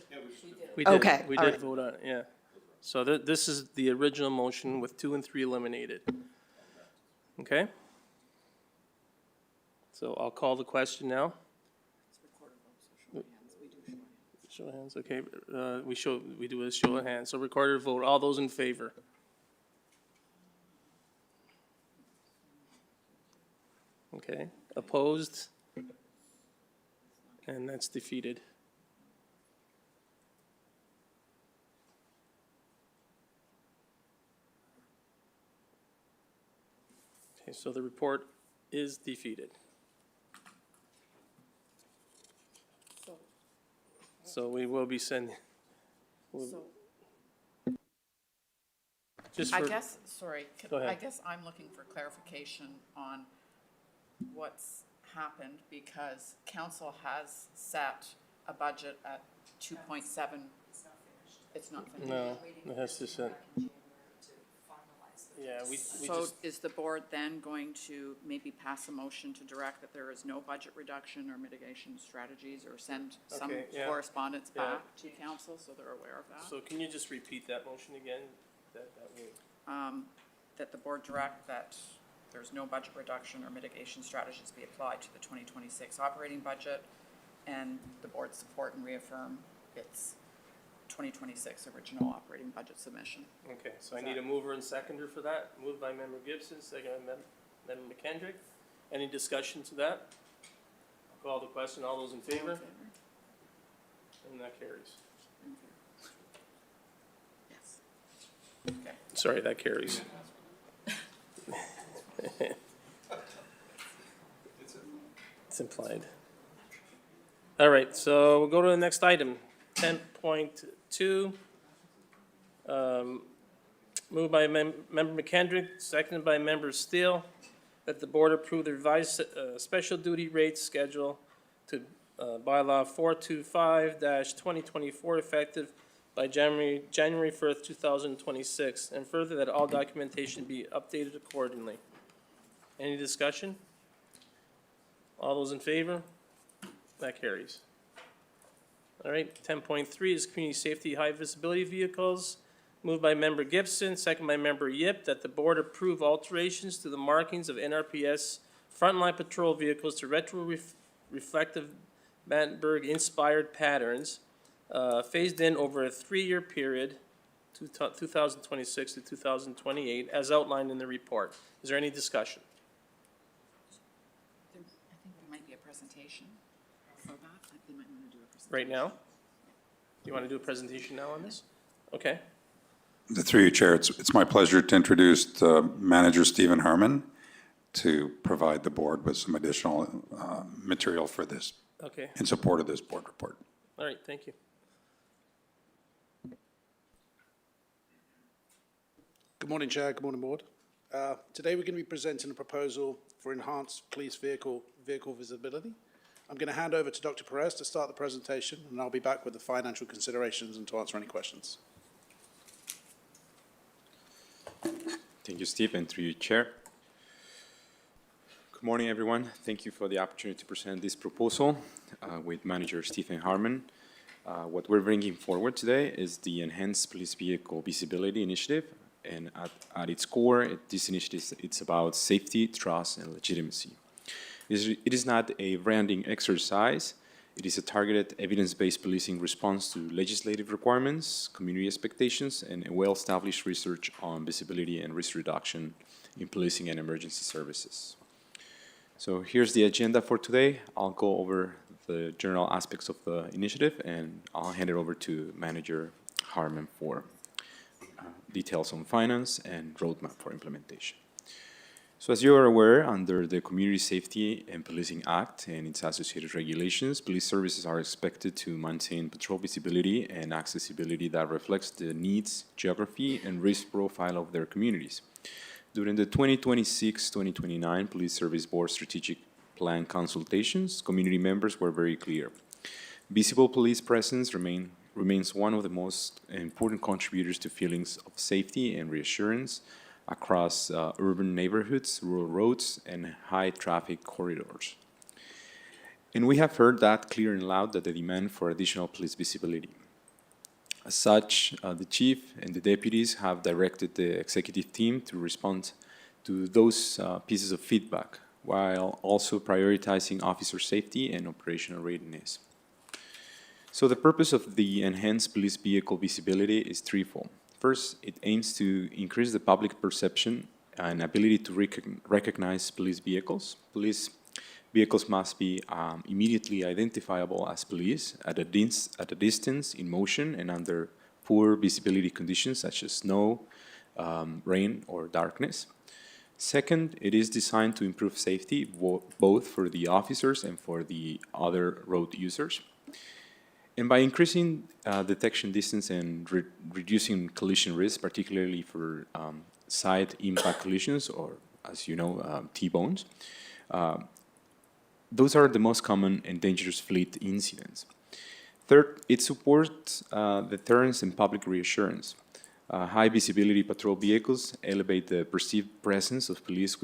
Speaker 1: We did.
Speaker 8: Okay,
Speaker 1: We
Speaker 8: all
Speaker 1: did
Speaker 8: right.
Speaker 1: vote on it, yeah. So this is the original motion with 2 and 3 eliminated. Okay? So I'll call the question now. Show of hands, okay. We do a show of hands. So recorded vote. All those in favor? Okay. Opposed? And that's defeated. Okay, so the report is defeated. So we will be sending, Just
Speaker 12: I
Speaker 1: for,
Speaker 12: guess, sorry,
Speaker 1: Go ahead.
Speaker 12: I guess I'm looking for clarification on what's happened because council has set a budget at 2.7. It's not finished.
Speaker 1: no, it has to say. Yeah, we
Speaker 12: So
Speaker 1: just,
Speaker 12: is the board then going to maybe pass a motion to direct that there is no budget reduction or mitigation strategies or send some
Speaker 1: Okay, yeah.
Speaker 12: correspondence
Speaker 1: Yeah.
Speaker 12: back to council so they're aware of that?
Speaker 1: so can you just repeat that motion again? That way.
Speaker 12: That the board direct that there's no budget reduction or mitigation strategies be applied to the 2026 operating budget, and the board support and reaffirm its 2026 original operating budget submission.
Speaker 1: Okay, so I need a mover and seconder for that. Moved by member Gibson, second by member McKendrick. Any discussion to that? I'll call the question. All those in favor? And that carries.
Speaker 12: Yes. Okay.
Speaker 1: Sorry, that carries. It's implied. All right, so we'll go to the next item, 10.2. Moved by member McKendrick, seconded by member Steele, that the board approve the revised special duty rate schedule to bylaw 425-2024 effective by January 1st, 2026, and further that all documentation be updated accordingly. Any discussion? All those in favor? That carries. All right, 10.3 is community safety high visibility vehicles. Moved by member Gibson, second by member Yip, that the board approve alterations to the markings of NRPS frontline patrol vehicles to reflective Battenberg-inspired patterns, phased in over a 3-year period, 2026 to 2028, as outlined in the report. Is there any discussion?
Speaker 12: I think there might be a presentation for that. They might want to do a presentation.
Speaker 1: Right now? Do you want to do a presentation now on this? Okay.
Speaker 4: Through you, Chair, it's my pleasure to introduce Manager Stephen Harmon to provide the board with some additional material for this,
Speaker 1: Okay.
Speaker 4: in support of this board report.
Speaker 1: All right, thank you.
Speaker 13: Good morning, Chair. Good morning, Board. Today, we're going to be presenting a proposal for enhanced police vehicle visibility. I'm going to hand over to Dr. Perez to start the presentation, and I'll be back with the financial considerations and to answer any questions.
Speaker 7: Thank you, Steve, and through you, Chair. Good morning, everyone. Thank you for the opportunity to present this proposal with Manager Stephen Harmon. What we're bringing forward today is the Enhanced Police Vehicle Visibility Initiative, and at its core, this initiative it's about safety, trust, and legitimacy. It is not a branding exercise. It is a targeted, evidence-based policing response to legislative requirements, community expectations, and a well-established research on visibility and risk reduction in policing and emergency services. So here's the agenda for today. I'll go over the general aspects of the initiative, and I'll hand it over to Manager Harmon for details on finance and roadmap for implementation. So as you are aware, under the Community Safety and Policing Act and its associated regulations, police services are expected to maintain patrol visibility and accessibility that reflects the needs, geography, and risk profile of their communities. During the 2026-2029 Police Service Board Strategic Plan consultations, community members were very clear. Visible police presence remains one of the most important contributors to feelings of safety and reassurance across urban neighborhoods, rural roads, and high-traffic corridors. And we have heard that clear and loud, that the demand for additional police visibility. As such, the chief and the deputies have directed the executive team to respond to those pieces of feedback, while also prioritizing officer safety and operational readiness. So the purpose of the enhanced police vehicle visibility is threefold. First, it aims to increase the public perception and ability to recognize police vehicles. Police vehicles must be immediately identifiable as police at a distance, in motion, and under poor visibility conditions such as snow, rain, or darkness. Second, it is designed to improve safety both for the officers and for the other road users. And by increasing detection distance and reducing collision risk, particularly for side impact collisions, or as you know, T-bones, those are the most common and dangerous fleet incidents. Third, it supports deterrence and public reassurance. High visibility patrol vehicles elevate the perceived presence of police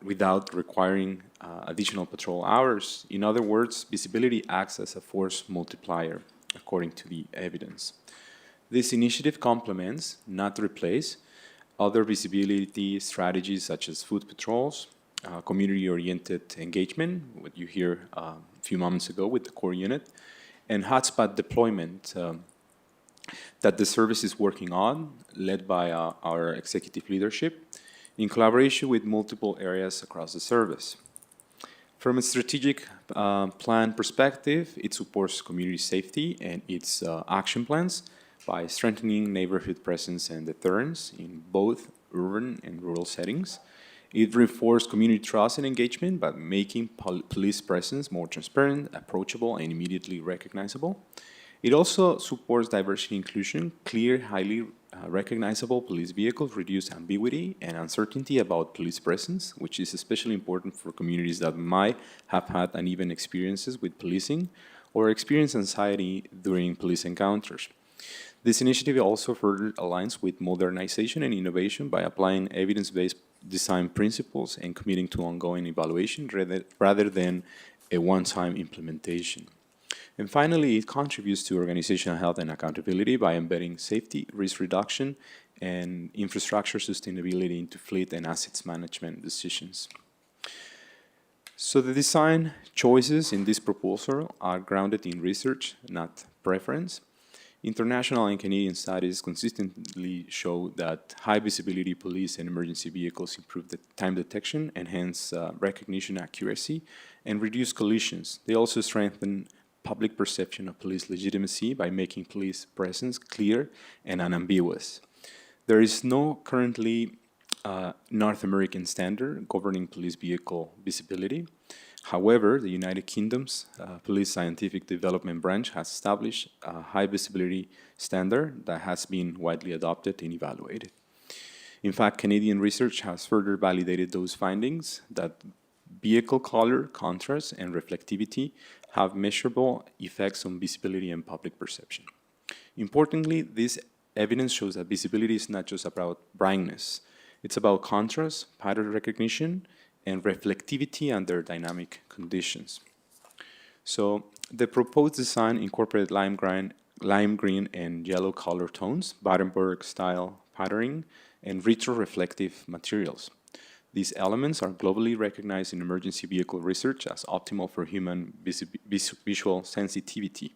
Speaker 7: without requiring additional patrol hours. In other words, visibility acts as a force multiplier, according to the evidence. This initiative complements, not replace, other visibility strategies such as foot patrols, community-oriented engagement, what you hear a few moments ago with the core unit, and hotspot deployment that the service is working on, led by our executive leadership, in collaboration with multiple areas across the service. From a strategic plan perspective, it supports community safety and its action plans by strengthening neighborhood presence and deterrence in both urban and rural settings. It reinforces community trust and engagement by making police presence more transparent, approachable, and immediately recognizable. It also supports diversity and inclusion. Clear, highly recognizable police vehicles reduce ambiguity and uncertainty about police presence, which is especially important for communities that might have had uneven experiences with policing or experience anxiety during police encounters. This initiative also further aligns with modernization and innovation by applying evidence-based design principles and committing to ongoing evaluation rather than a one-time implementation. And finally, it contributes to organizational health and accountability by embedding safety, risk reduction, and infrastructure sustainability into fleet and assets management decisions. So the design choices in this proposal are grounded in research, not preference. International and Canadian studies consistently show that high visibility police and emergency vehicles improve the time detection, enhance recognition accuracy, and reduce collisions. They also strengthen public perception of police legitimacy by making police presence clear and unambiguous. There is no currently North American standard governing police vehicle visibility. However, the United Kingdom's Police Scientific Development Branch has established a high visibility standard that has been widely adopted and evaluated. In fact, Canadian research has further validated those findings that vehicle color, contrast, and reflectivity have measurable effects on visibility and public perception. Importantly, this evidence shows that visibility is not just about brightness. It's about contrast, pattern recognition, and reflectivity under dynamic conditions. So the proposed design incorporated lime green and yellow color tones, Battenberg-style patterning, and retroreflective materials. These elements are globally recognized in emergency vehicle research as optimal for human visual sensitivity.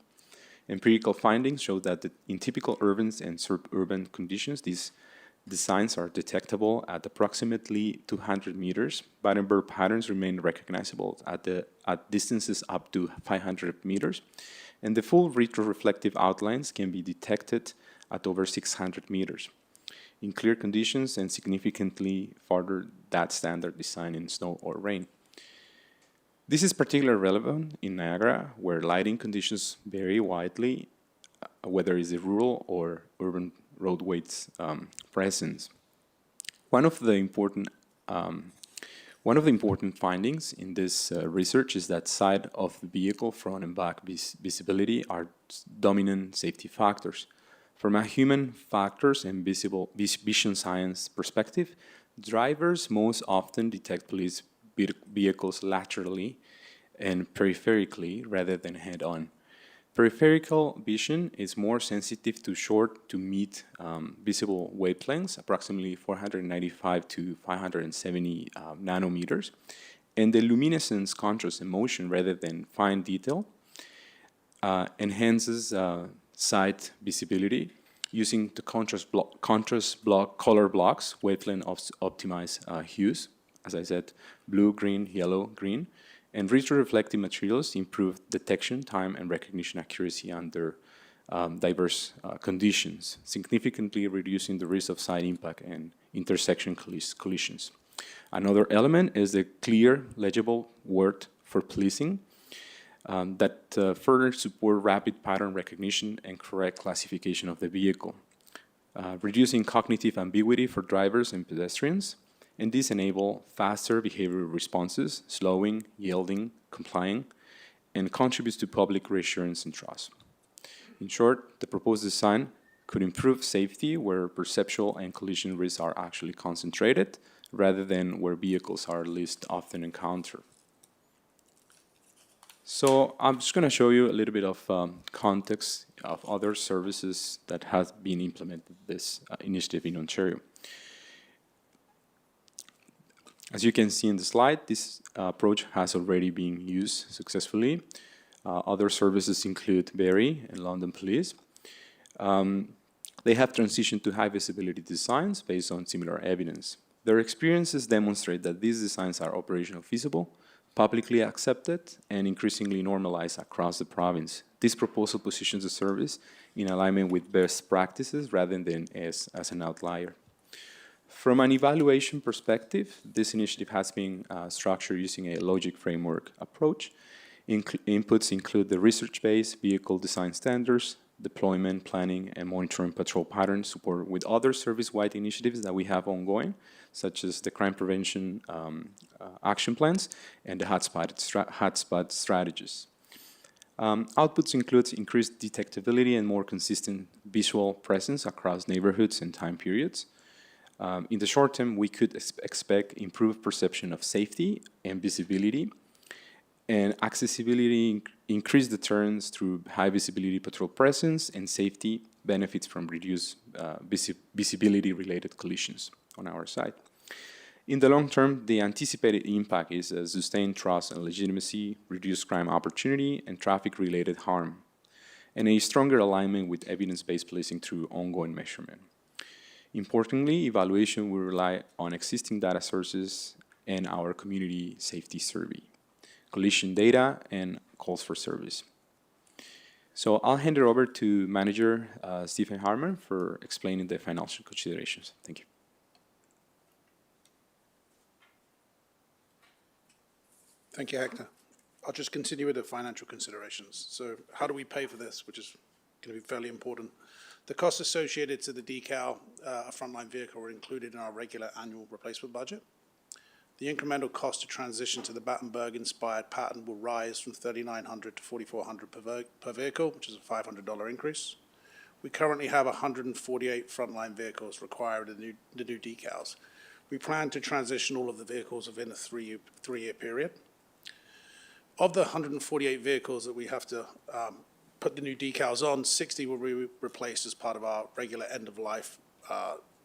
Speaker 7: Empirical findings show that in typical urban and suburban conditions, these designs are detectable at approximately 200 meters. Battenberg patterns remain recognizable at distances up to 500 meters, and the full retroreflective outlines can be detected at over 600 meters in clear conditions and significantly farther that standard design in snow or rain. This is particularly relevant in Niagara, where lighting conditions vary widely, whether it's a rural or urban roadways presence. One of the important findings in this research is that side of the vehicle, front and back visibility are dominant safety factors. From a human factors and vision science perspective, drivers most often detect police vehicles laterally and peripherically rather than head-on. Peripheral vision is more sensitive to short to mid visible wavelengths, approximately 495 to 570 nanometers, and the luminescence, contrast, and motion rather than fine detail enhances sight visibility using the contrast block color blocks, wavelength optimized hues, as I said, blue, green, yellow, green, and retroreflective materials improve detection, time, and recognition accuracy under diverse conditions, significantly reducing the risk of side impact and intersection collisions. Another element is the clear, legible word for policing. that further support rapid pattern recognition and correct classification of the vehicle, reducing cognitive ambiguity for drivers and pedestrians, and this enable faster behavioral responses, slowing, yielding, complying, and contributes to public reassurance and trust. In short, the proposed design could improve safety where perceptual and collision risks are actually concentrated, rather than where vehicles are least often encountered. So I'm just going to show you a little bit of context of other services that have been implemented this initiative in Ontario. As you can see in the slide, this approach has already been used successfully. Other services include Barrie and London Police. They have transitioned to high visibility designs based on similar evidence. Their experiences demonstrate that these designs are operationally feasible, publicly accepted, and increasingly normalized across the province. This proposal positions the service in alignment with best practices rather than as an outlier. From an evaluation perspective, this initiative has been structured using a logic framework approach. Inputs include the research-based vehicle design standards, deployment, planning, and monitoring patrol patterns, support with other service-wide initiatives that we have ongoing, such as the crime prevention action plans and the hotspot strategies. Outputs include increased detectability and more consistent visual presence across neighborhoods and time periods. In the short term, we could expect improved perception of safety and visibility, and accessibility, increased deterrence through high visibility patrol presence, and safety benefits from reduced visibility-related collisions on our side. In the long term, the anticipated impact is a sustained trust and legitimacy, reduced crime opportunity, and traffic-related harm, and a stronger alignment with evidence-based policing through ongoing measurement. Importantly, evaluation will rely on existing data sources and our community safety survey, collision data, and calls for service. So I'll hand it over to Manager Stephen Harman for explaining the financial considerations. Thank you.
Speaker 13: Thank you, Hector. I'll just continue with the financial considerations. So how do we pay for this, which is going to be fairly important? The costs associated to the decal, a frontline vehicle, are included in our regular annual replacement budget. The incremental cost to transition to the Battenberg-inspired pattern will rise from $3,900 to $4,400 per vehicle, which is a $500 increase. We currently have 148 frontline vehicles required in the new decals. We plan to transition all of the vehicles within a three-year period. Of the 148 vehicles that we have to put the new decals on, 60 will be replaced as part of our regular end-of-life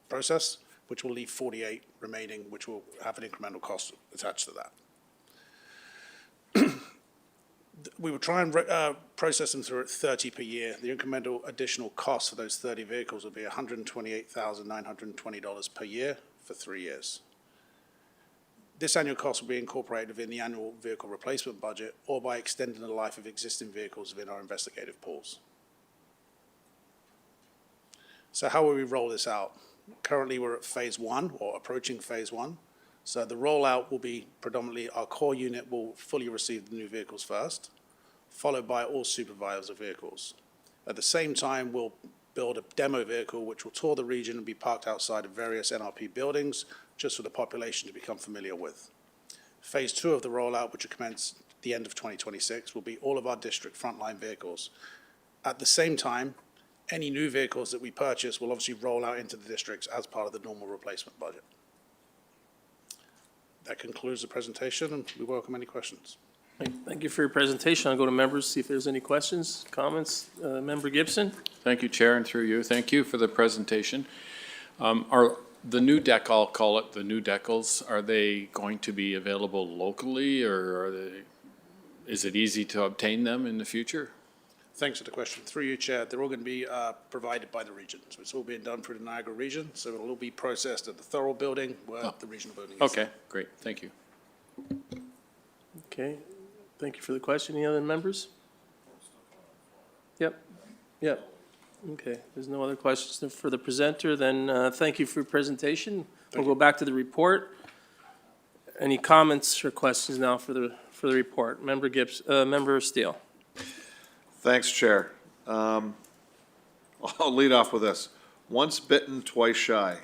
Speaker 13: process, which will leave 48 remaining, which will have an incremental cost attached to that. We will try and process them through at 30 per year. The incremental additional cost for those 30 vehicles will be $128,920 per year for 3 years. This annual cost will be incorporated within the annual vehicle replacement budget or by extending the life of existing vehicles within our investigative pools. So how will we roll this out? Currently, we're at phase 1 or approaching phase 1. So the rollout will be predominantly our core unit will fully receive the new vehicles first, followed by all supervisors of vehicles. At the same time, we'll build a demo vehicle which will tour the region and be parked outside of various NRP buildings just for the population to become familiar with. Phase 2 of the rollout, which will commence at the end of 2026, will be all of our district frontline vehicles. At the same time, any new vehicles that we purchase will obviously roll out into the districts as part of the normal replacement budget. That concludes the presentation, and we welcome any questions.
Speaker 1: Thank you for your presentation. I'll go to members, see if there's any questions, comments. Member Gibson?
Speaker 5: Thank you, Chair, and through you. Thank you for the presentation. Are the new deck, I'll call it the new decals, are they going to be available locally, or is it easy to obtain them in the future?
Speaker 13: Thanks for the question. Through you, Chair, they're all going to be provided by the region. So it's all being done through the Niagara region. So it'll all be processed at the Thorold building where the regional building is.
Speaker 5: Okay, great. Thank you.
Speaker 1: Okay, thank you for the question. Any other members? Yep. Okay, there's no other questions for the presenter. Then thank you for your presentation. We'll go back to the report. Any comments or questions now for the for the report. Member Steele.
Speaker 10: Thanks, Chair. I'll lead off with this. Once bitten, twice shy.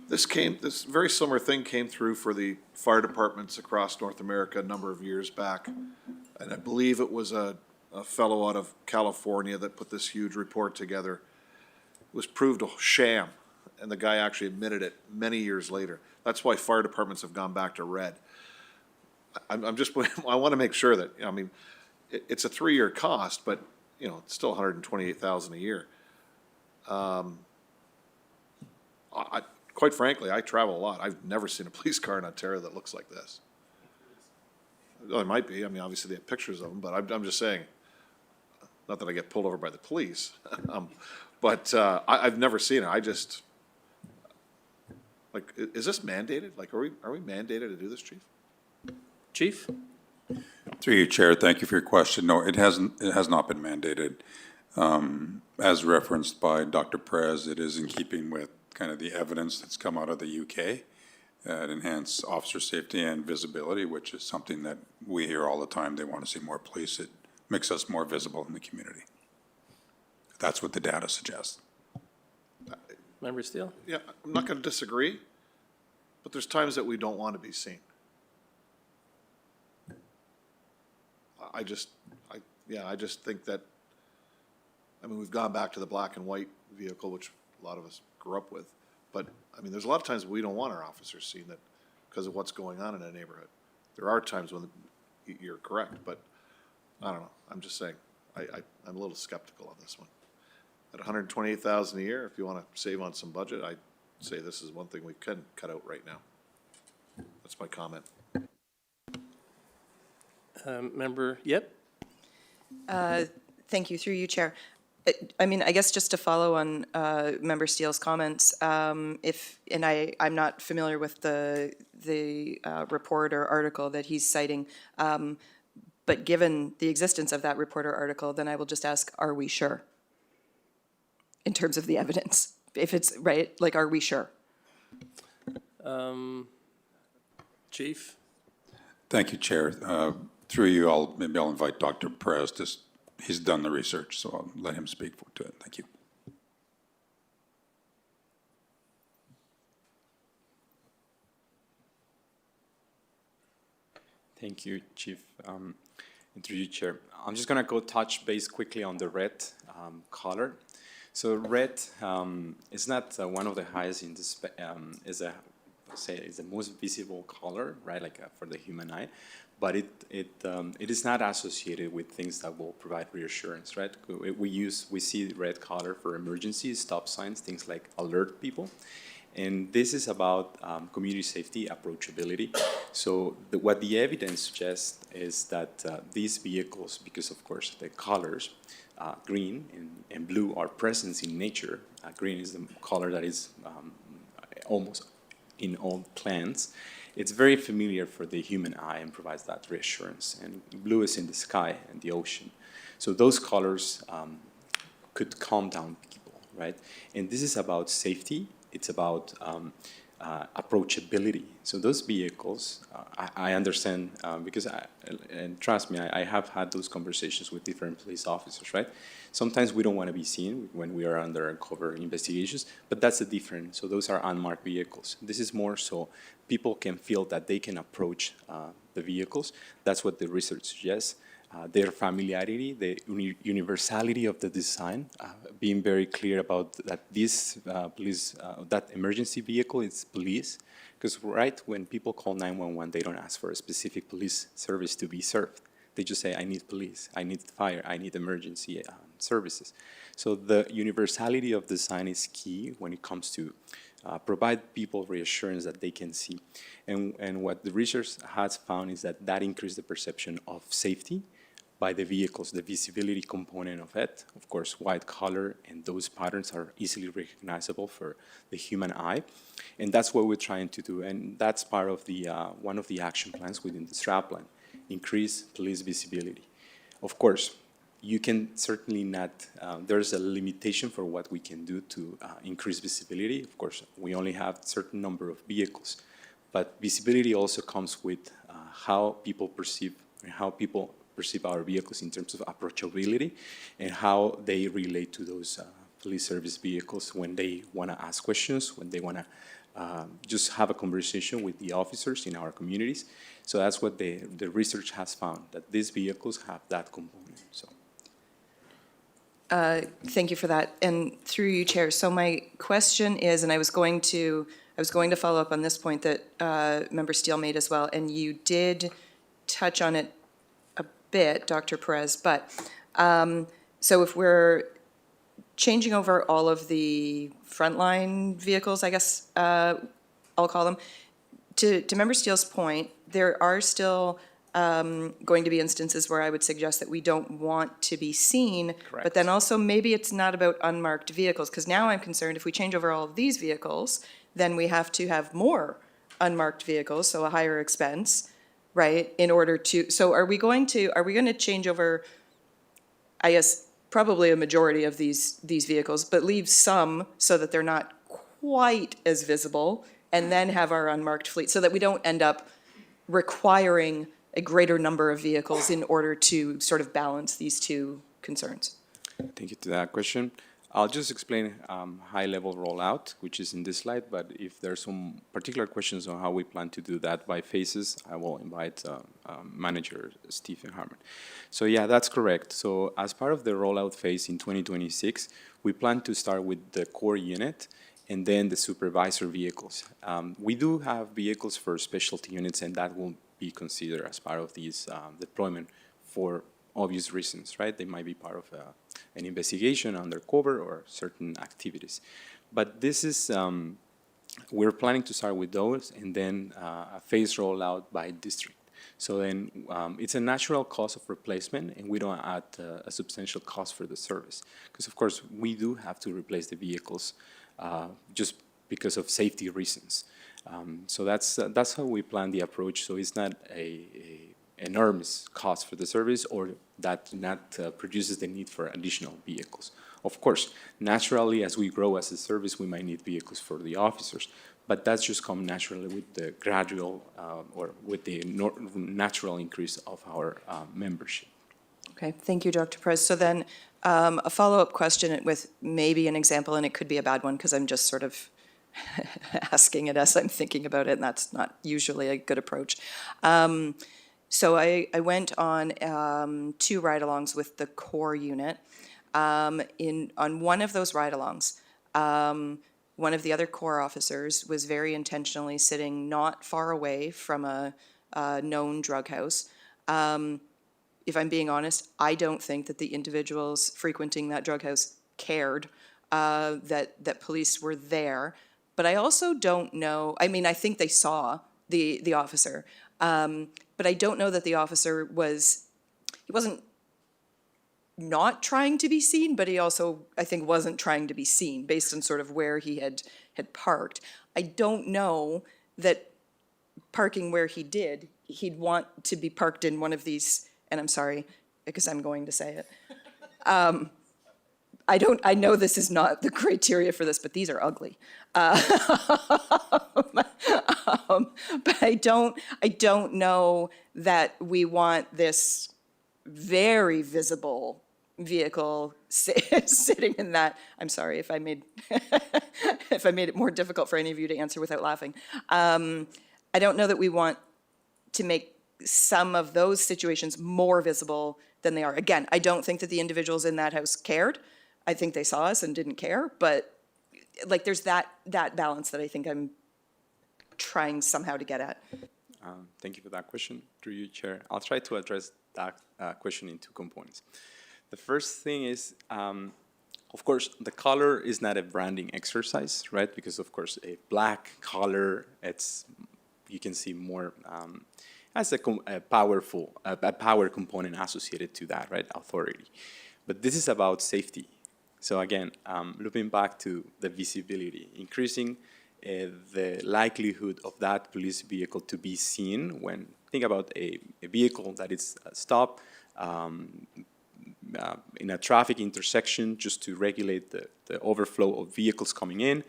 Speaker 10: This very similar thing came through for the fire departments across North America a number of years back. And I believe it was a fellow out of California that put this huge report together. It was proved a sham, and the guy actually admitted it many years later. That's why fire departments have gone back to red. I want to make sure that, I mean, it's a 3-year cost, but, you know, it's still $128,000 a year. Quite frankly, I travel a lot. I've never seen a police car in Ontario that looks like this. Well, there might be. I mean, obviously they have pictures of them, but I'm just saying, not that I get pulled over by the police, but I've never seen it. I just, like, is this mandated? Like, are we mandated to do this, Chief?
Speaker 1: Chief?
Speaker 4: Through you, Chair, thank you for your question. No, it has not been mandated. As referenced by Dr. Perez, it is in keeping with kind of the evidence that's come out of the UK. It enhance officer safety and visibility, which is something that we hear all the time. They want to see more police. It makes us more visible in the community. That's what the data suggests.
Speaker 1: Member Steele?
Speaker 10: Yeah, I'm not going to disagree, but there's times that we don't want to be seen. I just think that, I mean, we've gone back to the black and white vehicle, which a lot of us grew up with. But, I mean, there's a lot of times we don't want our officers seen that because of what's going on in a neighborhood. There are times when you're correct, but I don't know. I'm just saying, I'm a little skeptical on this one. At $128,000 a year, if you want to save on some budget, I'd say this is one thing we can cut out right now. That's my comment.
Speaker 1: Member Yip?
Speaker 8: Thank you, through you, Chair. I mean, I guess just to follow on Member Steele's comments, I'm not familiar with the report or article that he's citing, but given the existence of that report or article, then I will just ask, are we sure? In terms of the evidence, if it's right, like, are we sure?
Speaker 1: Chief?
Speaker 4: Thank you, Chair. Through you, maybe I'll invite Dr. Perez to, he's done the research, so I'll let him speak to it. Thank you.
Speaker 7: Thank you, Chief. And through you, Chair. I'm just going to go touch base quickly on the red color. So red is not one of the highest in this, is the most visible color, right? Like for the human eye, but it is not associated with things that will provide reassurance, right? We see red color for emergencies, stop signs, things like alert people. And this is about community safety, approachability. So what the evidence suggests is that these vehicles, because of course the colors, green and blue are present in nature. Green is the color that is almost in all plants. It's very familiar for the human eye and provides that reassurance. And blue is in the sky and the ocean. So those colors could calm down people, right? And this is about safety. It's about approachability. So those vehicles, I understand because, and trust me, I have had those conversations with different police officers, right? Sometimes we don't want to be seen when we are under cover investigations, but that's the difference. So those are unmarked vehicles. This is more so people can feel that they can approach the vehicles. That's what the research suggests. Their familiarity, the universality of the design, being very clear about that this that emergency vehicle is police. Because right when people call 911, they don't ask for a specific police service to be served. They just say, I need police, I need fire, I need emergency services. So the universality of design is key when it comes to provide people reassurance that they can see. And what the research has found is that increased the perception of safety by the vehicles, the visibility component of it. Of course, white color and those patterns are easily recognizable for the human eye. And that's what we're trying to do. And that's part of the one of the action plans within the STRAP plan, increase police visibility. Of course, you can certainly not, there's a limitation for what we can do to increase visibility. Of course, we only have a certain number of vehicles. But visibility also comes with how people perceive our vehicles in terms of approachability and how they relate to those police service vehicles when they want to ask questions, when they want to just have a conversation with the officers in our communities. So that's what the research has found, that these vehicles have that component. So.
Speaker 8: Thank you for that. And through you, Chair, so my question is, and I was going to follow up on this point that Member Steele made as well, and you did touch on it a bit, Dr. Perez, but so if we're changing over all of the frontline vehicles, I guess I'll call them, to Member Steele's point, there are still going to be instances where I would suggest that we don't want to be seen.
Speaker 7: Correct.
Speaker 8: But then also maybe it's not about unmarked vehicles, because now I'm concerned if we change over all of these vehicles, then we have to have more unmarked vehicles, so a higher expense, right, in order to, so are we going to change over, I guess, probably a majority of these vehicles, but leave some so that they're not quite as visible, and then have our unmarked fleet, so that we don't end up requiring a greater number of vehicles in order to sort of balance these two concerns?
Speaker 7: Thank you to that question. I'll just explain high-level rollout, which is in this slide, but if there's some particular questions on how we plan to do that by phases, I will invite Manager Stephen Harmon. So yeah, that's correct. So as part of the rollout phase in 2026, we plan to start with the core unit and then the supervisor vehicles. We do have vehicles for specialty units, and that will be considered as part of these deployment for obvious reasons, right? They might be part of an investigation undercover or certain activities. But this is, we're planning to start with those and then a phase rollout by district. So then it's a natural cost of replacement, and we don't add a substantial cost for the service. Because of course, we do have to replace the vehicles just because of safety reasons. So that's how we plan the approach. So it's not a enormous cost for the service, or that produces the need for additional vehicles. Of course, naturally, as we grow as a service, we might need vehicles for the officers, but that's just come naturally with the gradual or with the natural increase of our membership.
Speaker 8: Okay, thank you, Dr. Perez. So then a follow-up question with maybe an example, and it could be a bad one because I'm just sort of asking it as I'm thinking about it, and that's not usually a good approach. So I went on 2 ride-alongs with the core unit. On one of those ride-alongs, one of the other core officers was very intentionally sitting not far away from a known drug house. If I'm being honest, I don't think that the individuals frequenting that drug house cared that police were there. But I also don't know, I mean, I think they saw the officer, but I don't know that the officer he wasn't not trying to be seen, but he also, I think, wasn't trying to be seen based on sort of where he had parked. I don't know that parking where he did, he'd want to be parked in one of these, and I'm sorry, because I'm going to say it. I know this is not the criteria for this, but these are ugly. But I don't know that we want this very visible vehicle sitting in that. I'm sorry if I made it more difficult for any of you to answer without laughing. I don't know that we want to make some of those situations more visible than they are. Again, I don't think that the individuals in that house cared. I think they saw us and didn't care, but like there's that balance that I think I'm trying somehow to get at.
Speaker 7: Thank you for that question, through you, Chair. I'll try to address that question in 2 components. The first thing is, of course, the color is not a branding exercise, right? Because of course, a black color, you can see more has a power component associated to that, right? Authority. But this is about safety. So again, looping back to the visibility, increasing the likelihood of that police vehicle to be seen when, think about a vehicle that is stopped in a traffic intersection just to regulate the overflow of vehicles coming in.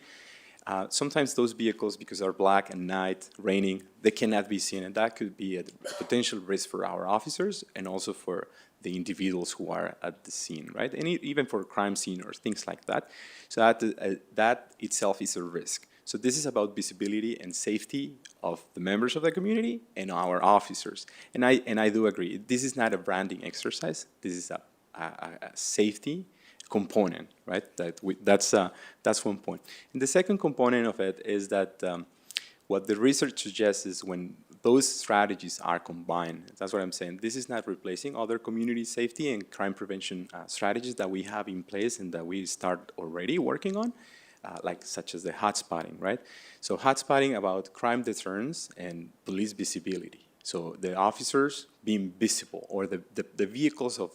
Speaker 7: sometimes those vehicles, because they're black at night, raining, they cannot be seen, and that could be a potential risk for our officers and also for the individuals who are at the scene, right? And even for a crime scene or things like that. So that itself is a risk. So this is about visibility and safety of the members of the community and our officers. And I do agree, this is not a branding exercise. This is a safety component, right? That's one point. And the second component of it is that what the research suggests is when those strategies are combined, that's what I'm saying. This is not replacing other community safety and crime prevention strategies that we have in place and that we start already working on, like such as the hotspotting, right? So hotspotting about crime deterrence and police visibility. So the officers being visible, or the vehicles of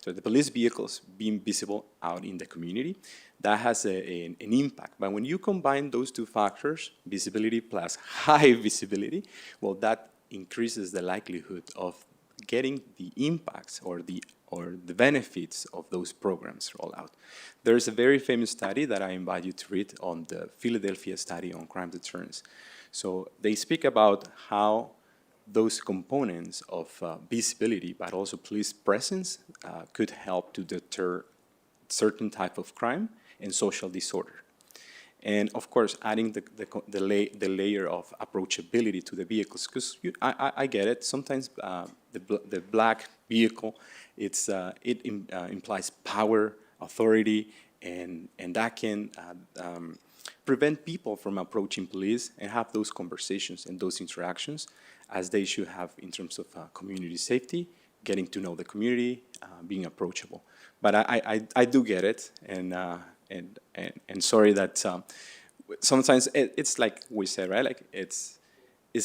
Speaker 7: so the police vehicles being visible out in the community, that has an impact. But when you combine those two factors, visibility plus high visibility, well, that increases the likelihood of getting the impacts or the benefits of those programs roll out. There's a very famous study that I invite you to read on the Philadelphia study on crime deterrence. So they speak about how those components of visibility, but also police presence, could help to deter certain type of crime and social disorder. And of course, adding the layer of approachability to the vehicles, because I get it. Sometimes the black vehicle, it implies power, authority, and that can prevent people from approaching police and have those conversations and those interactions as they should have in terms of community safety, getting to know the community, being approachable. But I do get it, and sorry that sometimes it's like we say, right? Like it's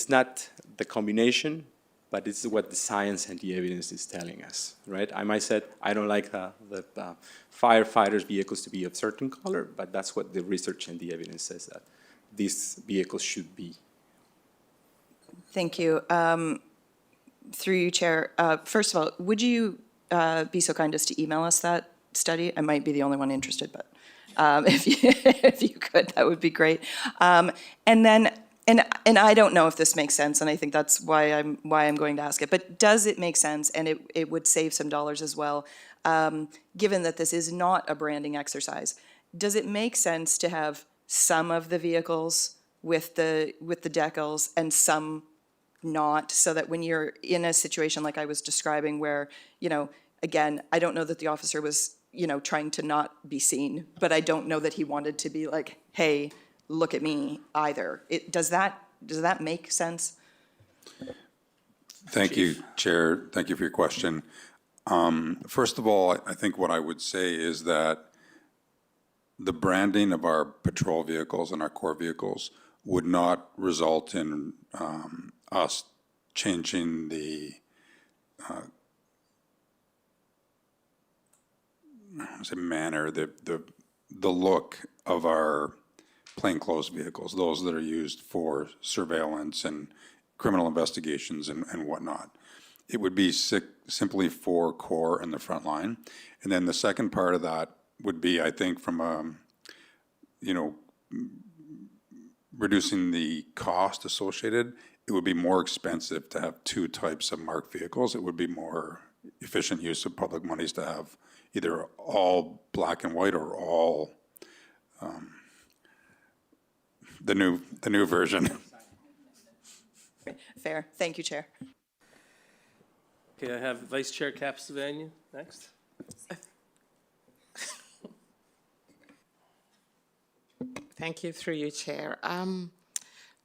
Speaker 7: not the combination, but it's what the science and the evidence is telling us, right? I might say I don't like the firefighters' vehicles to be of certain color, but that's what the research and the evidence says that these vehicles should be.
Speaker 8: Thank you. Through you, Chair. First of all, would you be so kind as to email us that study? I might be the only one interested, but if you could, that would be great. And then, and I don't know if this makes sense, and I think that's why I'm going to ask it. But does it make sense? And it would save some dollars as well, given that this is not a branding exercise. Does it make sense to have some of the vehicles with the decals and some not, so that when you're in a situation like I was describing where, again, I don't know that the officer was, trying to not be seen, but I don't know that he wanted to be like, hey, look at me either. Does that make sense?
Speaker 4: Thank you, Chair. Thank you for your question. First of all, I think what I would say is that the branding of our patrol vehicles and our core vehicles would not result in us changing the manner, the look of our plainclothes vehicles, those that are used for surveillance and criminal investigations and whatnot. It would be simply for core and the front line. And then the second part of that would be, I think, from reducing the cost associated. It would be more expensive to have two types of marked vehicles. It would be more efficient use of public monies to have either all black and white or all the new version.
Speaker 8: Fair. Thank you, Chair.
Speaker 1: Okay, I have Vice Chair Capsavanian next.
Speaker 6: Thank you, through you, Chair.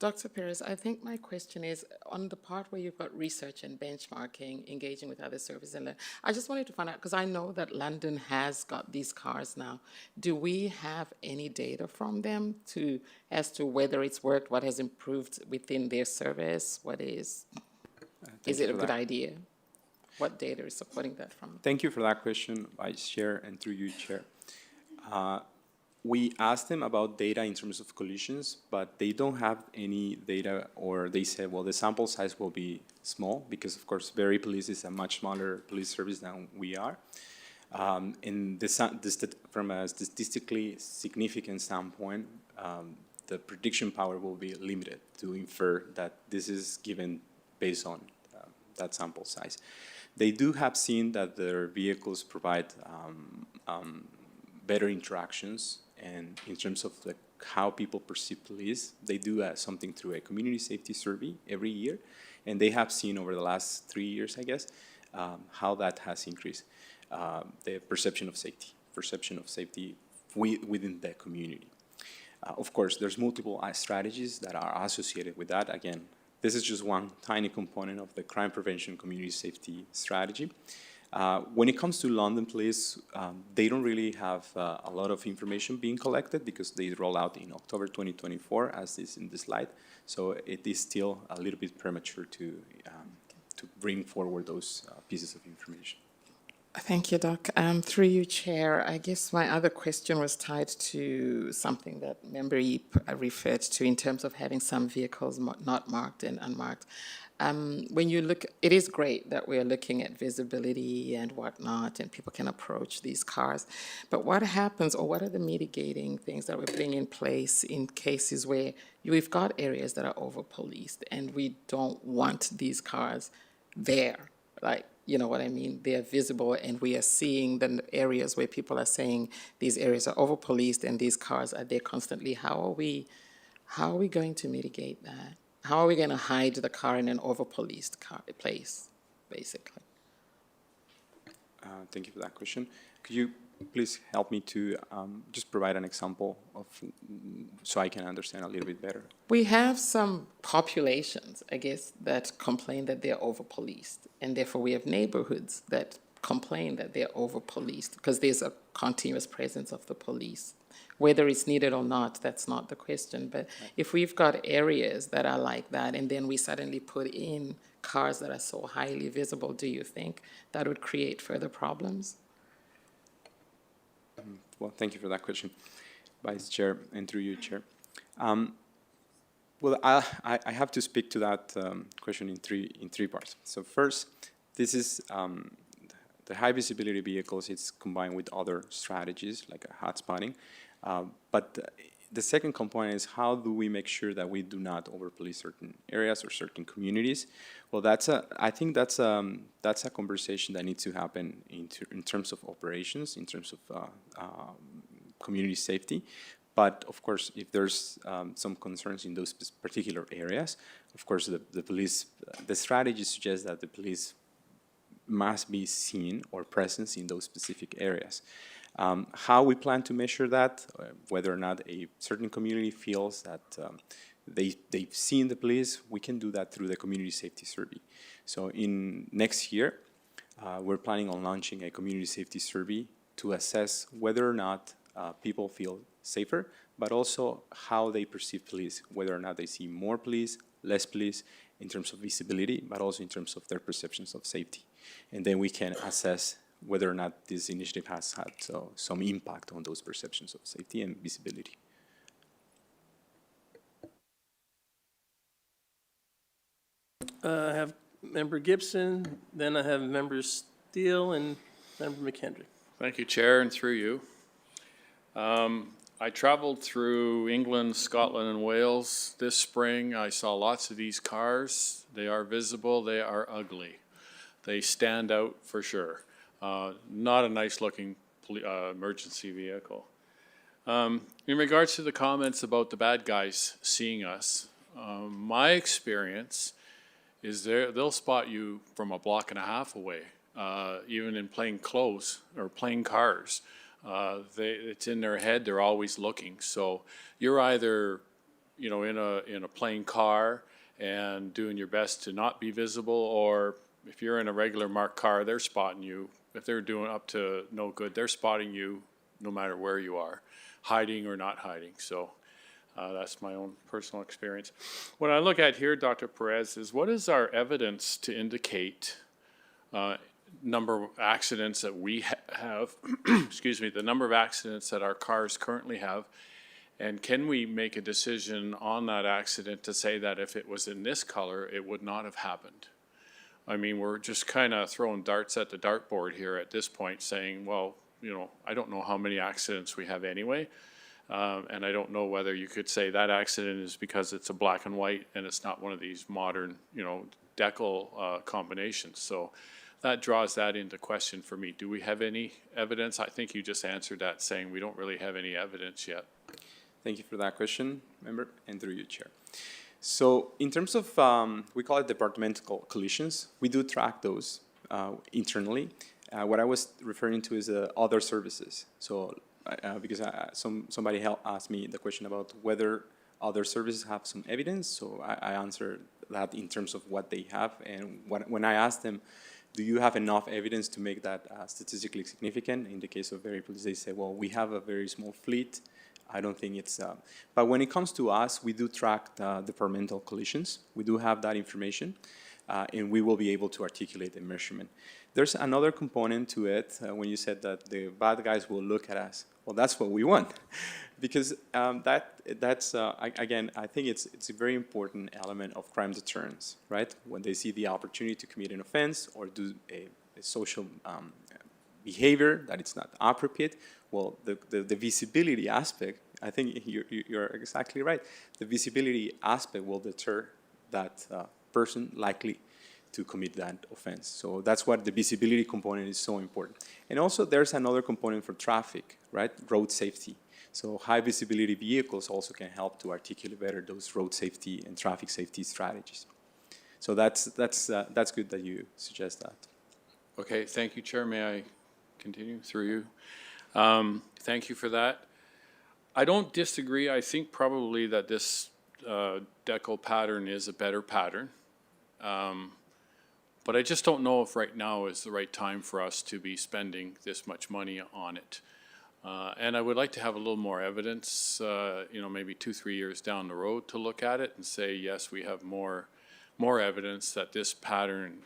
Speaker 6: Dr. Perez, I think my question is on the part where you've got research and benchmarking, engaging with other services, and I just wanted to find out, because I know that London has got these cars now. Do we have any data from them as to whether it's worked, what has improved within their service, is it a good idea? What data is supporting that from?
Speaker 7: Thank you for that question, Vice Chair, and through you, Chair. We asked them about data in terms of collisions, but they don't have any data, or they said, well, the sample size will be small because, of course, Berry Police is a much smaller police service than we are. From a statistically significant standpoint, the prediction power will be limited to infer that this is given based on that sample size. They do have seen that their vehicles provide better interactions, and in terms of how people perceive police, they do something through a community safety survey every year, and they have seen over the last 3 years, I guess, how that has increased the perception of safety within the community. Of course, there's multiple strategies that are associated with that. Again, this is just one tiny component of the crime prevention community safety strategy. When it comes to London Police, they don't really have a lot of information being collected because they roll out in October 2024, as is in the slide. So it is still a little bit premature to bring forward those pieces of information.
Speaker 6: Thank you, Doc. Through you, Chair, I guess my other question was tied to something that Member Yip referred to in terms of having some vehicles not marked and unmarked. When you look, it is great that we're looking at visibility and whatnot, and people can approach these cars. But what happens, or what are the mitigating things that we're putting in place in cases where we've got areas that are over-policed and we don't want these cars there? Like, you know what I mean? They're visible, and we are seeing the areas where people are saying these areas are over-policed and these cars are there constantly. How are we going to mitigate that? How are we going to hide the car in an over-policed place, basically?
Speaker 7: Thank you for that question. Could you please help me to just provide an example so I can understand a little bit better?
Speaker 6: We have some populations, I guess, that complain that they're over-policed, and therefore we have neighborhoods that complain that they're over-policed because there's a continuous presence of the police. Whether it's needed or not, that's not the question. But if we've got areas that are like that, and then we suddenly put in cars that are so highly visible, do you think that would create further problems?
Speaker 7: Well, thank you for that question, Vice Chair, and through you, Chair. Well, I have to speak to that question in three parts. So first, this is the high visibility vehicles. It's combined with other strategies like hot spotting. But the second component is how do we make sure that we do not over-police certain areas or certain communities? Well, I think that's a conversation that needs to happen in terms of operations, in terms of community safety. But of course, if there's some concerns in those particular areas, of course, the strategy suggests that the police must be seen or present in those specific areas. How we plan to measure that, whether or not a certain community feels that they've seen the police, we can do that through the community safety survey. So in next year, we're planning on launching a community safety survey to assess whether or not people feel safer, but also how they perceive police, whether or not they see more police, less police, in terms of visibility, but also in terms of their perceptions of safety. And then we can assess whether or not this initiative has had some impact on those perceptions of safety and visibility.
Speaker 1: I have Member Gibson, then I have Member Steele and Member McKendry.
Speaker 5: Thank you, Chair, and through you. I traveled through England, Scotland, and Wales this spring. I saw lots of these cars. They are visible, they are ugly. They stand out for sure. Not a nice-looking emergency vehicle. In regards to the comments about the bad guys seeing us, my experience is they'll spot you from a block and a half away, even in plain clothes or plain cars. It's in their head, they're always looking. So you're either, in a plain car and doing your best to not be visible, or if you're in a regular marked car, they're spotting you. If they're doing up to no good, they're spotting you no matter where you are, hiding or not hiding. So that's my own personal experience. What I look at here, Dr. Perez, is what is our evidence to indicate number of accidents that we have, excuse me, the number of accidents that our cars currently have, and can we make a decision on that accident to say that if it was in this color, it would not have happened? I mean, we're just kind of throwing darts at the dartboard here at this point, saying, well, you know, I don't know how many accidents we have anyway. And I don't know whether you could say that accident is because it's a black and white and it's not one of these modern, you know, decal combinations. So that draws that into question for me. Do we have any evidence? I think you just answered that saying we don't really have any evidence yet.
Speaker 7: Thank you for that question, member, and through you, Chair. So in terms of, we call it departmental collisions, we do track those internally. What I was referring to is other services. So because somebody asked me the question about whether other services have some evidence, so I answered that in terms of what they have. And when I asked them, do you have enough evidence to make that statistically significant? In the case of Berry Police, they say, well, we have a very small fleet. I don't think it's, but when it comes to us, we do track the departmental collisions. We do have that information, and we will be able to articulate the measurement. There's another component to it when you said that the bad guys will look at us. Well, that's what we want, because that's again, I think it's a very important element of crime deterrence, right? When they see the opportunity to commit an offense or do a social behavior that it's not appropriate, well, the visibility aspect, I think you're exactly right. The visibility aspect will deter that person likely to commit that offense. So that's what the visibility component is so important. And also there's another component for traffic, right? Road safety. So high visibility vehicles also can help to articulate better those road safety and traffic safety strategies. So that's good that you suggest that.
Speaker 5: Okay, thank you, Chair. May I continue through you? Thank you for that. I don't disagree. I think probably that this decal pattern is a better pattern. But I just don't know if right now is the right time for us to be spending this much money on it. And I would like to have a little more evidence, you know, maybe 2-3 years down the road to look at it and say, yes, we have more evidence that this pattern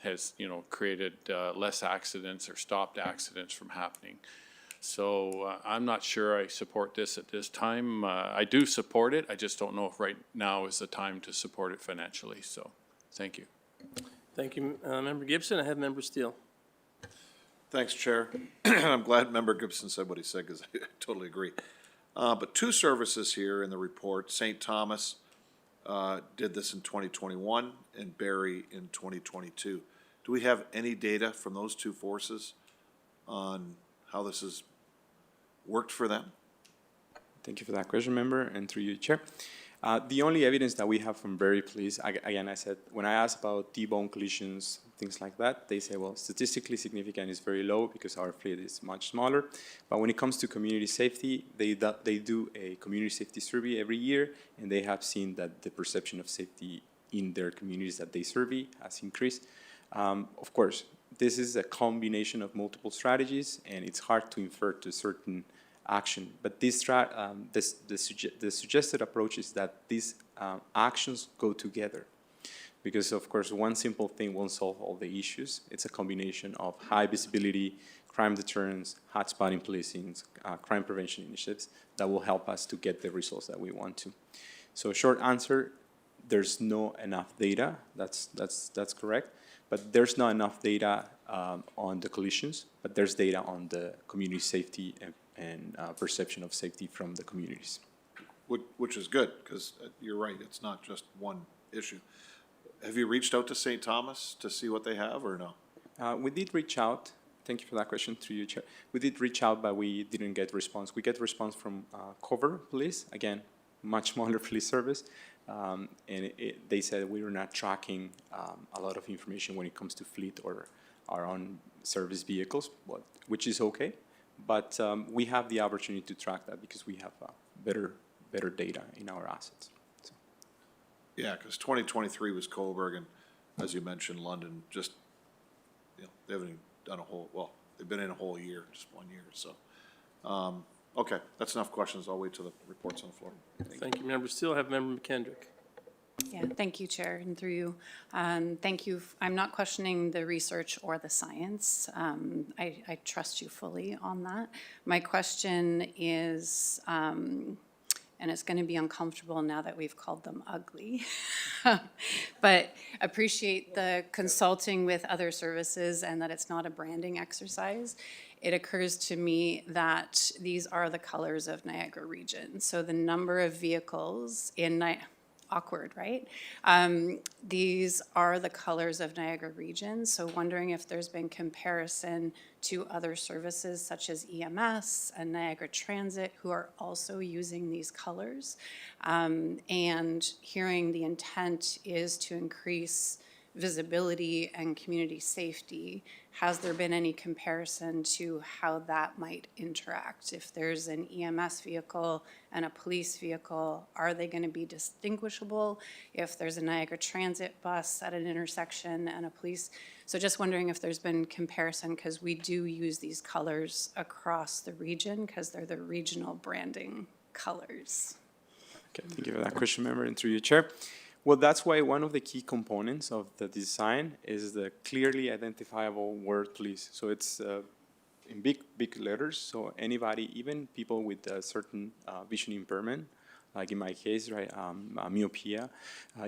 Speaker 5: has, you know, created less accidents or stopped accidents from happening. So I'm not sure I support this at this time. I do support it. I just don't know if right now is the time to support it financially. So thank you.
Speaker 1: Thank you, Member Gibson. I have Member Steele.
Speaker 10: Thanks, Chair. I'm glad Member Gibson said what he said, because I totally agree. But two services here in the report, St. Thomas did this in 2021 and Barrie in 2022. Do we have any data from those two forces on how this has worked for them?
Speaker 7: Thank you for that question, member, and through you, Chair. The only evidence that we have from Berry Police, again, I said, when I asked about T-bone collisions, things like that, they say, well, statistically significant is very low because our fleet is much smaller. But when it comes to community safety, they do a community safety survey every year, and they have seen that the perception of safety in their communities that they survey has increased. Of course, this is a combination of multiple strategies, and it's hard to infer to certain action. But the suggested approach is that these actions go together. Because, of course, one simple thing won't solve all the issues. It's a combination of high visibility, crime deterrence, hotspotting policing, crime prevention initiatives that will help us to get the results that we want to. So short answer, there's no enough data. That's correct. But there's not enough data on the collisions, but there's data on the community safety and perception of safety from the communities.
Speaker 10: Which is good, because you're right, it's not just one issue. Have you reached out to St. Thomas to see what they have, or no?
Speaker 7: We did reach out. Thank you for that question, through you, Chair. We did reach out, but we didn't get response. We get response from Cover Police, again, much smaller police service, and they said we were not tracking a lot of information when it comes to fleet or our own service vehicles, which is okay. But we have the opportunity to track that because we have better data in our assets. So.
Speaker 10: Yeah, because 2023 was Coburg, and as you mentioned, London, just, you know, they haven't even done a whole, well, they've been in a whole year, just 1 year, so. Okay, that's enough questions. I'll wait till the report's on the floor.
Speaker 1: Thank you, Member Steele. I have Member McKendrick.
Speaker 14: Yeah, thank you, Chair, and through you. Thank you. I'm not questioning the research or the science. I trust you fully on that. My question is, and and it's going to be uncomfortable now that we've called them ugly. But appreciate the consulting with other services and that it's not a branding exercise. It occurs to me that these are the colors of Niagara region. So the number of vehicles in awkward, right? These are the colors of Niagara region, so wondering if there's been comparison to other services such as EMS and Niagara Transit who are also using these colors. And hearing the intent is to increase visibility and community safety. Has there been any comparison to how that might interact? If there's an EMS vehicle and a police vehicle, are they going to be distinguishable? If there's a Niagara Transit bus at an intersection and a police, so just wondering if there's been comparison, because we do use these colors across the region because they're the regional branding colors.
Speaker 7: Okay, thank you for that question, member, and through you, Chair. Well, that's why one of the key components of the design is the clearly identifiable word police. So it's in big letters, so anybody, even people with a certain vision impairment, like in my case, right, myopia,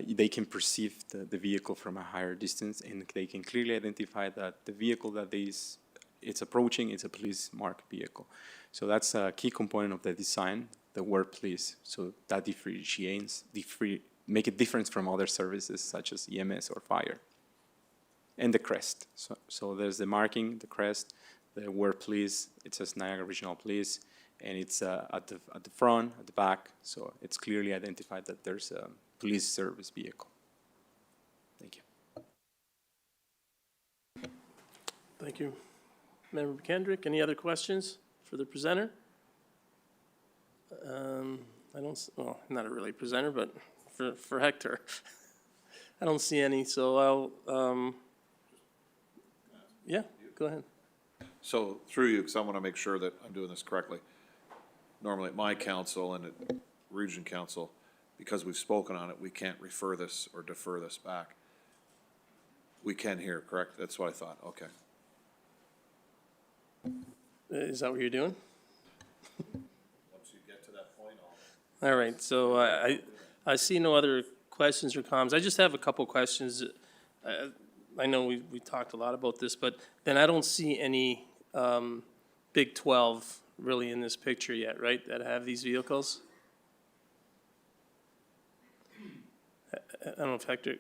Speaker 7: they can perceive the vehicle from a higher distance, and they can clearly identify that the vehicle that it's approaching is a police marked vehicle. So that's a key component of the design, the word police. So that differentiates, make a difference from other services such as EMS or fire. And the crest. So there's the marking, the crest, the word police. It says Niagara Regional Police, and it's at the front, at the back. So it's clearly identified that there's a police service vehicle. Thank you.
Speaker 1: Thank you. Member Kendrick, any other questions for the presenter? I don't, well, not a really presenter, but for Hector. I don't see any, so I'll, yeah, go ahead.
Speaker 10: So through you, because I want to make sure that I'm doing this correctly. Normally at my council and at region council, because we've spoken on it, we can't refer this or defer this back. We can hear, correct? That's what I thought, okay.
Speaker 1: Is that what you're doing?
Speaker 10: Once you get to that point,
Speaker 1: All right, so I see no other questions or comments. I just have a couple questions. I know we talked a lot about this, but then I don't see any Big 12 really in this picture yet, right, that have these vehicles? I don't know if Hector,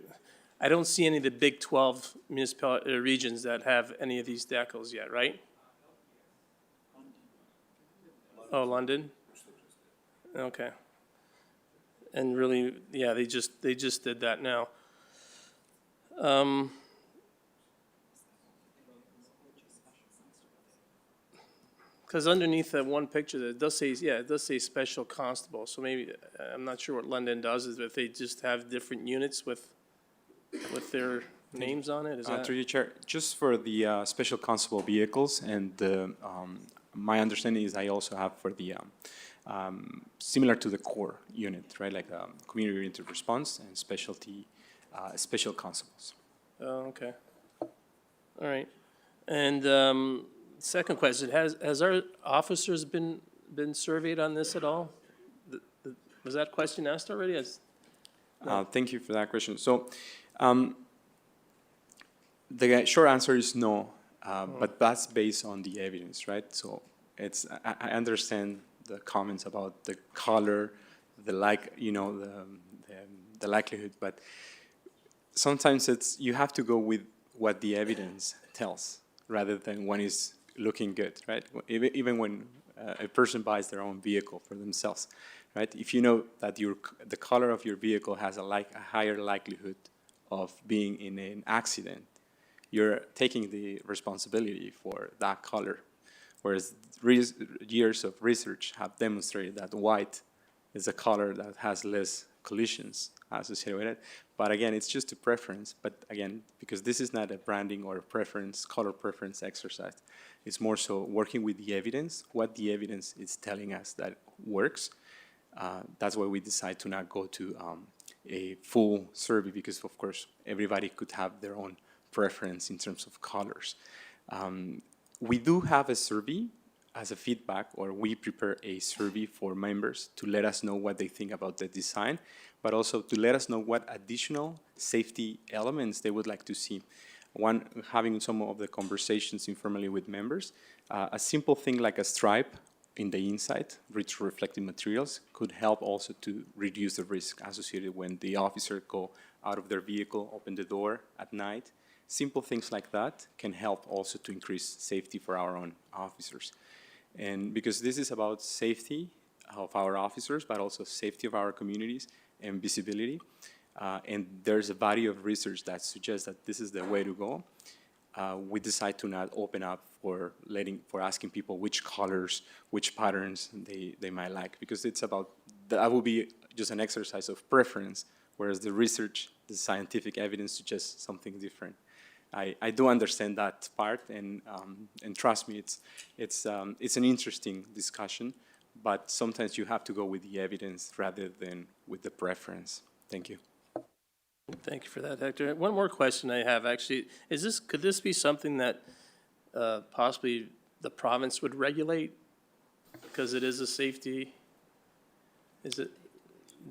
Speaker 1: I don't see any of the Big 12 municipal regions that have any of these decals yet, right? Oh, London? Okay. And really, yeah, they just did that now. Because underneath that one picture, that does say, yeah, it does say special constable. So maybe, I'm not sure what London does, is if they just have different units with their names on it, is that?
Speaker 7: Through you, Chair, just for the special constable vehicles, and my understanding is I also have for the similar to the core unit, right, like community-oriented response and special constables.
Speaker 1: Oh, okay. All right. And second question, has our officers been surveyed on this at all? Was that question asked already?
Speaker 7: Thank you for that question. So the short answer is no, but that's based on the evidence, right? So it's I understand the comments about the color, the likelihood, but sometimes you have to go with what the evidence tells rather than one is looking good, right? Even when a person buys their own vehicle for themselves, right? If you know that the color of your vehicle has a higher likelihood of being in an accident, you're taking the responsibility for that color. Whereas years of research have demonstrated that white is a color that has less collisions associated with it. But again, it's just a preference. But again, because this is not a branding or a preference, color preference exercise, it's more so working with the evidence, what the evidence is telling us that works. That's why we decide to not go to a full survey, because of course, everybody could have their own preference in terms of colors. We do have a survey as a feedback, or we prepare a survey for members to let us know what they think about the design, but also to let us know what additional safety elements they would like to see. One, having some of the conversations informally with members, a simple thing like a stripe in the inside, rich reflective materials, could help also to reduce the risk associated when the officer go out of their vehicle, open the door at night. Simple things like that can help also to increase safety for our own officers. And because this is about safety of our officers, but also safety of our communities and visibility, and there's a body of research that suggests that this is the way to go, we decide to not open up for asking people which colors, which patterns they might like, because it's about, that will be just an exercise of preference, whereas the research, the scientific evidence suggests something different. I do understand that part, and trust me, it's an interesting discussion, but sometimes you have to go with the evidence rather than with the preference. Thank you.
Speaker 1: Thank you for that, Hector. One more question I have, actually, could this be something that possibly the province would regulate? Because it is a safety, is it,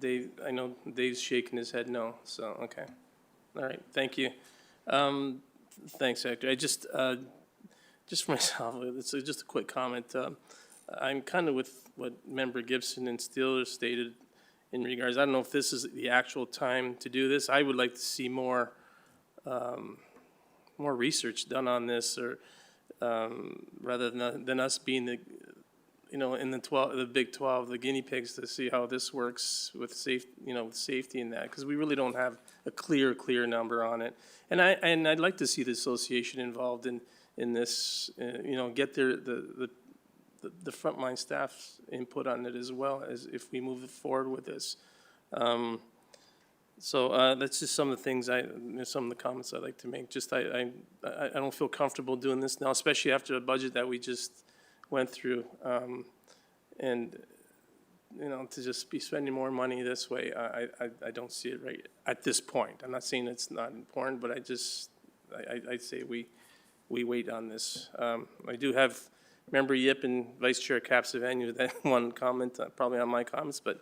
Speaker 1: Dave, I know Dave's shaking his head no, so, okay. All right, thank you. Thanks, Hector. I just for myself, it's just a quick comment. I'm kind of with what Member Gibson and Steeler stated in regards, I don't know if this is the actual time to do this. I would like to see more research done on this, or rather than us being the, in the Big 12, the guinea pigs, to see how this works with safety in that, because we really don't have a clear number on it. And I'd like to see the association involved in this, get the frontline staff's input on it as well, as if we move forward with this. So that's just some of the things some of the comments I'd like to make. Just I don't feel comfortable doing this now, especially after a budget that we just went through, and to just be spending more money this way, I don't see it right at this point. I'm not saying it's not important, but I'd say we wait on this. I do have Member Yip and Vice Chair Capsavanu that one comment, probably on my comments, but.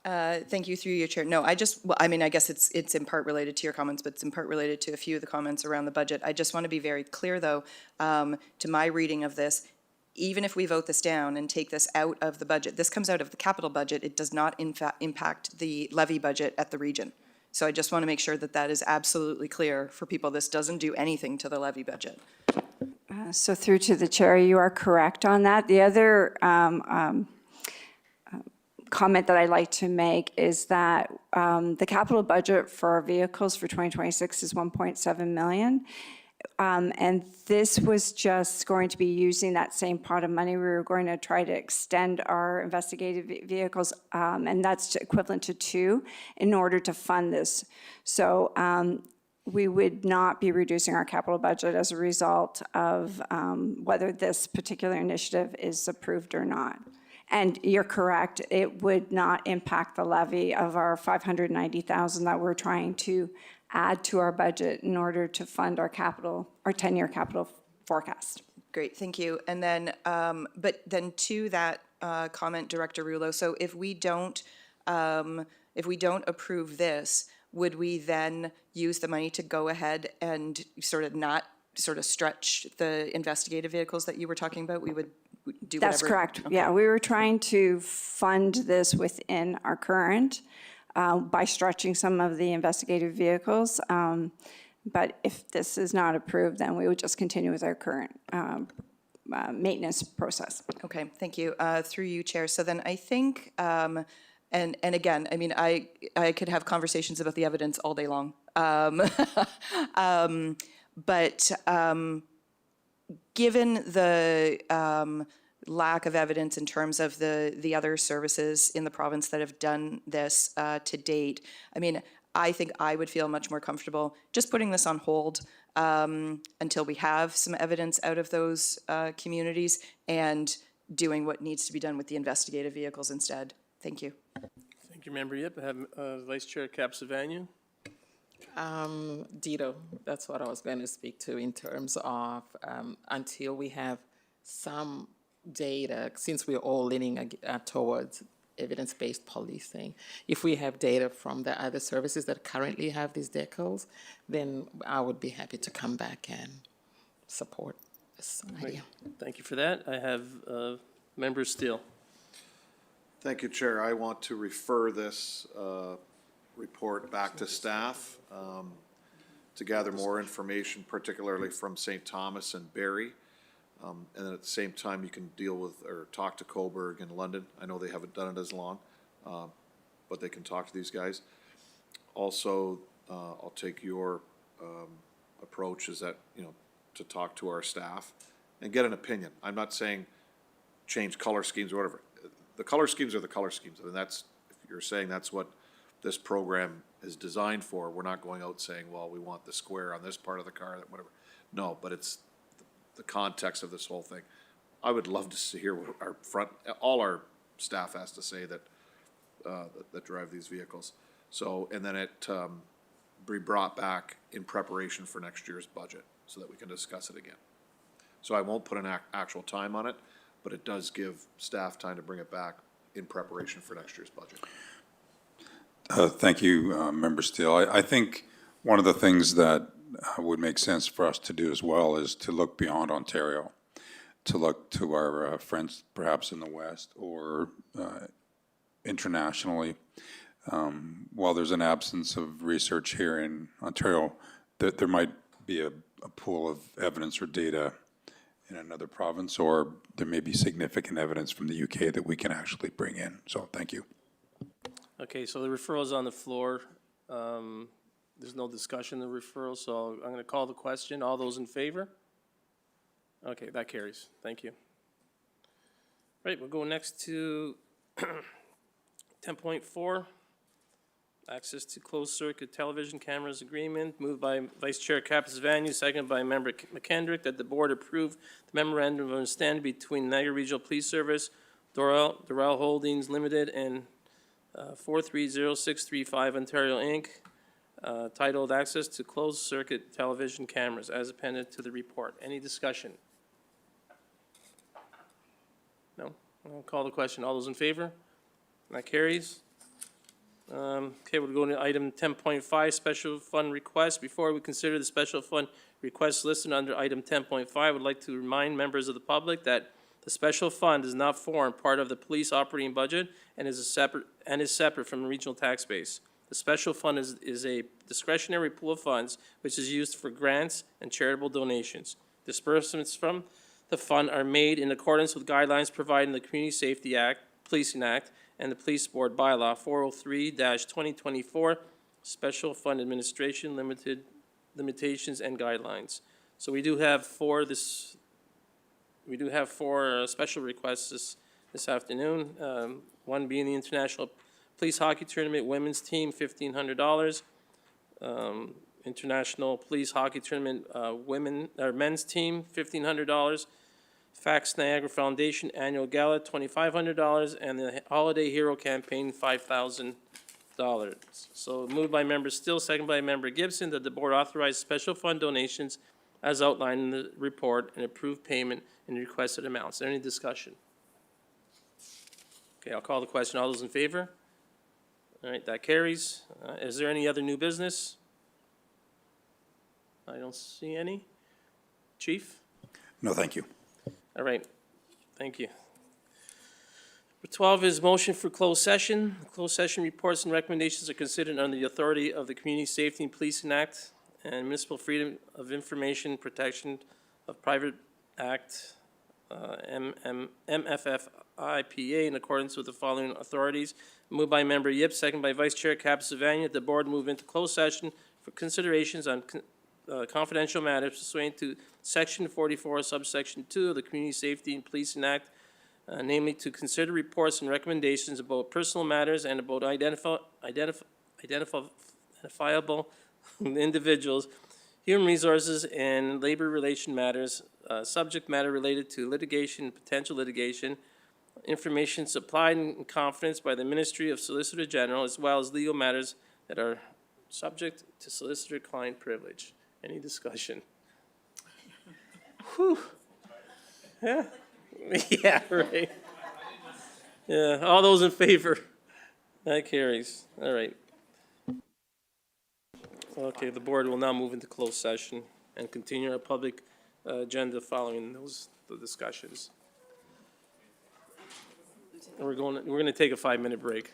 Speaker 8: Thank you, through you, Chair. No, I guess it's in part related to your comments, but it's in part related to a few of the comments around the budget. I just want to be very clear, though, to my reading of this, even if we vote this down and take this out of the budget, this comes out of the capital budget, it does not impact the levy budget at the region. So I just want to make sure that that is absolutely clear for people. This doesn't do anything to the levy budget.
Speaker 11: So through to the chair, you are correct on that. The other comment that I'd like to make is that the capital budget for our vehicles for 2026 is 1.7 million. And this was just going to be using that same pot of money. We were going to try to extend our investigative vehicles, and that's equivalent to 2, in order to fund this. So we would not be reducing our capital budget as a result of whether this particular initiative is approved or not. And you're correct, it would not impact the levy of our $590,000 that we're trying to add to our budget in order to fund our capital, our 10-year capital forecast.
Speaker 8: Great, thank you. And then, but then to that comment, Director Rouleau, so if we don't approve this, would we then use the money to go ahead and not stretch the investigative vehicles that you were talking about? We would do whatever?
Speaker 11: That's correct.
Speaker 8: Okay.
Speaker 11: Yeah, we were trying to fund this within our current by stretching some of the investigative vehicles. But if this is not approved, then we would just continue with our current maintenance process.
Speaker 8: Okay, thank you. Through you, Chair. So then I think, and again, I mean, I could have conversations about the evidence all day long. But given the lack of evidence in terms of the other services in the province that have done this to date, I mean, I think I would feel much more comfortable just putting this on hold until we have some evidence out of those communities and doing what needs to be done with the investigative vehicles instead. Thank you.
Speaker 1: Thank you, Member Yip. I have Vice Chair Capsavanu.
Speaker 6: Dito, that's what I was going to speak to in terms of until we have some data, since we're all leaning towards evidence-based policing, if we have data from the other services that currently have these decals, then I would be happy to come back and support this idea.
Speaker 1: Thank you for that. I have Member Steele.
Speaker 10: Thank you, Chair. I want to refer this report back to staff to gather more information, particularly from St. Thomas and Barrie. And then at the same time, you can deal with or talk to Coburg and London. I know they haven't done it as long, but they can talk to these guys. Also, I'll take your approach is that, to talk to our staff and get an opinion. I'm not saying change color schemes or whatever. The color schemes are the color schemes. I mean, if you're saying that's what this program is designed for, we're not going out saying, well, we want the square on this part of the car, whatever. No, but it's the context of this whole thing. I would love to hear what all our staff has to say that drive these vehicles. So, and then it be brought back in preparation for next year's budget so that we can discuss it again. So I won't put an actual time on it, but it does give staff time to bring it back in preparation for next year's budget.
Speaker 4: Thank you, Member Steele. I think one of the things that would make sense for us to do as well is to look beyond Ontario, to look to our friends perhaps in the West or internationally. While there's an absence of research here in Ontario, there might be a pool of evidence or data in another province, or there may be significant evidence from the UK that we can actually bring in. So thank you.
Speaker 1: Okay, so the referral is on the floor. There's no discussion of the referral, so I'm going to call the question. All those in favor? Okay, that carries. Thank you. Right, we'll go next to 10.4. Access to closed-circuit television cameras agreement, moved by Vice Chair Capus-Vanu, seconded by Member McKendrick, that the board approve the memorandum of understanding between Niagara Regional Police Service, Doral Holdings Limited, and 430635 Ontario Inc., titled Access to Closed-Circuit Television Cameras, as appended to the report. Any discussion? No? I'll call the question. All those in favor? That carries. Okay, we'll go to item 10.5, special fund request. Before we consider the special fund request listed under item 10.5, I would like to remind members of the public that the special fund does not form part of the police operating budget and is separate from the regional tax base. The special fund is a discretionary pool of funds which is used for grants and charitable donations. Disbursements from the fund are made in accordance with guidelines provided in the Community Safety Act, Policing Act, and the Police Board Bylaw 403-2024, Special Fund Administration Limitations and Guidelines. So we do have four special requests this afternoon. One being the International Police Hockey Tournament Women's Team, $1,500. International Police Hockey Tournament Men's Team, $1,500. Fax Niagara Foundation Annual Gala, $2,500, and the Holiday Hero Campaign, $5,000. So moved by Member Steele, second by Member Gibson, that the board authorize special fund donations as outlined in the report and approve payment in requested amounts. Is there any discussion? Okay, I'll call the question. All those in favor? All right, that carries. Is there any other new business? I don't see any. Chief?
Speaker 4: No, thank you.
Speaker 1: All right, thank you. Number 12 is motion for closed session. Closed session reports and recommendations are considered under the authority of the Community Safety and Policing Act and Municipal Freedom of Information Protection of Private Act, MFFIPA, in accordance with the following authorities. Moved by Member Yip, second by Vice Chair Capus-Vanu, that the board move into closed session for considerations on confidential matters pursuant to Section 44, subsection 2 of the Community Safety and Policing Act, namely to consider reports and recommendations about personal matters and about identifiable individuals, human resources, and labor relation matters, subject matter related to litigation, potential litigation, information supplied in confidence by the Ministry of Solicitor General, as well as legal matters that are subject to solicitor-client privilege. Any discussion? Whew. Yeah, right. Yeah, all those in favor? That carries. All right. Okay, the board will now move into closed session and continue our public agenda following the discussions. And we're going to take a 5-minute break.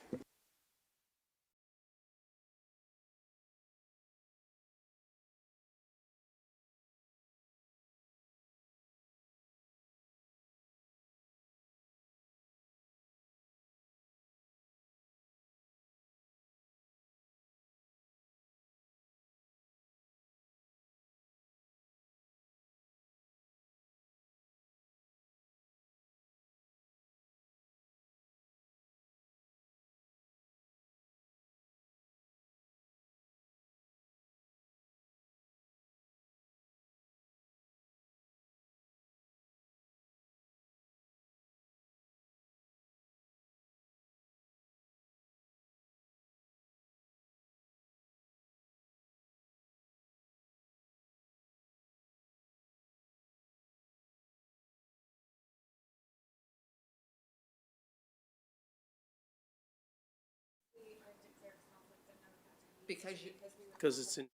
Speaker 1: Because it's in.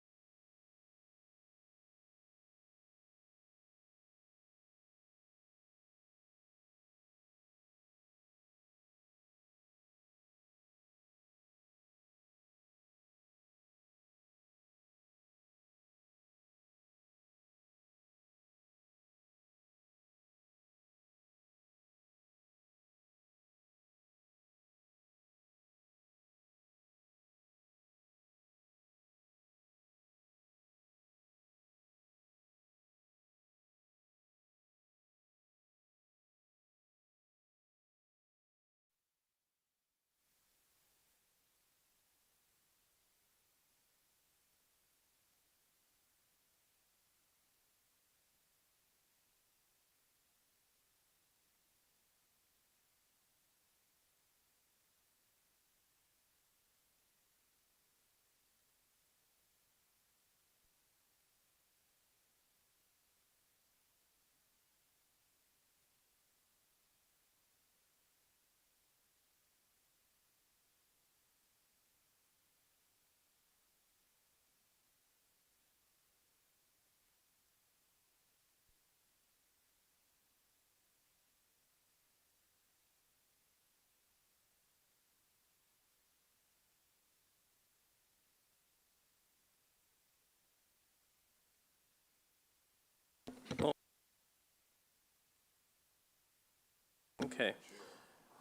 Speaker 1: Okay.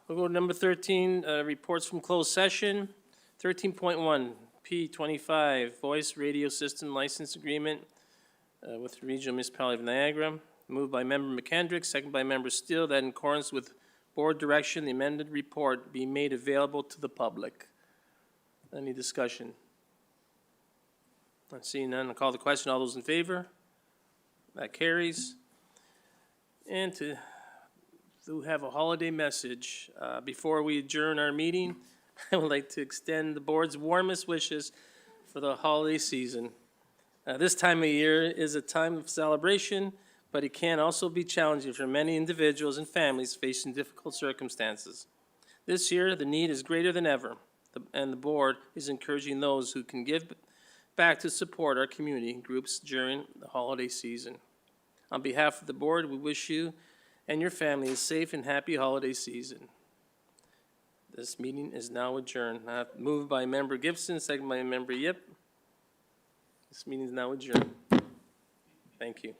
Speaker 1: We'll go to number 13, reports from closed session. 13.1, P25, Voice Radio System License Agreement with the Regional Municipality of Niagara. Moved by Member McKendrick, second by Member Steele, that in accordance with board direction, the amended report be made available to the public. Any discussion? Not seeing none, I'll call the question. All those in favor? That carries. And to have a holiday message. Before we adjourn our meeting, I would like to extend the board's warmest wishes for the holiday season. This time of year is a time of celebration, but it can also be challenging for many individuals and families facing difficult circumstances. This year, the need is greater than ever, and the board is encouraging those who can give back to support our community groups during the holiday season. On behalf of the board, we wish you and your family a safe and happy holiday season. This meeting is now adjourned. Moved by Member Gibson, second by Member Yip. This meeting is now adjourned. Thank you.